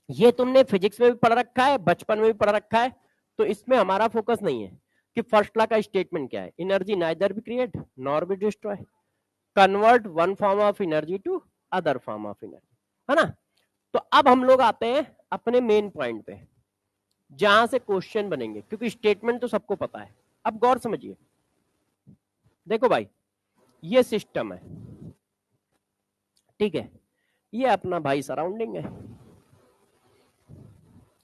ये तुमने फिजिक्स में भी पढ़ रखा है बचपन में भी पढ़ रखा है, तो इसमें हमारा फोकस नहीं है कि फर्स्ट लॉ का स्टेटमेंट क्या है, energy neither be create nor be destroy, convert one form of energy to other form of energy, है ना। तो अब हम लोग आते हैं अपने मेन पॉइंट पे जहां से क्वेश्चन बनेंगे, क्योंकि स्टेटमेंट तो सबको पता है। अब गौर समझिए, देखो भाई ये सिस्टम है, ठीक है, ये अपना भाई सराउंडिंग है,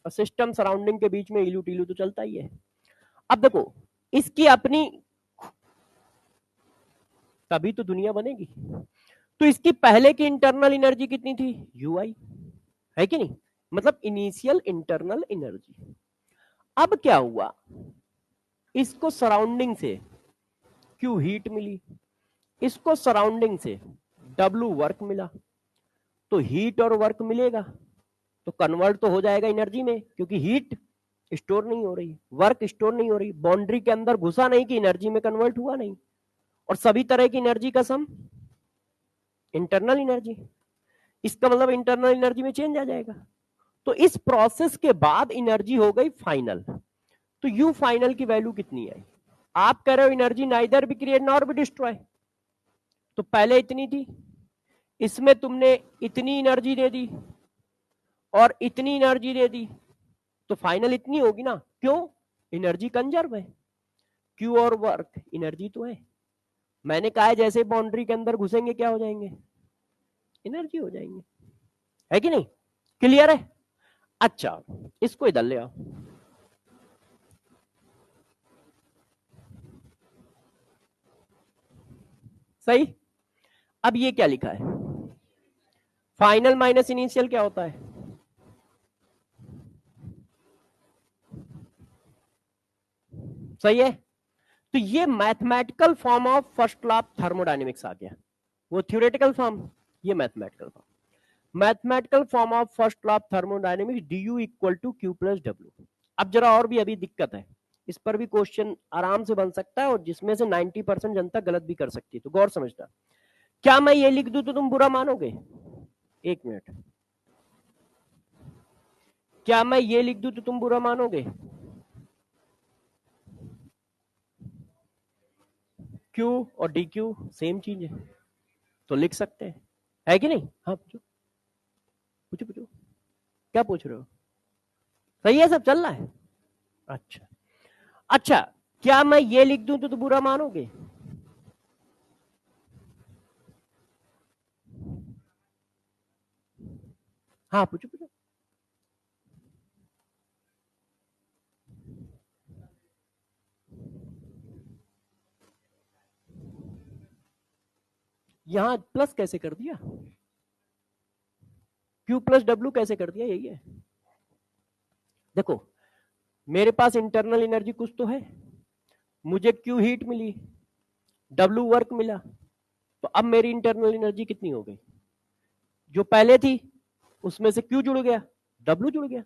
और सिस्टम सराउंडिंग के बीच में इलू टीलू तो चलता ही है। अब देखो इसकी अपनी, तभी तो दुनिया बनेगी, तो इसकी पहले की इंटरनल एनर्जी कितनी थी? ui, है कि नहीं, मतलब इनिशियल इंटरनल एनर्जी। अब क्या हुआ, इसको सराउंडिंग से Q हीट मिली, इसको सराउंडिंग से W वर्क मिला, तो हीट और वर्क मिलेगा तो कन्वर्ट तो हो जाएगा एनर्जी में, क्योंकि हीट स्टोर नहीं हो रही, वर्क स्टोर नहीं हो रही, बाउंड्री के अंदर घुसा नहीं कि एनर्जी में कन्वर्ट हुआ नहीं, और सभी तरह की एनर्जी का सम इंटरनल एनर्जी, इसका मतलब इंटरनल एनर्जी में चेंज आ जाएगा। तो इस प्रोसेस के बाद एनर्जी हो गई फाइनल। तो यू फाइनल की वैल्यू कितनी आई? आप कह रहे हो energy neither be create nor be destroy, तो पहले इतनी थी, इसमें तुमने इतनी एनर्जी दे दी और इतनी एनर्जी दे दी, तो फाइनल इतनी होगी ना। क्यों? एनर्जी कंजर्व है। क्यू और वर्क एनर्जी तो है। मैंने कहा है जैसे बाउंड्री के अंदर घुसेंगे क्या हो जाएंगे? एनर्जी हो जाएंगे, है कि नहीं? क्लियर है? अच्छा, इसको इधर ले आओ। सही। अब ये क्या लिखा है? फाइनल माइनस इनिशियल क्या होता है? सही है। तो ये mathematical form of first law of thermodynamics आ गया। वो थ्योरेटिकल फॉर्म, ये mathematical form. Mathematical form of first law of thermodynamics, du equal to Q plus W. अब जरा और भी अभी दिक्कत है, इस पर भी क्वेश्चन आराम से बन सकता है और जिसमें से 90% जनता गलत भी कर सकती है, तो गौर समझना। क्या मैं ये लिख दूं तो तुम बुरा मानोगे? एक मिनट, क्या मैं ये लिख दूं तो तुम बुरा मानोगे? क्यू और डी क्यू सेम चीज है, तो लिख सकते हैं, है कि नहीं? हाँ पूछो पूछो पूछो, क्या पूछ रहे हो? सही है, सब चल रहा है? अच्छा अच्छा, क्या मैं ये लिख दूं तो बुरा मानोगे? हाँ पूछो पूछो। यहां प्लस कैसे कर दिया? क्यू प्लस डब्ल्यू कैसे कर दिया? यही है। देखो, मेरे पास इंटरनल एनर्जी कुछ तो है, मुझे क्यू हीट मिली, डब्ल्यू वर्क मिला, तो अब मेरी इंटरनल एनर्जी कितनी हो गई? जो पहले थी उसमें से क्यू जुड़ गया, डब्ल्यू जुड़ गया।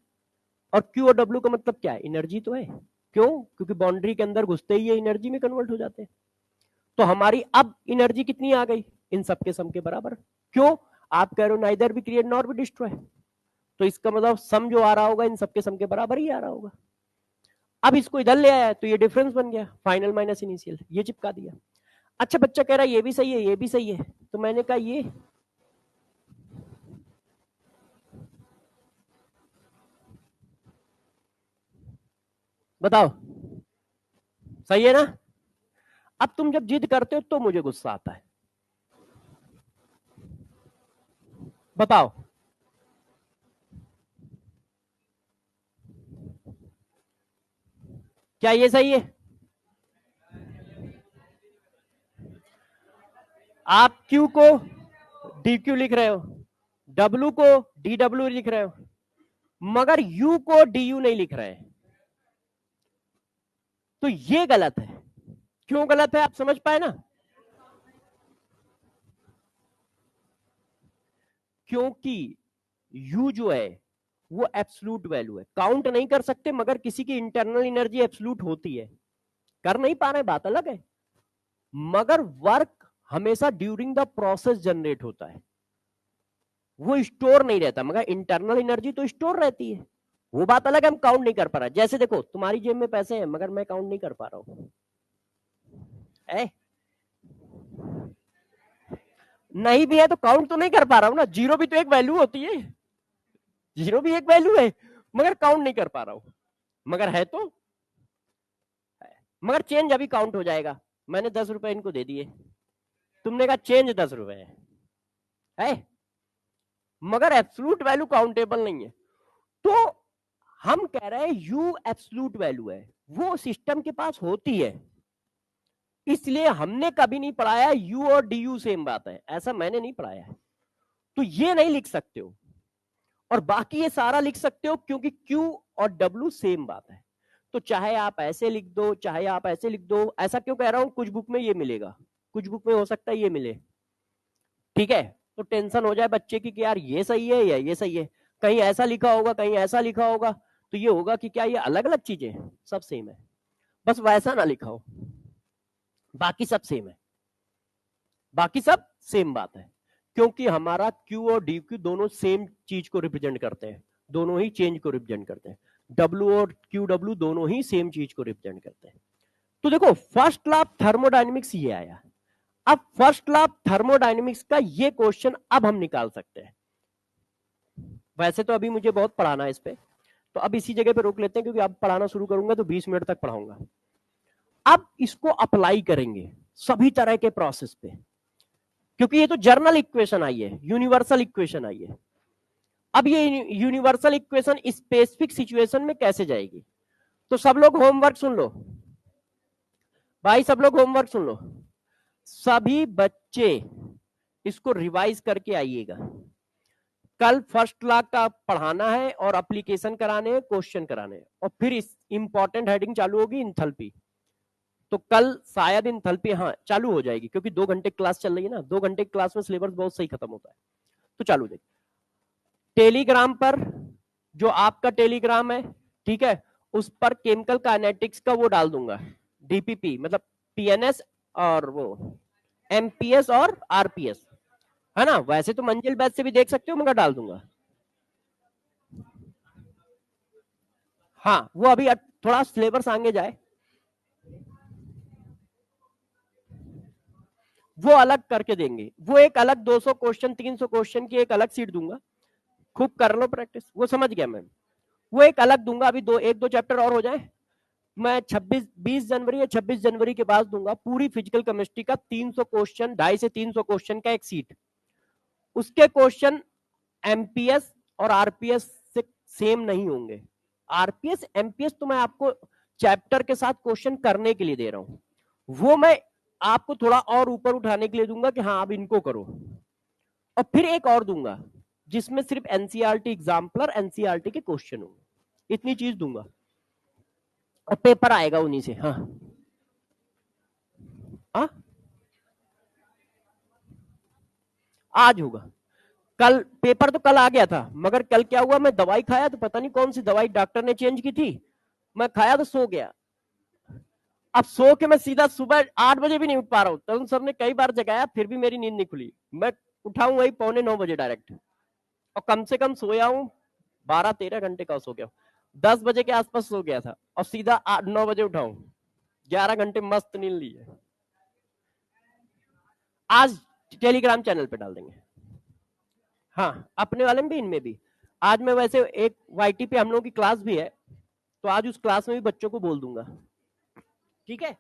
और क्यू और डब्ल्यू का मतलब क्या है? एनर्जी तो है। क्यों? क्योंकि बाउंड्री के अंदर घुसते ही ये एनर्जी में कन्वर्ट हो जाते हैं। तो हमारी अब एनर्जी कितनी आ गई? इन सबके सम के बराबर। क्यों? आप कह रहे हो नाइदर भी क्रिएट नॉर भी डिस्ट्रॉय, तो इसका मतलब सम जो आ रहा होगा इन सबके सम के बराबर ही आ रहा होगा। अब इसको इधर ले आया तो ये डिफरेंस बन गया, फाइनल माइनस इनिशियल, ये चिपका दिया। अच्छा, बच्चा कह रहा है ये भी सही है ये भी सही है, तो मैंने कहा ये बताओ सही है ना? अब तुम जब जिद करते हो तो मुझे गुस्सा आता है। बताओ, क्या ये सही है? आप क्यू को डी क्यू लिख रहे हो, डब्ल्यू को डी डब्ल्यू लिख रहे हो, मगर यू को डी यू नहीं लिख रहे हैं, तो ये गलत है। क्यों गलत है? आप समझ पाए ना? क्योंकि यू जो है वो एब्सोल्यूट वैल्यू है, काउंट नहीं कर सकते, मगर किसी की इंटरनल एनर्जी एब्सोल्यूट होती है, कर नहीं पा रहे बात अलग है, मगर वर्क हमेशा ड्यूरिंग द प्रोसेस जनरेट होता है, वो स्टोर नहीं रहता, मगर इंटरनल एनर्जी तो स्टोर रहती है। वो बात अलग है, हम काउंट नहीं कर पा रहा। जैसे देखो, तुम्हारी जेब में पैसे हैं मगर मैं काउंट नहीं कर पा रहा हूं, नहीं भी है तो काउंट तो नहीं कर पा रहा हूं ना, जीरो भी तो एक वैल्यू होती है, जीरो भी एक वैल्यू है, मगर काउंट नहीं कर पा रहा हूं, मगर है तो है। मगर चेंज अभी काउंट हो जाएगा, मैंने 10 रुपए इनको दे दिए, तुमने कहा चेंज 10 रुपए है, मगर एब्सोल्यूट वैल्यू काउंटेबल नहीं है। तो हम कह रहे हैं यू एब्सोल्यूट वैल्यू है, वो सिस्टम के पास होती है, इसलिए हमने कभी नहीं पढ़ाया यू और डी यू सेम बात है, ऐसा मैंने नहीं पढ़ाया है। तो ये नहीं लिख सकते हो, और बाकी ये सारा लिख सकते हो, क्योंकि क्यू और डब्ल्यू सेम बात है। तो चाहे आप ऐसे लिख दो चाहे आप ऐसे लिख दो, ऐसा क्यों कह रहा हूं? कुछ बुक में ये मिलेगा, कुछ बुक में हो सकता है ये मिले, ठीक है? तो टेंशन हो जाए बच्चे की कि यार ये सही है या ये सही है, कहीं ऐसा लिखा होगा कहीं ऐसा लिखा होगा, तो ये होगा कि क्या ये अलग अलग चीजें? सब सेम है, बस वैसा ना लिखा हो, बाकी सब सेम है, बाकी सब सेम बात है। क्योंकि हमारा Q और DQ दोनों सेम चीज को रिप्रेजेंट करते हैं, दोनों ही चेंज को रिप्रेजेंट करते हैं। W और QW दोनों ही सेम चीज को रिप्रेजेंट करते हैं। तो देखो फर्स्ट लॉ ऑफ थर्मोडायनेमिक्स ये आया। अब फर्स्ट लॉ ऑफ थर्मोडायनेमिक्स का ये क्वेश्चन अब हम निकाल सकते हैं। वैसे तो अभी मुझे बहुत पढ़ाना है इस पे, तो अब इसी जगह पे रोक लेते हैं, क्योंकि अब पढ़ाना शुरू करूंगा तो 20 मिनट तक पढ़ाऊंगा। अब इसको अप्लाई करेंगे सभी तरह के प्रोसेस पे, क्योंकि ये तो जर्नल इक्वेशन आई है, यूनिवर्सल इक्वेशन आई है। अब ये यूनिवर्सल इक्वेशन स्पेसिफिक सिचुएशन में कैसे जाएगी? तो सब लोग होमवर्क सुन लो भाई, सब लोग होमवर्क सुन लो। सभी बच्चे इसको रिवाइज करके आइएगा। कल फर्स्ट लॉ का पढ़ाना है और एप्लीकेशन कराने हैं, क्वेश्चन कराने हैं, और फिर इस इंपॉर्टेंट हेडिंग चालू होगी इंथैल्पी। तो कल शायद इंथैल्पी हाँ चालू हो जाएगी, क्योंकि 2 घंटे क्लास चल रही है ना, 2 घंटे क्लास में सिलेबस बहुत सही खत्म होता है, तो चालू हो जाएगी। टेलीग्राम पर जो आपका टेलीग्राम है, ठीक है, उस पर केमिकल काइनेटिक्स का वो डाल दूंगा, डीपीपी मतलब पीएनएस और वो एमपीएस और आरपीएस, है ना। वैसे तो मंजिल बैच से भी देख सकते हो, मगर डाल दूंगा। हाँ वो अभी थोड़ा सिलेबस आगे जाए, वो अलग करके देंगे। वो एक अलग 200 क्वेश्चन 300 क्वेश्चन की एक अलग सीट दूंगा, खूब कर लो प्रैक्टिस, वो समझ गया मैं। वो एक अलग दूंगा, अभी एक दो चैप्टर और हो जाए, मैं 20 जनवरी या 26 जनवरी के बाद दूंगा पूरी फिजिकल केमिस्ट्री का 300 क्वेश्चन, 250 से 300 क्वेश्चन का एक सीट। उसके क्वेश्चन एमपीएस और आरपीएस से सेम नहीं होंगे। आरपीएस एमपीएस तो मैं आपको चैप्टर के साथ क्वेश्चन करने के लिए दे रहा हूं, वो मैं आपको थोड़ा और ऊपर उठाने के लिए दूंगा कि हाँ अब इनको करो। और फिर एक और दूंगा जिसमें सिर्फ एनसीईआरटी एग्जाम्पलर, एनसीईआरटी के क्वेश्चन होंगे, इतनी चीज दूंगा, और पेपर आएगा उन्हीं से। हाँ हाँ आज होगा, कल पेपर तो कल आ गया था, मगर कल क्या हुआ, मैं दवाई खाया तो पता नहीं कौन सी दवाई डॉक्टर ने चेंज की थी, मैं खाया तो सो गया। अब सो के मैं सीधा सुबह 8 बजे भी नहीं उठ पा रहा हूँ, तरुण सर ने कई बार जगाया फिर भी मेरी नींद नहीं खुली। मैं उठाऊं वही 8:45 डायरेक्ट, और कम से कम सोया हूँ 12-13 घंटे का सो गया, 10 बजे के आसपास सो गया था, और सीधा 8-9 बजे उठाऊं, 11 घंटे मस्त नींद ली है। आज टेलीग्राम चैनल पे डाल देंगे, हाँ अपने वाले में भी इनमें भी। आज मैं वैसे एक वाईटी पे हम लोगों की क्लास भी है, तो आज उस क्लास में भी बच्चों को बोल दूंगा, ठीक है।